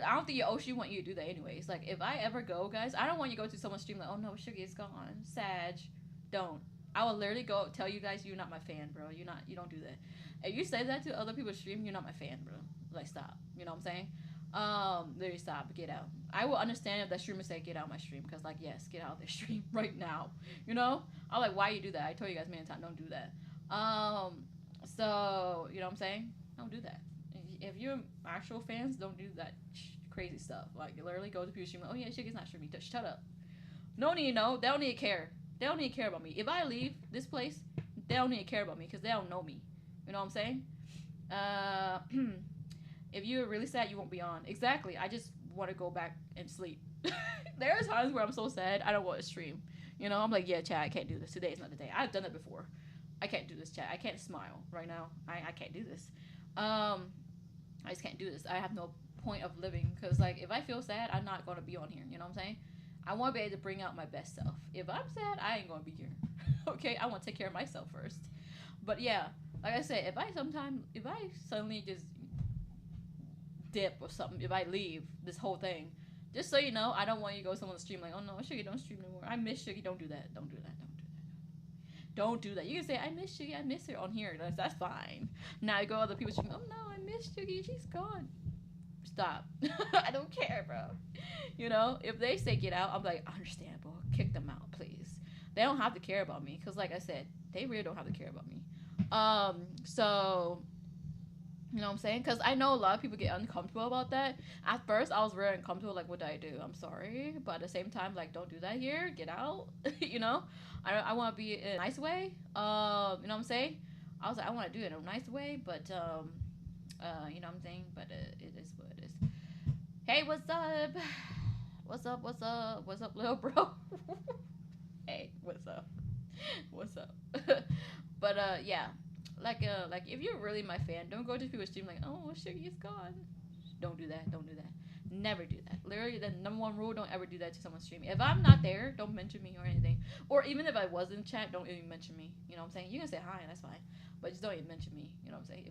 I don't think your Oshi want you to do that anyways. Like, if I ever go, guys, I don't want you to go to someone's stream like, oh, no, Sugar is gone. Sag. Don't. I will literally go tell you guys you're not my fan, bro. You don't do that. If you say that to other people's stream, you're not my fan, bro. Like, stop. You know what I'm saying? Literally stop. Get out. I will understand if that streamer say get out my stream. Because, like, yes, get out of their stream right now. You know? I'm like, why you do that? I told you guys many times, don't do that. So, you know what I'm saying? Don't do that. If you're actual fans, don't do that crazy stuff. Like, you literally go to people's stream, like, oh yeah, Sugar's not streaming. Shut up. No need to know. They don't need to care. They don't need to care about me. If I leave this place, they don't need to care about me because they don't know me. You know what I'm saying? If you're really sad, you won't be on. Exactly. I just want to go back and sleep. There are times where I'm so sad, I don't want to stream. You know, I'm like, yeah, chat, I can't do this. Today is not the day. I've done it before. I can't do this, chat. I can't smile right now. I can't do this. I just can't do this. I have no point of living. Because like if I feel sad, I'm not gonna be on here. You know what I'm saying? I want to be able to bring out my best self. If I'm sad, I ain't gonna be here. Okay, I want to take care of myself first. But yeah, like I said, if I suddenly just dip or something, if I leave this whole thing, just so you know, I don't want you to go someone's stream like, oh no, Sugar, don't stream anymore. I miss Sugar. Don't do that. Don't do that. Don't do that. Don't do that. You can say I miss Sugar. I miss her on here. That's fine. Now you go other people stream. Oh no, I miss Sugar. She's gone. Stop. I don't care, bro. You know, if they say get out, I'm like, understandable. Kick them out, please. They don't have to care about me, because like I said, they really don't have to care about me. So you know what I'm saying? Because I know a lot of people get uncomfortable about that. At first, I was very uncomfortable. Like, what did I do? I'm sorry. But at the same time, like, don't do that here. Get out. You know? I want to be in a nice way. You know what I'm saying? I was like, I want to do it in a nice way. But, you know what I'm saying? But it is what it is. Hey, what's up? What's up? What's up? What's up, little bro? Hey, what's up? What's up? But, yeah. Like if you're really my fan, don't go to people's stream like, oh, Shiggy's gone. Don't do that. Don't do that. Never do that. Literally, the number one rule: don't ever do that to someone's stream. If I'm not there, don't mention me or anything. Or even if I was in chat, don't even mention me. You know what I'm saying? You can say hi, that's fine, but just don't even mention me. You know what I'm saying?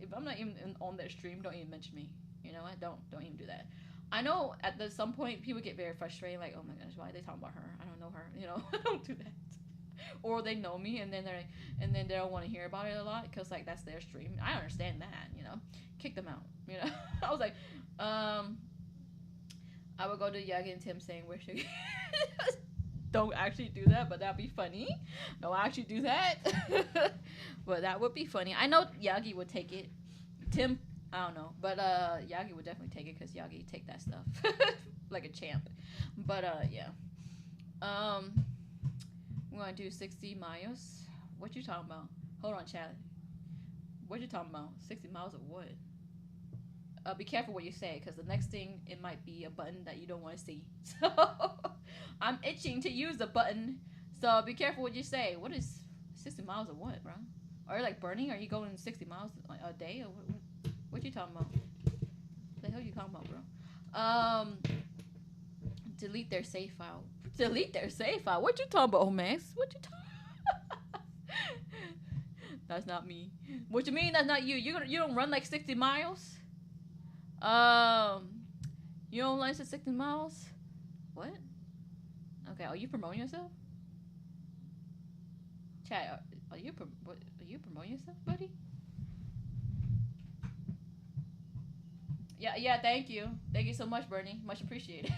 If I'm not even on their stream, don't even mention me. You know what? Don't even do that. I know some point people get very frustrated, like, oh my gosh, why are they talking about her? I don't know her. You know, don't do that. Or they know me and then they don't want to hear about it a lot because like that's their stream. I understand that, you know. Kick them out, you know. I was like, I would go to Yagi and Tim saying where should don't actually do that, but that'd be funny. Don't actually do that. But that would be funny. I know Yagi would take it. Tim, I don't know, but Yagi would definitely take it because Yagi take that stuff like a champ. But yeah. We're gonna do 60 miles. What you talking about? Hold on, chat. What you talking about? 60 miles of what? Be careful what you say, because the next thing, it might be a button that you don't want to see. So, I'm itching to use the button. So, be careful what you say. What is 60 miles of what, bro? Are you like burning? Are you going 60 miles a day? Or what you talking about? What the hell you talking about, bro? Delete their save file. Delete their save file. What you talking about, Max? What you talking? That's not me. What you mean? That's not you. You don't run like 60 miles. You don't run 60 miles. What? Okay. Are you promoting yourself? Chat. Are you promoting yourself, buddy? Yeah. Thank you. Thank you so much, Bernie. Much appreciated.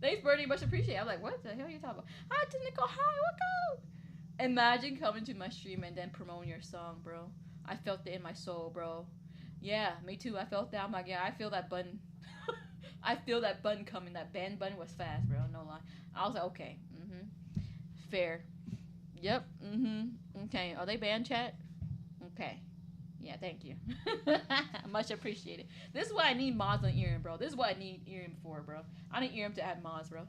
Thanks, Bernie. Much appreciated. I'm like, what the hell are you talking about? Hi, Tinico. Hi, welcome. Imagine coming to my stream and then promoting your song, bro. I felt it in my soul, bro. Yeah, me too. I felt that. I'm like, yeah, I feel that button. I feel that button coming. That ban button was fast, bro. No lie. I was like, okay. Fair. Yep. Okay. Are they banned, chat? Okay. Yeah, thank you. Much appreciated. This is what I need mods on Earn, bro. This is what I need Earn for, bro. I need Earn to add mods, bro.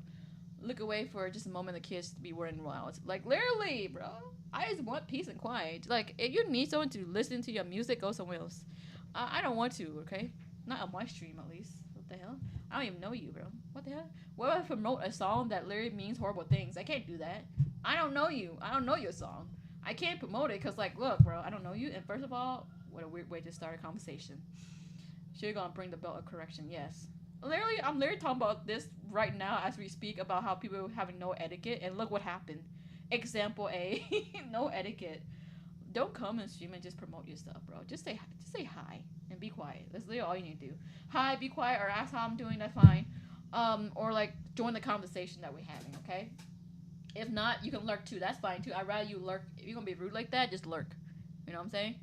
Look away for just a moment the kids to be wearing wild. Like, literally, bro. I just want peace and quiet. Like, if you need someone to listen to your music, go somewhere else. I don't want to, okay? Not on my stream, at least. What the hell? I don't even know you, bro. What the hell? What if I promote a song that literally means horrible things? I can't do that. I don't know you. I don't know your song. I can't promote it because, like, look, bro, I don't know you. And first of all, what a weird way to start a conversation. You're gonna bring the belt of correction, yes. Literally, I'm literally talking about this right now as we speak about how people having no etiquette, and look what happened. Example A, no etiquette. Don't come and stream and just promote your stuff, bro. Just say hi and be quiet. That's literally all you need to do. Hi, be quiet, or ask how I'm doing. That's fine. Or like join the conversation that we're having. Okay. If not, you can lurk too. That's fine too. I'd rather you lurk. If you're gonna be rude like that, just lurk. You know what I'm saying?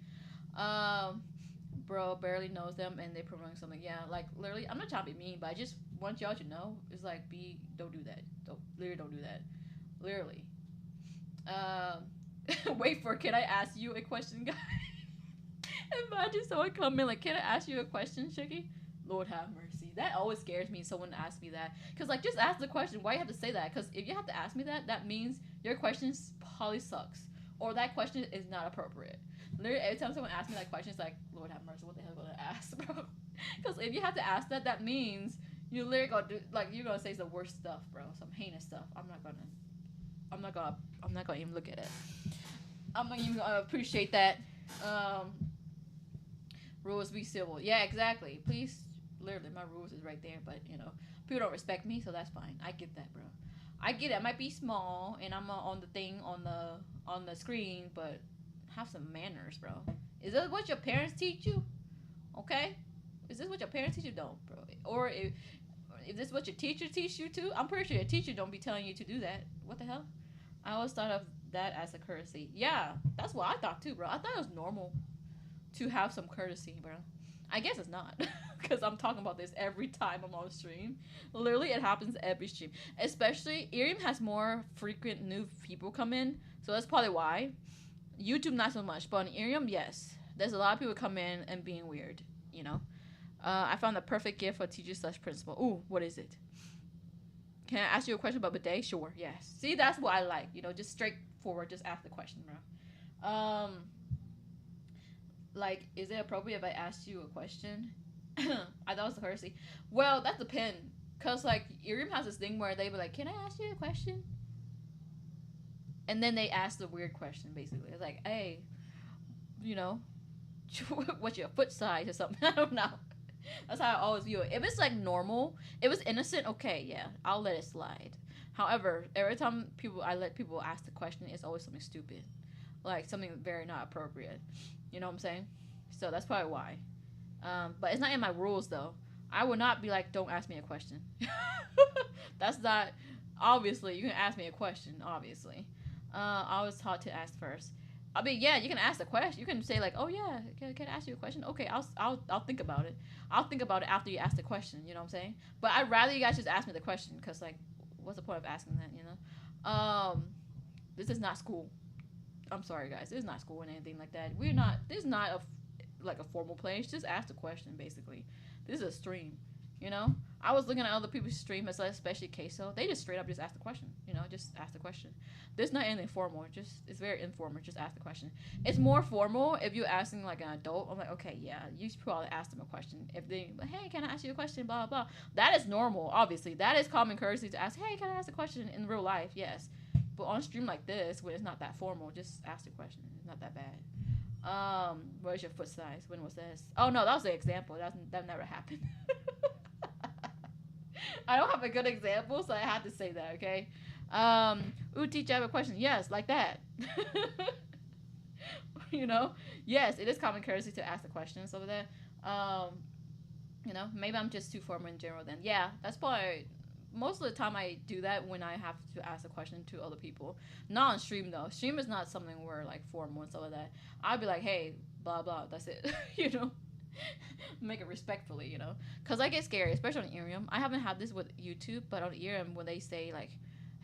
Bro barely knows them and they promoting something. Yeah, like literally, I'm not trying to be mean, but I just want y'all to know. It's like, don't do that. Don't do that. Literally. Wait for, can I ask you a question, guy? Imagine someone come in like, can I ask you a question, Shiggy? Lord have mercy. That always scares me, someone asks me that. Because, like, just ask the question. Why you have to say that? Because if you have to ask me that, that means your question probably sucks. Or that question is not appropriate. Literally, every time someone asks me that question, it's like, Lord have mercy, what the hell am I gonna ask, bro? Because if you have to ask that, that means you literally gonna do like you're gonna say some worst stuff, bro, some heinous stuff. I'm not gonna even look at it. I'm not even gonna appreciate that. Um, rules be civil. Yeah, exactly. Please, literally, my rules is right there. But you know, people don't respect me, so that's fine. I get that, bro. I get it. I might be small, and I'm on the thing on the screen, but have some manners, bro. Is that what your parents teach you? Okay, is this what your parents teach you? Don't, bro. Or if this is what your teacher teach you to, I'm pretty sure your teacher don't be telling you to do that. What the hell? I always thought of that as a courtesy. Yeah, that's what I thought too, bro. I thought it was normal to have some courtesy, bro. I guess it's not, because I'm talking about this every time I'm on stream. Literally, it happens every stream. Especially, Irium has more frequent new people come in, so that's probably why. YouTube, not so much, but on Irium, yes. There's a lot of people come in and being weird, you know? I found the perfect gift for teacher slash principal. Ooh, what is it? Can I ask you a question about bidet? Sure, yes. See, that's what I like, you know, just straightforward, just ask the question, bro. Like, is it appropriate if I asked you a question? I thought it was a courtesy. Well, that depends. Because, like, Irium has this thing where they be like, can I ask you a question? And then they ask the weird question, basically. It's like, hey, you know, what's your foot size or something? I don't know. That's how I always view it. If it's, like, normal, if it's innocent, okay, yeah, I'll let it slide. However, every time I let people ask the question, it's always something stupid. Like, something very not appropriate. You know what I'm saying? So that's probably why. But it's not in my rules, though. I would not be like, don't ask me a question. That's not... Obviously, you can ask me a question, obviously. I was taught to ask first. I mean, yeah, you can ask the question. You can say, like, oh, yeah, can I ask you a question? Okay, I'll think about it. I'll think about it after you ask the question, you know what I'm saying? But I'd rather you guys just ask me the question, because, like, what's the point of asking that, you know? This is not school. I'm sorry, guys. This is not school and anything like that. This is not a formal place. Just ask the question, basically. This is a stream, you know? I was looking at other people's stream, especially Queso. They just straight up just ask the question, you know? Just ask the question. There's not anything formal. It's very informal. Just ask the question. It's more formal if you're asking, like, an adult. I'm like, okay, yeah, you should probably ask them a question. If they, like, hey, can I ask you a question, blah, blah, blah. That is normal, obviously. That is common courtesy to ask, hey, can I ask a question in real life? Yes. But on stream like this, when it's not that formal, just ask the question. It's not that bad. Where's your foot size? When was this? Oh no, that was the example. That never happened. I don't have a good example, so I had to say that. Okay. Ooh, teacher, I have a question. Yes, like that. You know. Yes, it is common courtesy to ask the questions over there. You know, maybe I'm just too formal in general. Then yeah, that's probably. Most of the time I do that when I have to ask a question to other people. Not on stream, though. Stream is not something where, like, formal and stuff like that. I'd be like, hey, blah, blah, that's it. You know? Make it respectfully, you know? Because I get scary, especially on Irium. I haven't had this with YouTube, but on Irium, when they say, like,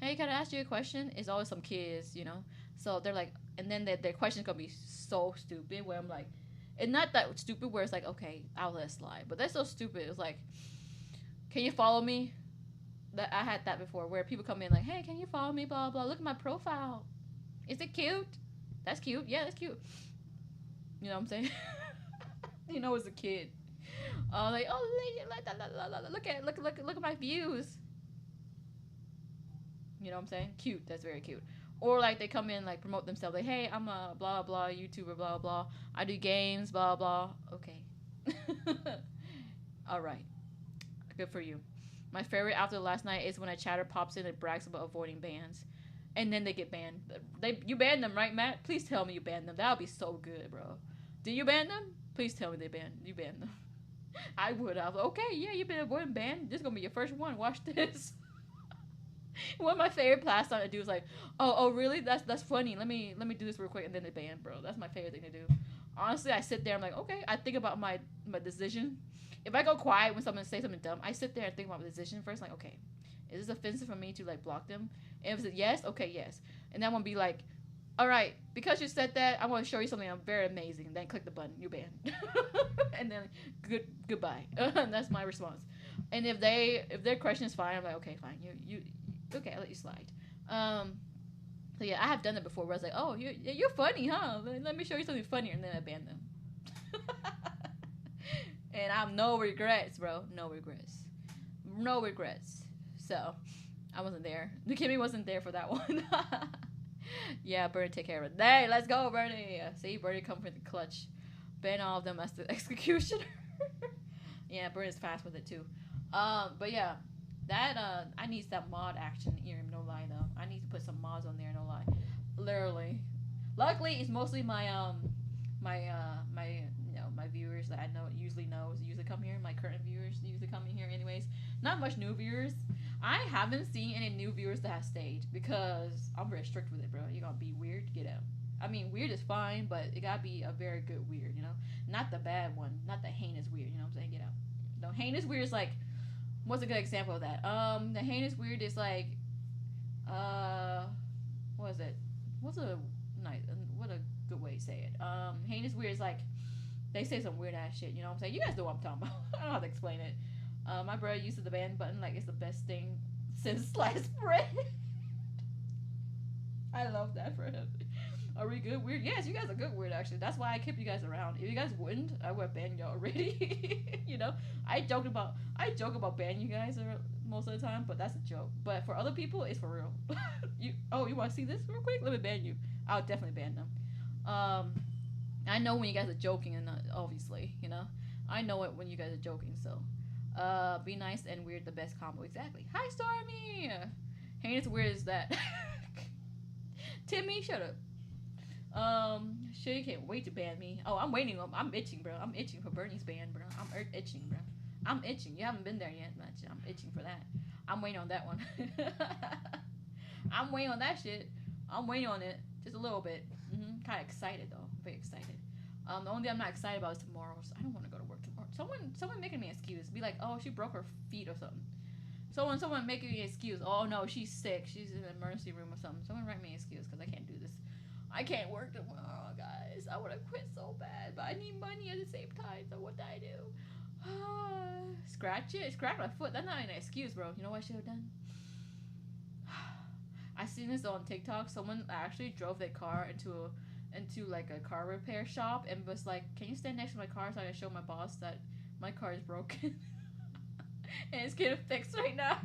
hey, can I ask you a question? It's always some kids, you know? So they're like, and then their question's going to be so stupid where I'm like, it's not that stupid where it's like, okay, I'll let it slide. But that's so stupid. It's like, can you follow me? That I had that before where people come in like, hey, can you follow me, blah blah, look at my profile, is it cute? That's cute. Yeah, that's cute. You know what I'm saying? You know, as a kid, like, oh, look at my views. You know what I'm saying? Cute. That's very cute. Or like they come in like promote themselves like, hey, I'm a blah blah YouTuber, blah blah, I do games, blah blah. Okay. All right, good for you. My favorite after last night is when a chatter pops in and brags about avoiding bans. And then they get banned. You banned them, right, Matt? Please tell me you banned them. That would be so good, bro. Did you ban them? Please tell me you banned them. I would have. Okay, yeah, you've been avoiding ban. This is going to be your first one. Watch this. One of my favorite pastimes to do is like, oh, really? That's funny. Let me do this real quick, and then they ban, bro. That's my favorite thing to do. Honestly, I sit there. I'm like, okay. I think about my decision. If I go quiet when someone says something dumb, I sit there and think about my decision first. Like, okay, is this offensive for me to like block them? And if it's yes, okay, yes. And then I'm gonna be like, all right, because you said that, I want to show you something very amazing. Then click the button, you banned. And then goodbye. That's my response. And if their question is fine, I'm like, okay, fine. You okay, I'll let you slide. So yeah, I have done it before where I was like, oh, you're funny, huh? Let me show you something funnier, and then I banned them. And I have no regrets, bro. No regrets. No regrets. So I wasn't there. The Kimmy wasn't there for that one. Yeah, Bernie, take care of it. Hey, let's go, Bernie. See, Bernie come for the clutch. Ban all of them as the executioner. Yeah, Bernie's fast with it too. But yeah, that I need that mod action here. No lie though, I need to put some mods on there. No lie, literally. Luckily, it's mostly my my viewers that I usually come here. My current viewers usually come in here anyways. Not much new viewers. I haven't seen any new viewers that have stayed because I'm very strict with it, bro. You're gonna be weird, get out. I mean, weird is fine, but it gotta be a very good weird, not the bad one, not the heinous weird. You know what I'm saying? Get out. No, heinous weird is like, what's a good example of that? The heinous weird is like, what is it? What's a nice? What a good way to say it? Heinous weird is like, they say some weird ass shit. You know what I'm saying? You guys know what I'm talking about. I don't know how to explain it. My brother uses the ban button like it's the best thing since sliced bread. I love that for him. Are we good weird? Yes, you guys are good weird actually. That's why I keep you guys around. If you guys wouldn't, I would have banned y'all already. I joke about banning you guys most of the time, but that's a joke. But for other people, it's for real. You want to see this real quick? Let me ban you. I'll definitely ban them. I know when you guys are joking and not, obviously, I know it when you guys are joking. So, be nice and weird, the best combo. Exactly. Hi, Stormy. Heinous weird is that. Timmy, shut up. Sure you can't wait to ban me. Oh, I'm waiting. I'm itching, bro. I'm itching for Bernie's ban, bro. I'm itching, bro. I'm itching. You haven't been there yet, but I'm itching for that. I'm waiting on that one. I'm waiting on that shit. I'm waiting on it just a little bit. Kind of excited though. Very excited. The only thing I'm not excited about is tomorrow. So I don't want to go to work tomorrow. Someone making me an excuse. Be like, oh, she broke her feet or something. Someone making me an excuse. Oh no, she's sick. She's in the emergency room or something. Someone write me an excuse because I can't do this. I can't work tomorrow, guys. I want to quit so bad, but I need money at the same time. So what do I do? Scratch it. Scratch my foot. That's not an excuse, bro. You know what I should have done? I seen this on TikTok. Someone actually drove their car into like a car repair shop and was like, "Can you stand next to my car so I can show my boss that my car is broken and it's getting fixed right now?"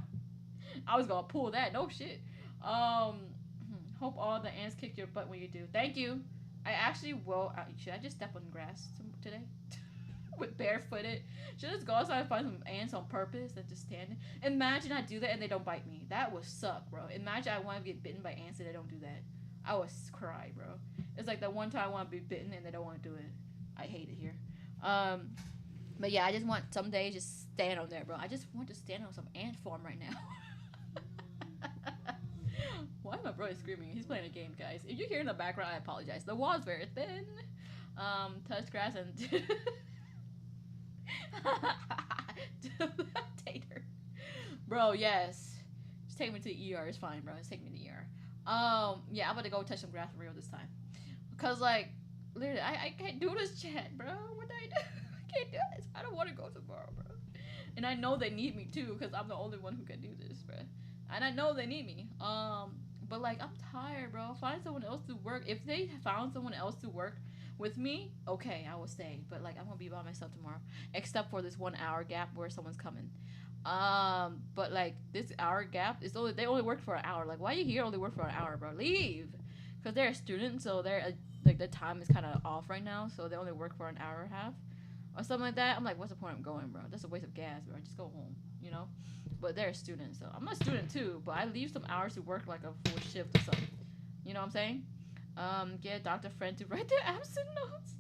I was gonna pull that. No shit. Hope all the ants kick your butt when you do. Thank you. I actually will. Should I just step on grass today? With barefooted? Should I just go outside and find some ants on purpose and just stand? Imagine I do that and they don't bite me. That would suck, bro. Imagine I want to get bitten by ants and they don't do that. I would cry, bro. It's like the one time I want to be bitten and they don't want to do it. I hate it here. But yeah, I just want someday just stand on there, bro. I just want to stand on some ant farm right now. Why is my brother screaming? He's playing a game, guys. If you hear in the background, I apologize. The wall is very thin. Touch grass and Tater. Bro, yes. Just take me to the ER. It's fine, bro. Just take me to the ER. Yeah, I'm about to go touch some grass for real this time. Cause like, literally, I can't do this chat, bro. What do I do? I can't do this. I don't want to go tomorrow, bro. And I know they need me too, cause I'm the only one who can do this, bro. And I know they need me. But like, I'm tired, bro. Find someone else to work. If they found someone else to work with me, okay, I will stay. But like, I'm gonna be by myself tomorrow, except for this 1 hour gap where someone's coming. But like this hour gap is they only work for an hour. Like, why are you here? Only work for an hour, bro. Leave, cause they're a student, so they're like the time is kind of off right now, so they only work for an hour and a half or something like that. I'm like, what's the point of going, bro? That's a waste of gas, bro. Just go home, you know. But they're a student, so I'm a student too. But I leave some hours to work like a full shift or something. You know what I'm saying? Get a doctor friend to write their absent notes.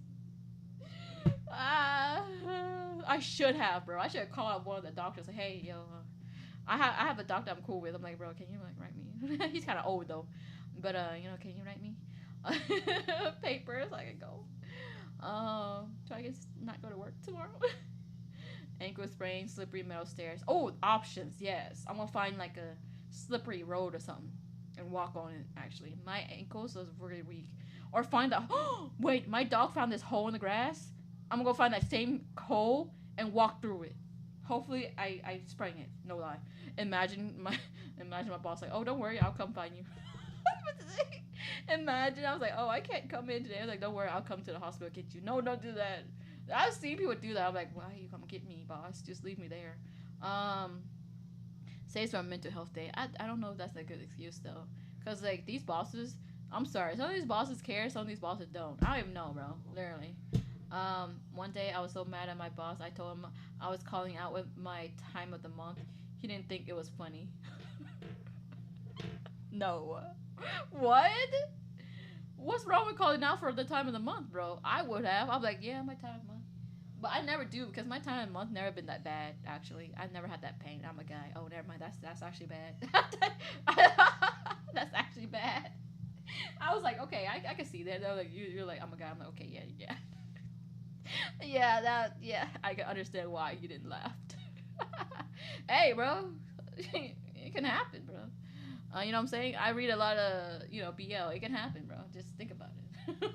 I should have, bro. I should have called one of the doctors. Like, hey, yo, I have a doctor I'm cool with. I'm like, bro, can you like write me? He's kind of old though, but can you write me papers so I can go? So I guess not go to work tomorrow. Ankle sprain, slippery metal stairs. Oh, options, yes. I'm gonna find like a slippery road or something and walk on it. Actually, my ankles are really weak. Or find the wait, my dog found this hole in the grass. I'm gonna go find that same hole and walk through it. Hopefully, I sprang it. No lie. Imagine my boss like, oh, don't worry, I'll come find you. Imagine, I was like, oh, I can't come in today. I was like, don't worry, I'll come to the hospital and get you. No, don't do that. I've seen people do that. I'm like, why you come get me, boss? Just leave me there. Um, Say it's for a mental health day. I don't know if that's a good excuse though, cause like these bosses, I'm sorry, some of these bosses care, some of these bosses don't. I don't even know, bro. Literally. One day I was so mad at my boss. I told him I was calling out with my time of the month. He didn't think it was funny. No. What? What's wrong with calling out for the time of the month, bro? I would have. I'm like, yeah, my time of month. But I never do because my time of month never been that bad. Actually, I never had that pain. I'm a guy. Oh, never mind. That's actually bad. That's actually bad. I was like, okay, I can see that. They're like, you're like, I'm a guy. I'm like, okay, yeah, yeah, yeah. I can understand why you didn't laugh. Hey, bro, it can happen, bro. You know what I'm saying? I read a lot of, BL. It can happen, bro. Just think about it.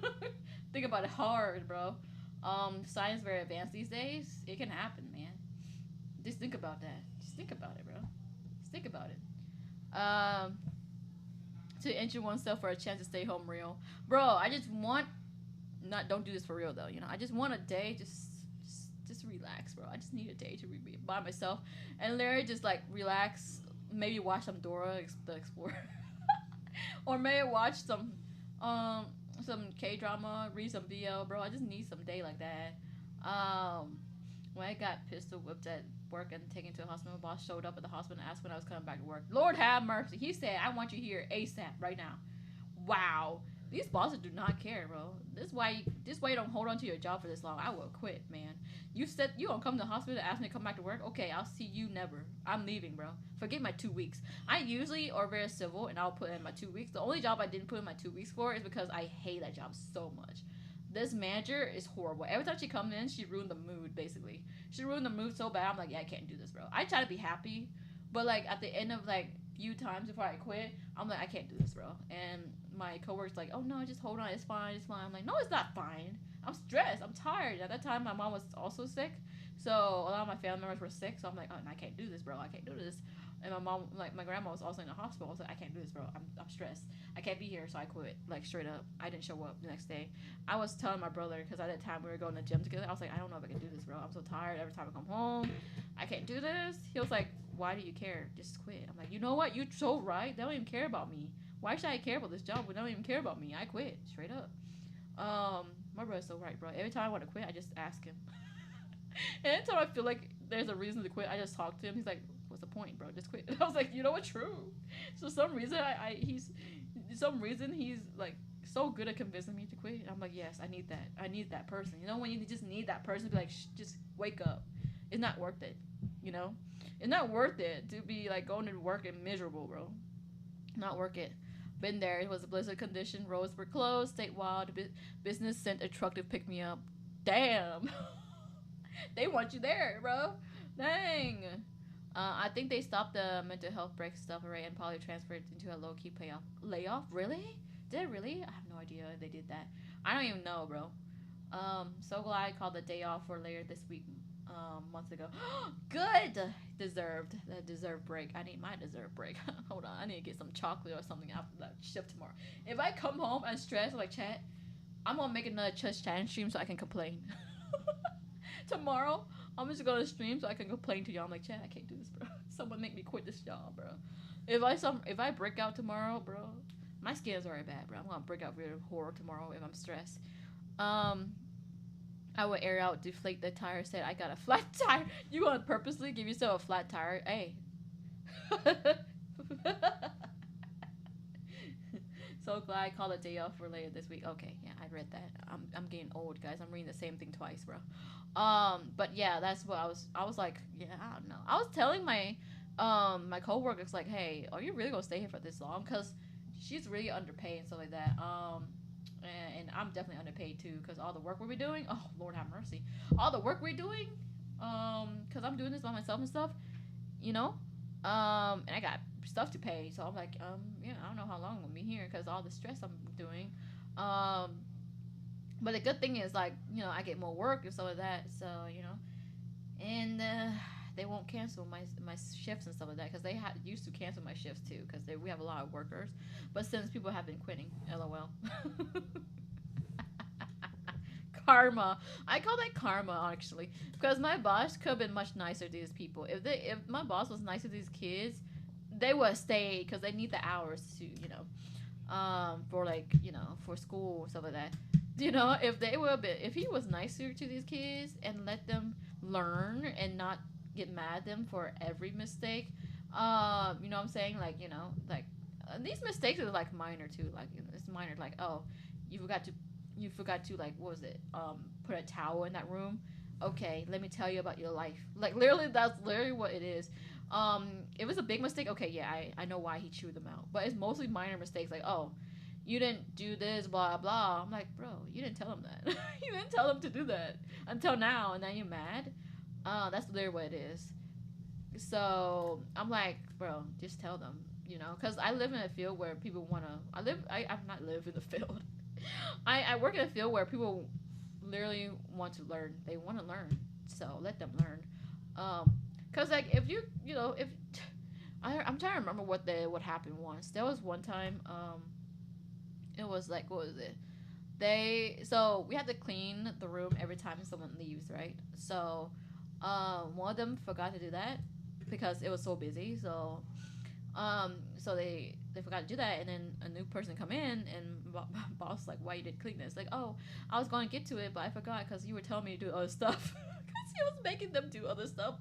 Think about it hard, bro. Science very advanced these days. It can happen, man. Just think about that. Just think about it, bro. Just think about it. To injure oneself for a chance to stay home real, bro. I just want not. Don't do this for real though. I just want a day. Just relax, bro. I just need a day to be by myself and literally just like relax. Maybe watch some Dora the Explorer, or maybe watch some K drama, read some BL, bro. I just need some day like that. When I got pistol whipped at work and taken to the hospital, my boss showed up at the hospital and asked when I was coming back to work. Lord have mercy. He said, "I want you here ASAP, right now." Wow. These bosses do not care, bro. This why you don't hold on to your job for this long. I will quit, man. You said you gonna come to the hospital and ask me to come back to work? Okay, I'll see you never. I'm leaving, bro. Forget my 2 weeks. I usually are very civil and I'll put in my 2 weeks. The only job I didn't put in my 2 weeks for is because I hate that job so much. This manager is horrible. Every time she comes in, she ruined the mood, basically. She ruined the mood so bad, I'm like, yeah, I can't do this, bro. I try to be happy, but like at the end of like few times before I quit, I'm like, I can't do this, bro. And my coworker's like, oh no, just hold on, it's fine, it's fine. I'm like, no, it's not fine. I'm stressed, I'm tired. At that time, my mom was also sick, so a lot of my family members were sick. So I'm like, oh, I can't do this, bro. I can't do this. And my mom, like my grandma, was also in the hospital. I was like, I can't do this, bro. I'm stressed. I can't be here, so I quit. Like straight up, I didn't show up the next day. I was telling my brother because at that time we were going to the gym together. I was like, I don't know if I can do this, bro. I'm so tired. Every time I come home, I can't do this. He was like, why do you care? Just quit. I'm like, you know what? You're so right. They don't even care about me. Why should I care about this job when they don't even care about me? I quit straight up. My brother's so right, bro. Every time I want to quit, I just ask him. And every time I feel like there's a reason to quit, I just talk to him. He's like, what's the point, bro? Just quit. And I was like, you know what? True. So some reason he's like so good at convincing me to quit. And I'm like, yes, I need that. I need that person. You know, when you just need that person to be like, just wake up. It's not worth it. You know, it's not worth it to be like going to work and miserable, bro. Not worth it. Been there. It was a blizzard condition. Roads were closed. Stayed wild. Business sent a truck to pick me up. Damn. They want you there, bro. Dang. I think they stopped the mental health break stuff already and probably transferred into a low-key layoff. Really? Did it really? I have no idea if they did that. I don't even know, bro. So glad I called the day off for later this week. Months ago. Good. Deserved break. I need my deserved break. Hold on. I need to get some chocolate or something after that shift tomorrow. If I come home and stressed, like chat, I'm gonna make another chat stream so I can complain. Tomorrow, I'm just gonna stream so I can complain to y'all. I'm like, chat, I can't do this, bro. Someone make me quit this job, bro. If I break out tomorrow, bro, my skin is already bad, bro. I'm gonna break out real horror tomorrow if I'm stressed. I would air out, deflate the tire. Said I got a flat tire. You gonna purposely give yourself a flat tire? Hey. So glad I called a day off for later this week. Okay, yeah, I read that. I'm getting old, guys. I'm reading the same thing twice, bro. But yeah, that's what I was like, yeah, I don't know. I was telling my my coworkers like, hey, are you really gonna stay here for this long? Cause she's really underpaid and stuff like that. And I'm definitely underpaid too, cause all the work we're doing. Oh Lord have mercy, all the work we're doing. Cause I'm doing this by myself and stuff, you know. And I got stuff to pay, so I'm like, yeah, I don't know how long I'm gonna be here, cause all the stress I'm doing. But the good thing is, like, you know, I get more work and stuff like that. So, you know, and they won't cancel my shifts and stuff like that because they used to cancel my shifts too because we have a lot of workers, but since people have been quitting, lol. Karma. I call that karma actually because my boss could have been much nicer to these people. If my boss was nicer to these kids, they would have stayed because they need the hours to for like for school and stuff like that. If they were a bit, if he was nicer to these kids and let them learn and not get mad at them for every mistake, you know what I'm saying, like like these mistakes are like minor too, like it's minor, like oh you forgot to like what was it put a towel in that room. Okay, let me tell you about your life. Like literally, that's literally what it is. It was a big mistake. Okay, yeah, I know why he chewed them out, but it's mostly minor mistakes. Like, oh, you didn't do this, blah blah. I'm like, bro, you didn't tell him that. You didn't tell him to do that until now, and now you're mad. That's literally what it is. So I'm like, bro, just tell them, because I live in a field where people wanna. I'm not live in the field. I work in a field where people literally want to learn. They want to learn, so let them learn. Cause like if if I'm trying to remember what happened once. There was one time. It was like what was it? So we had to clean the room every time someone leaves, right? So, one of them forgot to do that because it was so busy. So they forgot to do that, and then a new person come in, and boss like, why you didn't clean this? Like, oh, I was going to get to it, but I forgot because you were telling me to do other stuff. Because he was making them do other stuff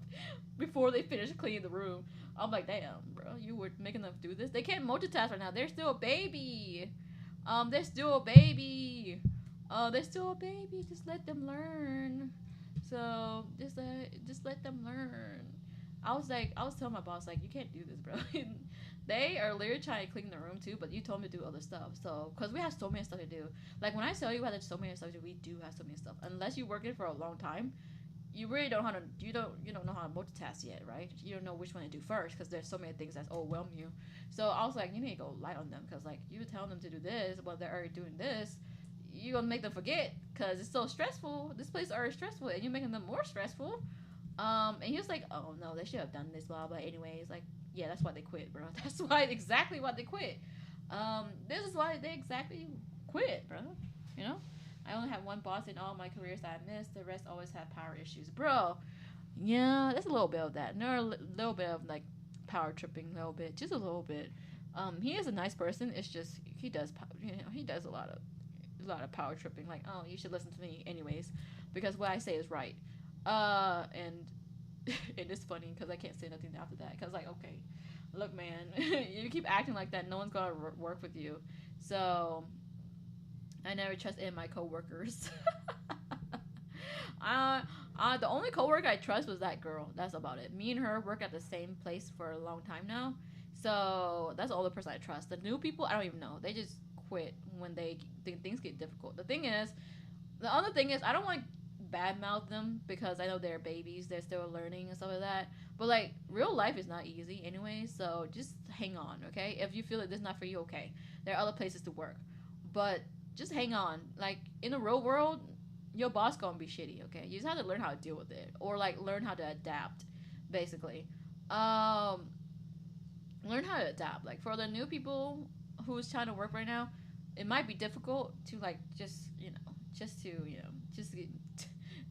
before they finished cleaning the room. I'm like, damn, bro, you were making them do this. They can't multitask right now. They're still a baby. They're still a baby. They're still a baby. Just let them learn. So just let them learn. I was telling my boss like, you can't do this, bro. They are literally trying to clean the room too, but you told me to do other stuff. So, because we have so many stuff to do. Like when I tell you we have so many stuff to do, we do have so many stuff. Unless you work it for a long time, you really don't know how to you don't know how to multitask yet, right? You don't know which one to do first because there's so many things that's overwhelm you. So I was like, you need to go light on them because like you tell them to do this, but they're already doing this. You're gonna make them forget because it's so stressful. This place is already stressful, and you're making them more stressful. And he was like, "Oh no, they should have done this, blah blah." Anyways, like, yeah, that's why they quit, bro. That's why exactly why they quit. This is why they exactly quit, bro. You know, I only have one boss in all my careers that I missed. The rest always have power issues, bro. Yeah, there's a little bit of that. There's a little bit of like power tripping, a little bit, just a little bit. He is a nice person. It's just he does, he does a lot of power tripping. Like, oh, you should listen to me, anyways, because what I say is right. And it is funny because I can't say nothing after that. Because like, okay, look, man, you keep acting like that, no one's gonna work with you. So I never trust any of my coworkers. The only coworker I trust was that girl. That's about it. Me and her work at the same place for a long time now, so that's the only person I trust. The new people, I don't even know. They just quit when things get difficult. The other thing is, I don't want to badmouth them because I know they're babies. They're still learning and stuff like that. But like, real life is not easy anyway. So just hang on, okay? If you feel like this is not for you, okay. There are other places to work, but just hang on. Like in the real world, your boss gonna be shitty, okay? You just have to learn how to deal with it, or like learn how to adapt, basically. Um, Learn how to adapt. Like for the new people who's trying to work right now, it might be difficult to like just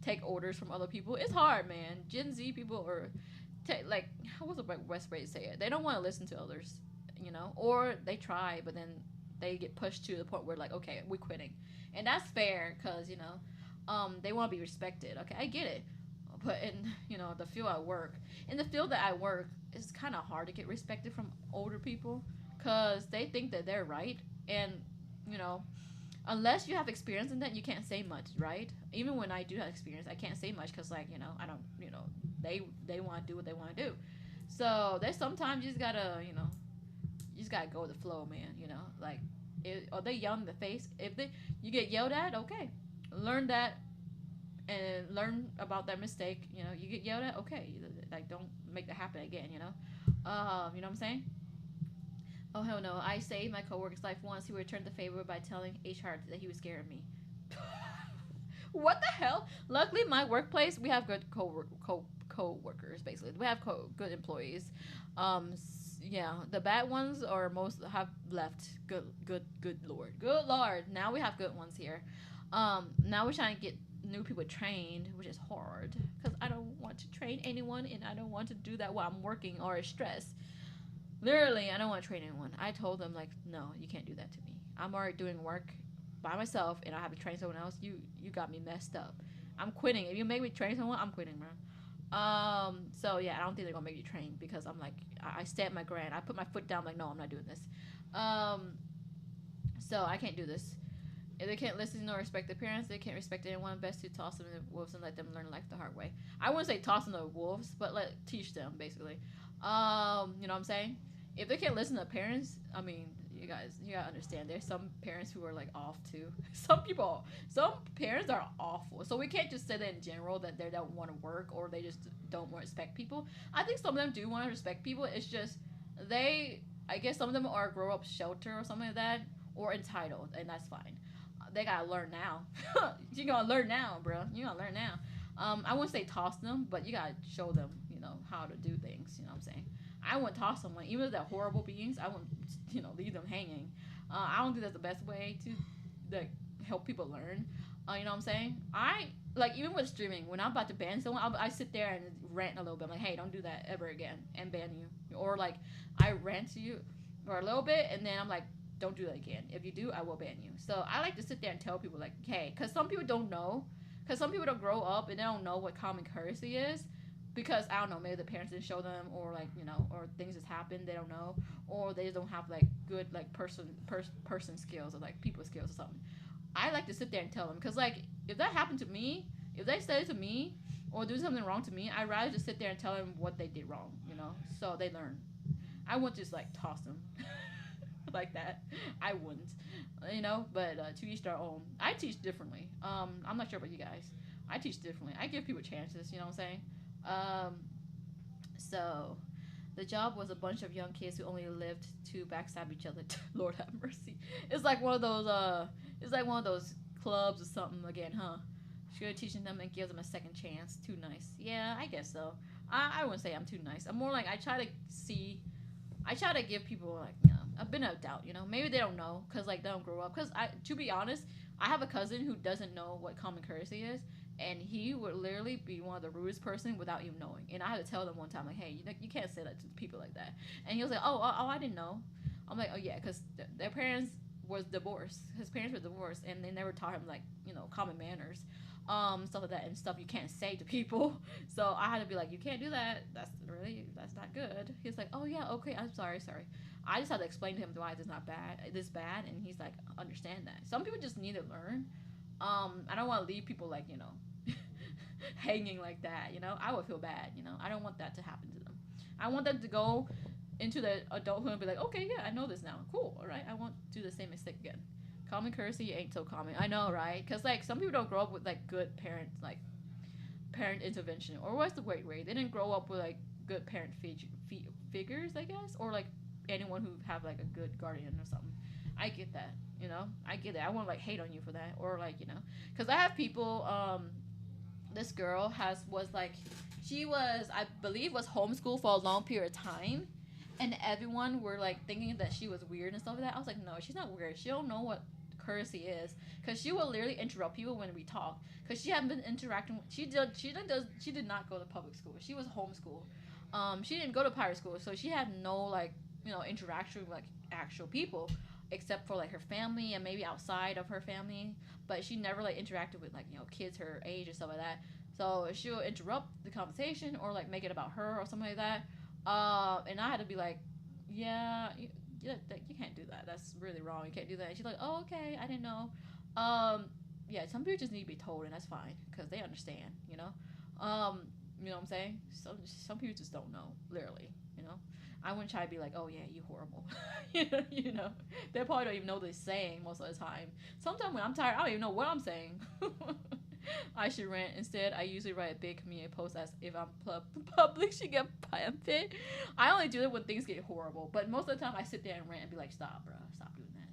take orders from other people. It's hard, man. Gen Z people are like, how was the best way to say it? They don't want to listen to others, or they try, but then they get pushed to the point where like, okay, we're quitting, and that's fair because they want to be respected. Okay, I get it, but the field I work, in the field that I work, it's kind of hard to get respected from older people because they think that they're right, and you know unless you have experience in that, you can't say much, right? Even when I do have experience, I can't say much because like I don't they want to do what they want to do. So there's sometimes you just gotta you just gotta go with the flow, man. Like, are they yelling in the face? If you get yelled at, okay, learn that and learn about that mistake. You get yelled at, okay, like don't make that happen again. You know what I'm saying? Oh hell no! I saved my coworker's life once. He returned the favor by telling HR that he was scared of me. What the hell? Luckily, my workplace, we have good co-workers, basically. We have good employees. Yeah, the bad ones are most have left. Good lord. Good lord. Now we have good ones here. Now we're trying to get new people trained, which is hard because I don't want to train anyone and I don't want to do that while I'm working or stressed. Literally, I don't want to train anyone. I told them like, no, you can't do that to me. I'm already doing work by myself, and I have to train someone else. You got me messed up. I'm quitting. If you make me train someone, I'm quitting, bro. So yeah, I don't think they're gonna make you train because I'm like, I stand my ground. I put my foot down. Like, no, I'm not doing this. Um, so I can't do this. If they can't listen or respect their parents, they can't respect anyone. Best to toss them to the wolves and let them learn life the hard way. I wouldn't say toss them to the wolves, but teach them basically. You know what I'm saying? If they can't listen to parents, I mean, you guys, you gotta understand. There's some parents who are like off too. Some parents are awful. So we can't just say that in general that they don't want to work or they just don't want to respect people. I think some of them do want to respect people. It's just I guess some of them are grow up shelter or something like that, or entitled, and that's fine. They gotta learn now. You gotta learn now, bro. You gotta learn now. I wouldn't say toss them, but you gotta show them, how to do things. You know what I'm saying? I wouldn't toss someone, even if they're horrible beings. I wouldn't, leave them hanging. I don't think that's the best way to like help people learn. You know what I'm saying? I like even with streaming, when I'm about to ban someone, I sit there and rant a little bit. I'm like, hey, don't do that ever again, and ban you. Or like I rant to you for a little bit, and then I'm like, don't do that again. If you do, I will ban you. So I like to sit there and tell people like, hey, because some people don't know, because some people don't grow up and they don't know what common courtesy is. Because I don't know, maybe the parents didn't show them, or like or things just happened, they don't know, or they just don't have like good like person skills or like people skills or something. I like to sit there and tell them, because like if that happened to me, if they said it to me or do something wrong to me, I'd rather just sit there and tell them what they did wrong, so they learn. I wouldn't just like toss them like that. I wouldn't, but to each their own. I teach differently. I'm not sure about you guys. I teach differently. I give people chances. You know what I'm saying? Um, so the job was a bunch of young kids who only lived to backstab each other. Lord have mercy. It's like one of those. It's like one of those clubs or something again, huh? Should teaching them and give them a second chance. Too nice. Yeah, I guess so. I wouldn't say I'm too nice. I'm more like I try to give people like a bit of doubt. Maybe they don't know because like they don't grow up. Because to be honest, I have a cousin who doesn't know what common courtesy is, and he would literally be one of the rudest person without even knowing. And I had to tell them one time like, hey, you can't say that to people like that. And he was like, oh, I didn't know. I'm like, oh yeah, because their parents was divorced. His parents were divorced, and they never taught him like common manners, stuff like that, and stuff you can't say to people. So I had to be like, you can't do that. That's not good. He's like, oh yeah, okay, I'm sorry. I just had to explain to him why it's not this bad, and he's like, understand that. Some people just need to learn. I don't want to leave people like hanging like that. I would feel bad. I don't want that to happen to them. I want them to go into the adulthood and be like, okay, yeah, I know this now. Cool, all right. I won't do the same mistake again. Common courtesy ain't so common. I know, right? Because like some people don't grow up with like good parents, like parent intervention, or what's the right way? They didn't grow up with like good parent figures, I guess, or like anyone who have like a good guardian or something. I get that. I get it. I won't like hate on you for that, or like because I have people. This girl was like, she was, I believe, was homeschooled for a long period of time, and everyone were like thinking that she was weird and stuff like that. I was like, no, she's not weird. She don't know what courtesy is, because she will literally interrupt people when we talk, because she hadn't been interacting. She did not go to public school. She was homeschooled. She didn't go to private school, so she had no like interaction with like actual people, except for like her family and maybe outside of her family. But she never like interacted with like kids her age and stuff like that. So she'll interrupt the conversation or like make it about her or something like that. And I had to be like, yeah, you can't do that. That's really wrong. You can't do that. And she's like, oh, okay, I didn't know. Yeah, some people just need to be told, and that's fine because they understand. You know what I'm saying? Some people just don't know, literally. I wouldn't try to be like, oh yeah, you horrible. They probably don't even know what they're saying most of the time. Sometimes when I'm tired, I don't even know what I'm saying. I should rant. Instead, I usually write a big community post as if I'm public should get pamphlet. I only do it when things get horrible, but most of the time I sit there and rant and be like, stop, bro, stop doing that.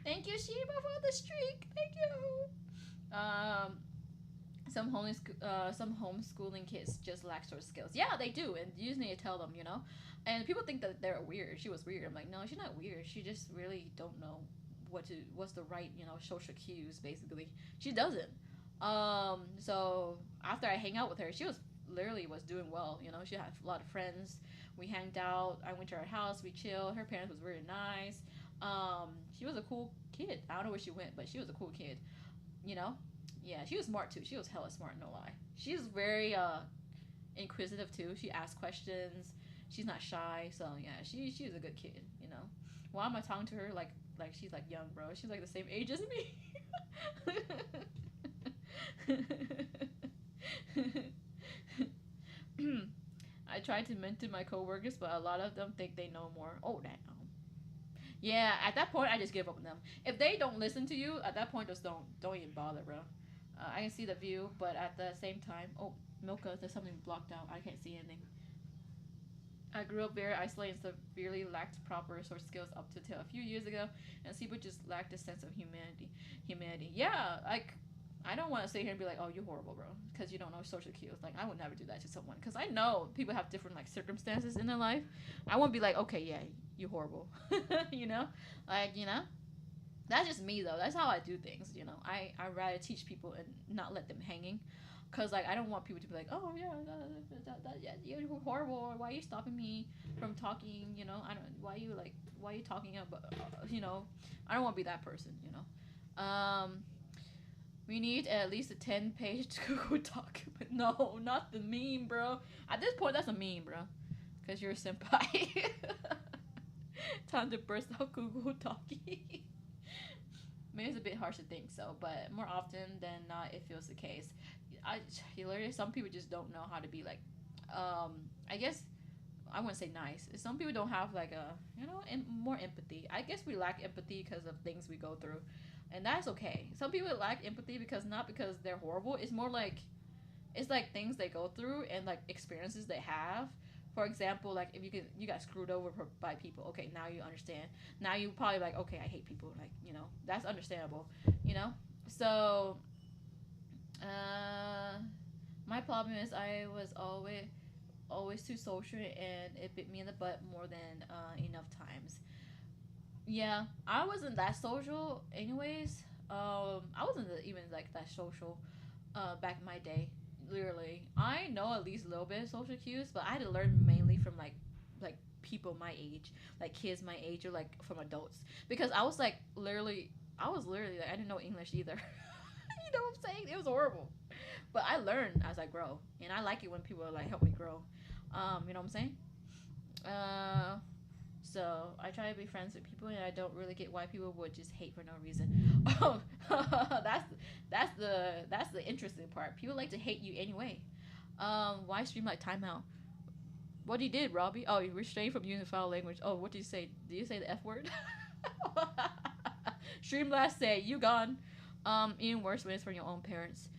Thank you, Sheba, for the streak. Thank you. some homeschooling kids just lack social skills. Yeah, they do, and you just need to tell them, you know. And people think that they're weird. She was weird. I'm like, no, she's not weird. She just really don't know what's the right, you know, social cues. Basically, she doesn't. So after I hang out with her, she was literally was doing well. You know, she had a lot of friends. We hanged out. I went to her house. We chilled. Her parents was very nice. She was a cool kid. I don't know where she went, but she was a cool kid. You know, yeah, she was smart too. She was hella smart, no lie. She's very inquisitive too. She asks questions. She's not shy, so yeah, she's a good kid. You know, why am I talking to her like she's like young, bro? She's like the same age as me. I tried to mentor my coworkers, but a lot of them think they know more. Oh damn. Yeah, at that point, I just give up on them. If they don't listen to you, at that point, just don't even bother, bro. I can see the view, but at the same time, oh, Milka, there's something blocked out. I can't see anything. I grew up very isolated and severely lacked proper social skills up to till a few years ago, and people just lacked a sense of humanity. Humanity, yeah. Like, I don't want to sit here and be like, "Oh, you're horrible, bro," because you don't know social cues. Like, I would never do that to someone, because I know people have different like circumstances in their life. I won't be like, "Okay, yeah, you're horrible," you know, like you know. That's just me though. That's how I do things. You know, I rather teach people and not let them hanging. Cause like I don't want people to be like, oh yeah, yeah, you're horrible. Or why are you stopping me from talking? You know, I don't. Why are you talking about? You know, I don't want to be that person. You know, we need at least a 10-page Google document. No, not the meme, bro. At this point, that's a meme, bro. Cause you're a senpai. Time to burst out Google talkie. Maybe it's a bit harsh to think so, but more often than not, it feels the case. I literally some people just don't know how to be like, I guess I wouldn't say nice. Some people don't have like a more empathy. I guess we lack empathy because of things we go through, and that's okay. Some people lack empathy because not because they're horrible. It's more like it's like things they go through and like experiences they have. For example, like if you got screwed over by people, okay, now you understand. Now you probably like, okay, I hate people, like that's understandable, you know. So, uh, my problem is I was always too social and it bit me in the butt more than enough times. Yeah, I wasn't that social, anyways. I wasn't even like that social back in my day. Literally, I know at least a little bit of social cues, but I had to learn mainly from like people my age, like kids my age, or like from adults, because I was literally like I didn't know English either. You know what I'm saying? It was horrible, but I learned as I grow, and I like it when people like help me grow. You know what I'm saying? Uh, so I try to be friends with people, and I don't really get why people would just hate for no reason. Oh, that's the interesting part. People like to hate you anyway. Why stream like timeout? What he did, Robbie? Oh, you restrained from using foul language. Oh, what did you say? Did you say the F word? Streamlabs say you gone. Even worse when it's from your own parents.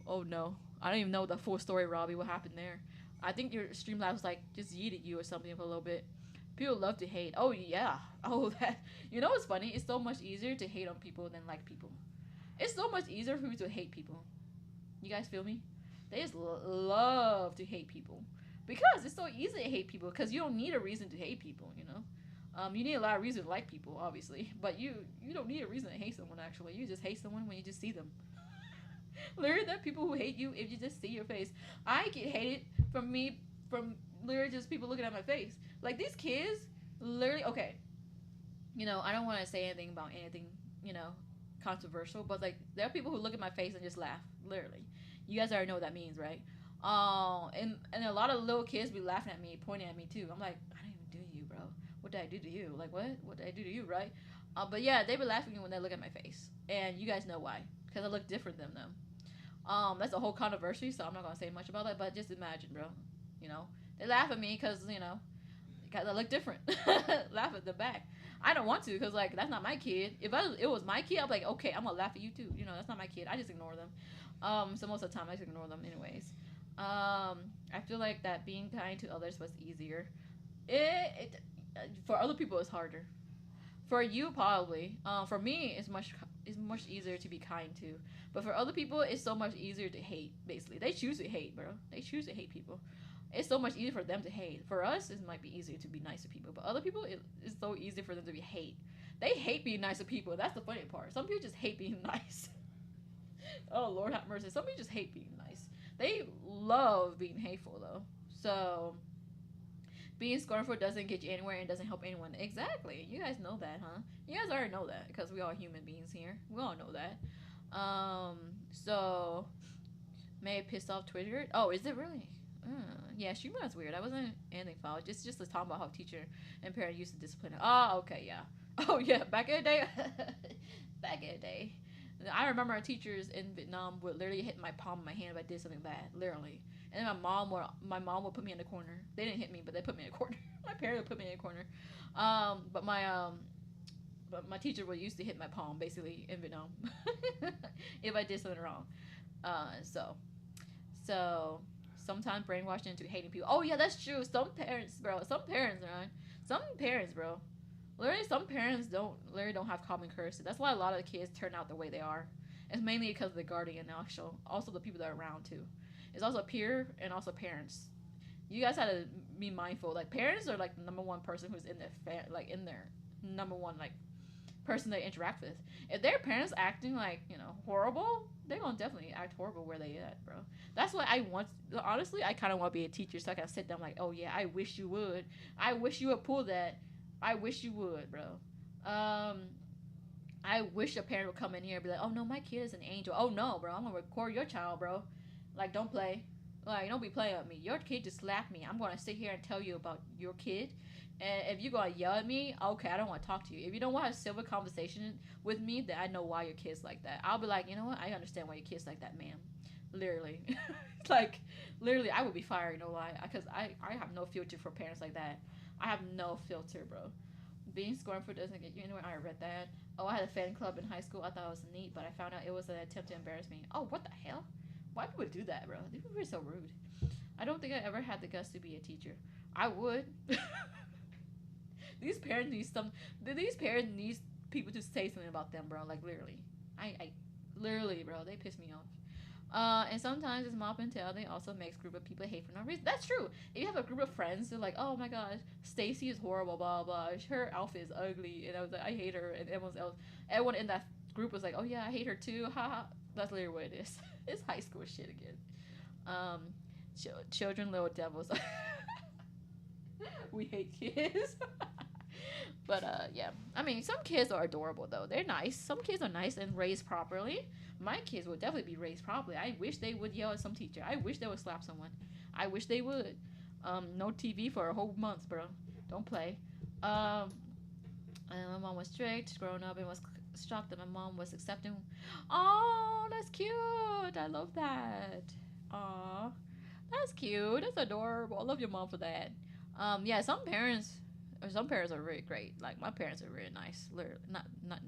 Oh no, I don't even know the full story, Robbie. What happened there? I think your Streamlabs like just yeeted you or something for a little bit. People love to hate. Oh yeah. Oh that. You know what's funny? It's so much easier to hate on people than like people. It's so much easier for me to hate people. You guys feel me? They just love to hate people because it's so easy to hate people because you don't need a reason to hate people. You know. You need a lot of reason to like people, obviously, but you don't need a reason to hate someone. Actually, you just hate someone when you just see them. Literally, there are people who hate you if you just see your face. I get hated from literally just people looking at my face. Like these kids, literally. Okay, I don't want to say anything about anything, controversial, but like there are people who look at my face and just laugh. Literally, you guys already know what that means, right? And a lot of little kids be laughing at me, pointing at me too. I'm like, I didn't even do to you, bro. What did I do to you? Like what? What did I do to you, right? But yeah, they be laughing when they look at my face, and you guys know why? Because I look different than them. That's a whole controversy, so I'm not gonna say much about that. But just imagine, bro. You know, they laugh at me because I look different. Laugh at the back. I don't want to because like that's not my kid. If it was my kid, I'd be like, okay, I'm gonna laugh at you too. That's not my kid. I just ignore them. So most of the time I just ignore them anyways. I feel like that being kind to others was easier. It for other people it's harder. For you, probably. For me, it's much easier to be kind to. But for other people, it's so much easier to hate. Basically, they choose to hate, bro. They choose to hate people. It's so much easier for them to hate. For us, it might be easier to be nice to people. But other people, it's so easy for them to be hate. They hate being nice to people. That's the funny part. Some people just hate being nice. Oh Lord have mercy. Some people just hate being nice. They love being hateful though. So being scornful doesn't get you anywhere and doesn't help anyone. Exactly. You guys know that, huh? You guys already know that because we all human beings here. We all know that. So may it piss off Twitter. Oh, is it really? Yeah, she was weird. I wasn't anything foul. Just to talk about how teacher and parent used to discipline her. Oh, okay, yeah. Oh yeah, back in the day. Back in the day. I remember our teachers in Vietnam would literally hit my palm of my hand if I did something bad, literally. And then my mom would put me in the corner. They didn't hit me, but they put me in a corner. My parents would put me in a corner. But my teacher would used to hit my palm basically in Vietnam if I did something wrong. So so sometimes brainwashed into hating people. Oh yeah, that's true. Some parents, bro. Some parents, right? Some parents, bro. Literally, some parents don't have common courtesy. That's why a lot of the kids turn out the way they are. It's mainly because of the guardian, also the people that are around too. It's also peer and also parents. You guys have to be mindful. Like parents are like the number one person who's in their number one like person they interact with. If their parents acting like horrible, they're gonna definitely act horrible where they at, bro. That's why I want. Honestly, I kind of want to be a teacher so I can sit down like, oh yeah, I wish you would. I wish you would pull that. I wish you would, bro. I wish a parent would come in here and be like, oh no, my kid is an angel. Oh no, bro, I'm gonna record your child, bro. Like, don't play. Like, don't be playing with me. Your kid just slapped me. I'm gonna sit here and tell you about your kid. And if you're gonna yell at me, okay, I don't want to talk to you. If you don't want a civil conversation with me, then I know why your kid's like that. I'll be like, you know what? I understand why your kid's like that, ma'am. Literally, like, literally, I would be fired. No lie, because I have no filter for parents like that. I have no filter, bro. Being scornful doesn't get you anywhere. I read that. Oh, I had a fan club in high school. I thought it was neat, but I found out it was an attempt to embarrass me. Oh, what the hell? Why people do that, bro? These people are so rude. I don't think I ever had the guts to be a teacher. I would. These parents need some. These parents need people to say something about them, bro. Like literally, I literally, bro. They piss me off. And sometimes it's mop and tail. They also makes group of people hate for no reason. That's true. If you have a group of friends who are like, oh my gosh, Stacy is horrible, blah blah. Her outfit is ugly, and I was like, I hate her, and everyone in that group was like, oh yeah, I hate her too. Haha. That's literally what it is. It's high school shit again. Um, children, little devils. We hate kids. But yeah. I mean, some kids are adorable though. They're nice. Some kids are nice and raised properly. My kids would definitely be raised properly. I wish they would yell at some teacher. I wish they would slap someone. I wish they would. No TV for a whole month, bro. Don't play. And my mom was strict growing up and was shocked that my mom was accepting. Oh, that's cute. I love that. Aw, that's cute. That's adorable. I love your mom for that. Yeah, some parents are really great. Like my parents are really nice. Literally, not not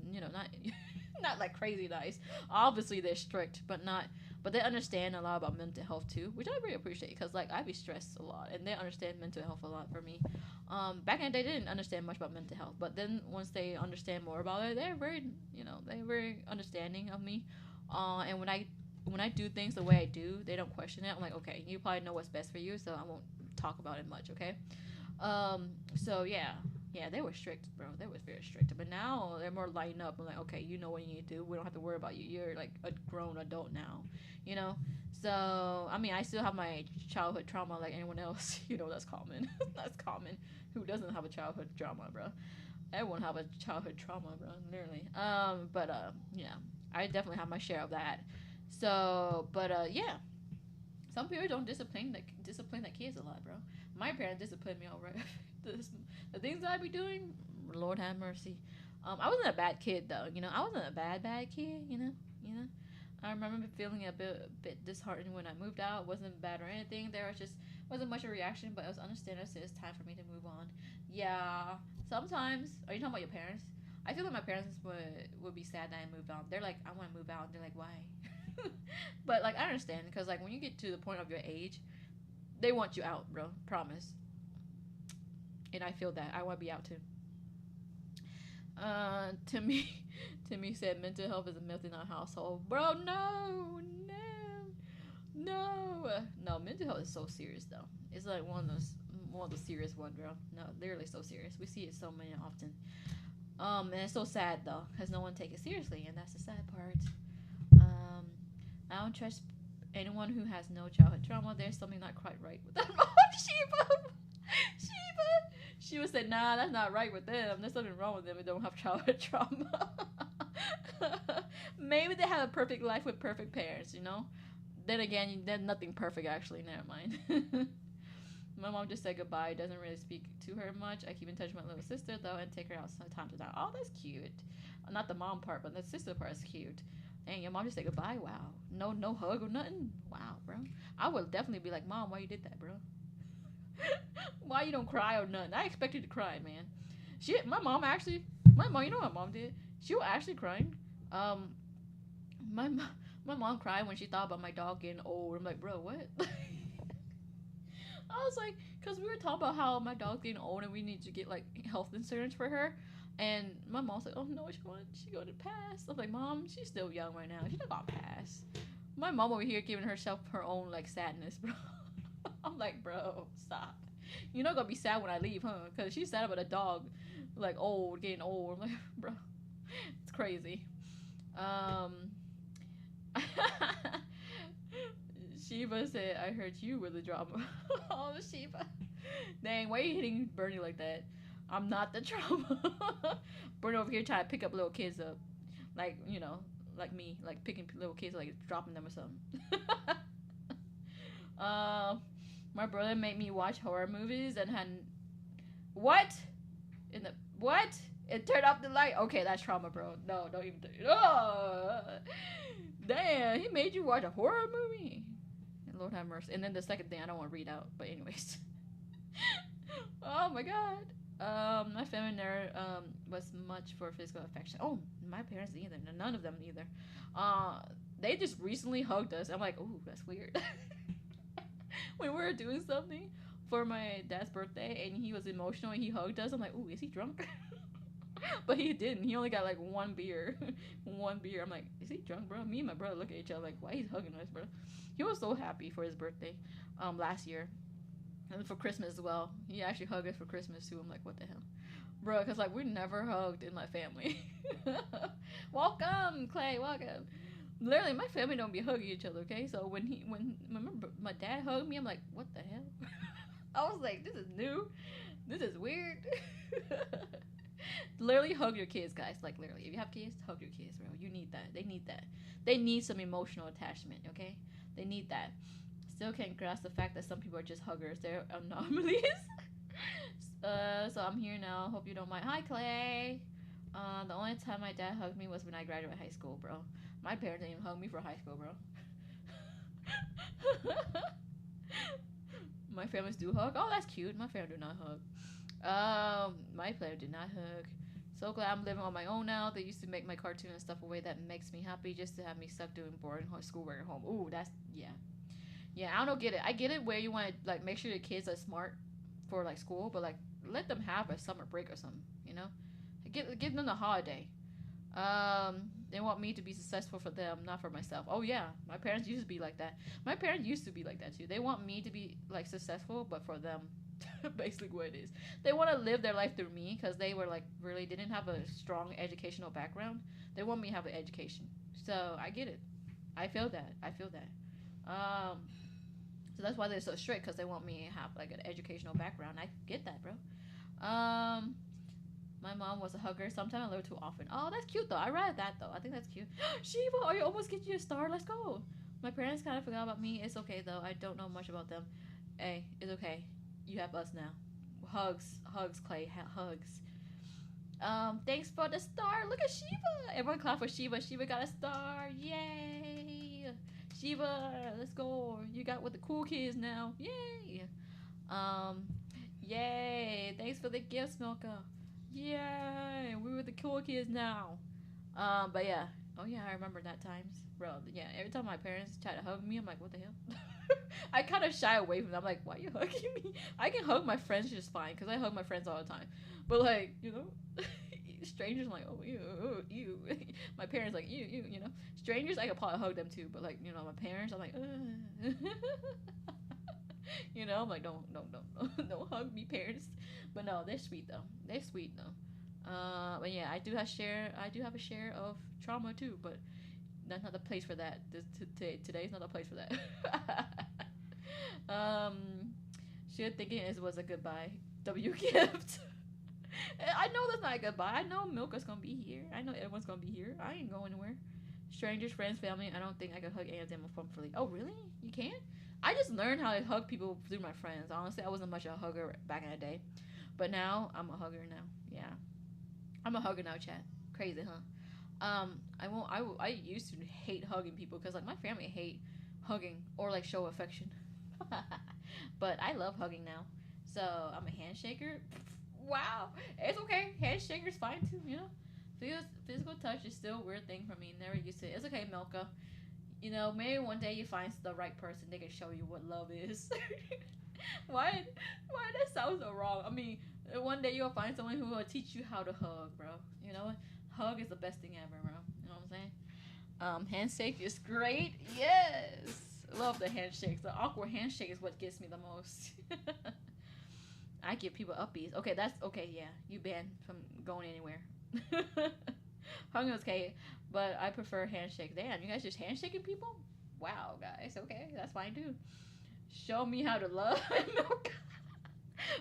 not like crazy nice. Obviously they're strict, but not. But they understand a lot about mental health too, which I really appreciate because like I be stressed a lot, and they understand mental health a lot for me. Back in the day, they didn't understand much about mental health, but then once they understand more about it, they're very understanding of me. And when I do things the way I do, they don't question it. I'm like, okay, you probably know what's best for you, so I won't talk about it much, okay? So yeah, they were strict, bro. They was very strict. But now they're more lighten up. I'm like, okay, you know what you need to do. We don't have to worry about you. You're like a grown adult now, you know. So I mean, I still have my childhood trauma like anyone else. That's common. That's common. Who doesn't have a childhood trauma, bro? Everyone have a childhood trauma, bro. Literally. But yeah, I definitely have my share of that. So, but yeah, some people don't discipline the kids a lot, bro. My parents disciplined me all right. The things that I be doing, Lord have mercy. I wasn't a bad kid though. I wasn't a bad kid. I remember feeling a bit disheartened when I moved out. Wasn't bad or anything. There was just wasn't much of a reaction, but it was understandable. So it's time for me to move on. Yeah. Sometimes. Are you talking about your parents? I feel like my parents would be sad that I moved on. They're like, I want to move out. They're like, why? But like I understand because like when you get to the point of your age, they want you out, bro. Promise. And I feel that I want to be out too. Timmy, Timmy said mental health is a myth in our household. Bro, no, no. Mental health is so serious though. It's like one of the serious one, bro. No, literally so serious. We see it so many often. And it's so sad though, cause no one take it seriously, and that's the sad part. Um, I don't trust anyone who has no childhood trauma. There's something not quite right with that. Sheba, Sheba. She would say, nah, that's not right with them. There's something wrong with them. They don't have childhood trauma. Maybe they have a perfect life with perfect parents, you know? Then again, there's nothing perfect actually. Never mind. My mom just said goodbye. Doesn't really speak to her much. I keep in touch with my little sister though, and take her out from time to time. Oh, that's cute. Not the mom part, but the sister part is cute. Dang, your mom just said goodbye. Wow. No hug or nothing. Wow, bro. I would definitely be like, Mom, why you did that, bro? Why you don't cry or nothing? I expected to cry, man. My mom actually, my mom. You know what my mom did? She was actually crying. Um, my my mom cried when she thought about my dog getting old. I'm like, bro, what? I was like, because we were talking about how my dog's getting old and we need to get like health insurance for her. And my mom's like, oh no, she going to pass. I'm like, Mom, she's still young right now. She's not gonna pass. My mom over here giving herself her own like sadness, bro. I'm like, bro, stop. You're not gonna be sad when I leave, huh? Because she's sad about a dog, like old, getting old. I'm like, bro, it's crazy. Um, Shiva said, I heard you were the drama. Oh, Shiva. Dang, why are you hitting Bernie like that? I'm not the drama. Bernie over here trying to pick up little kids up. Like, you know, like me. Like picking little kids, like dropping them or something. My brother made me watch horror movies and had. What? In the. What? It turned off the light. Okay, that's trauma, bro. No, don't even. Oh, damn, he made you watch a horror movie. Lord have mercy. And then the second thing I don't want to read out, but anyways. Oh my god. My family never was much for physical affection. Oh, my parents either. None of them either. They just recently hugged us. I'm like, ooh, that's weird. When we were doing something for my dad's birthday and he was emotional and he hugged us, I'm like, ooh, is he drunk? But he didn't. He only got like one beer. One beer. I'm like, is he drunk, bro? Me and my brother look at each other like, why he's hugging us, bro? He was so happy for his birthday last year. And for Christmas as well. He actually hugged us for Christmas too. I'm like, what the hell? Bro, because like we never hugged in my family. Welcome, Clay, welcome. Literally, my family don't be hugging each other, okay? So when remember my dad hugged me, I'm like, what the hell? I was like, this is new. This is weird. Literally hug your kids, guys. Like literally, if you have kids, hug your kids, bro. You need that. They need that. They need some emotional attachment, okay? They need that. Still can't grasp the fact that some people are just huggers. They're anomalies. So I'm here now. Hope you don't mind. Hi, Clay. The only time my dad hugged me was when I graduated high school, bro. My parents didn't even hug me for high school, bro. My families do hug. Oh, that's cute. My family do not hug. My family did not hug. So glad I'm living on my own now. They used to make my cartoon and stuff away that makes me happy just to have me stuck doing boring schoolwork at home. Ooh, that's, yeah. Yeah, I don't get it. I get it where you want to, like, make sure your kids are smart for, like, school, but, like, let them have a summer break or something, you know? Give them a holiday. They want me to be successful for them, not for myself. Oh, yeah. My parents used to be like that. My parents used to be like that, too. They want me to be, like, successful, but for them. Basically what it is. They want to live their life through me because they were like really didn't have a strong educational background. They want me to have an education. So I get it. I feel that. So that's why they're so strict because they want me to have like an educational background. I get that, bro. My mom was a hugger. Sometimes a little too often. Oh, that's cute though. I read that though. I think that's cute. Shiva, are you almost getting you a star? Let's go. My parents kind of forgot about me. It's okay though. I don't know much about them. Hey, it's okay. You have us now. Hugs, Clay, hugs. Thanks for the star. Look at Shiva. Everyone clap for Shiva. Shiva got a star. Yay. Shiva, let's go. You got with the cool kids now. Yay. Yay. Thanks for the gifts, Milka. Yay. We were the cool kids now. But yeah. Oh yeah, I remember that times. Bro, yeah, every time my parents try to hug me, I'm like, what the hell? I kind of shy away from them. I'm like, why are you hugging me? I can hug my friends just fine, because I hug my friends all the time. But like, you know, Strangers, I'm like, oh, ew, ew. My parents, like, ew, ew, you know. Strangers, I could probably hug them too, but like, you know, my parents, I'm like, you know, I'm like, don't hug me, parents. But no, they're sweet though. They're sweet though. But yeah, I do have a share of trauma too, but that's not the place for that. Today's not the place for that. um, should thinking it was a goodbye. W gift. I know that's not a goodbye. I know Milka's gonna be here. I know everyone's gonna be here. I ain't going anywhere. Strangers, friends, family. I don't think I could hug any of them appropriately. Oh really? You can't? I just learned how to hug people through my friends. Honestly, I wasn't much of a hugger back in the day, but now I'm a hugger now. Yeah, I'm a hugger now, chat. Crazy, huh? I won't. I used to hate hugging people because like my family hate hugging or like show affection. But I love hugging now. So I'm a handshaker. Wow, it's okay. Handshaker's fine too. You know, physical touch is still a weird thing for me. Never used to. It's okay, Milka. You know, maybe one day you find the right person. They can show you what love is. why? Why that sounds so wrong? I mean, one day you'll find someone who will teach you how to hug, bro. You know, hug is the best thing ever, bro. You know what I'm saying? Handshake is great. Yes, love the handshakes. The awkward handshake is what gets me the most. I give people uppies. Okay, that's okay. Yeah, you banned from going anywhere. Hung is okay, but I prefer handshake. Damn, you guys just handshaking people? Wow, guys. Okay, that's fine too. Show me how to love, Milka.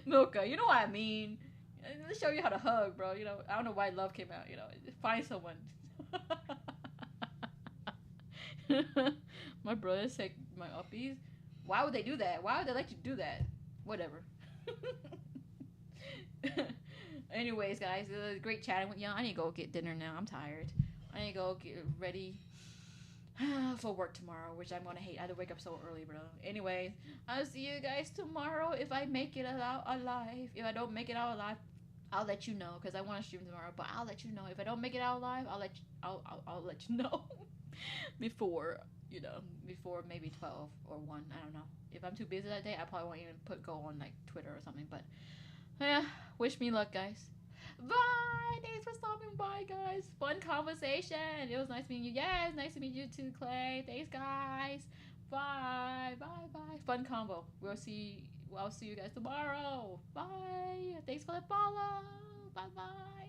Milka, you know what I mean. Let's show you how to hug, bro. You know, I don't know why love came out. You know, find someone. My brothers take my uppies. Why would they do that? Why would they let you do that? Whatever. Anyways, guys, it was great chatting with y'all. I need to go get dinner now. I'm tired. I need to go get ready for work tomorrow, which I'm gonna hate. I had to wake up so early, bro. Anyway, I'll see you guys tomorrow if I make it out alive. If I don't make it out alive, I'll let you know because I want to stream tomorrow. But I'll let you know if I don't make it out alive. I'll let you know before before maybe 12 or 1. I don't know. If I'm too busy that day, I probably won't even go on like Twitter or something. But yeah, wish me luck, guys. Bye. Thanks for stopping by, guys. Fun conversation. It was nice meeting you. Yes, nice to meet you too, Clay. Thanks, guys. Bye. Bye. Bye. Fun combo. I'll see you guys tomorrow. Bye. Thanks for the follow. Bye. Bye.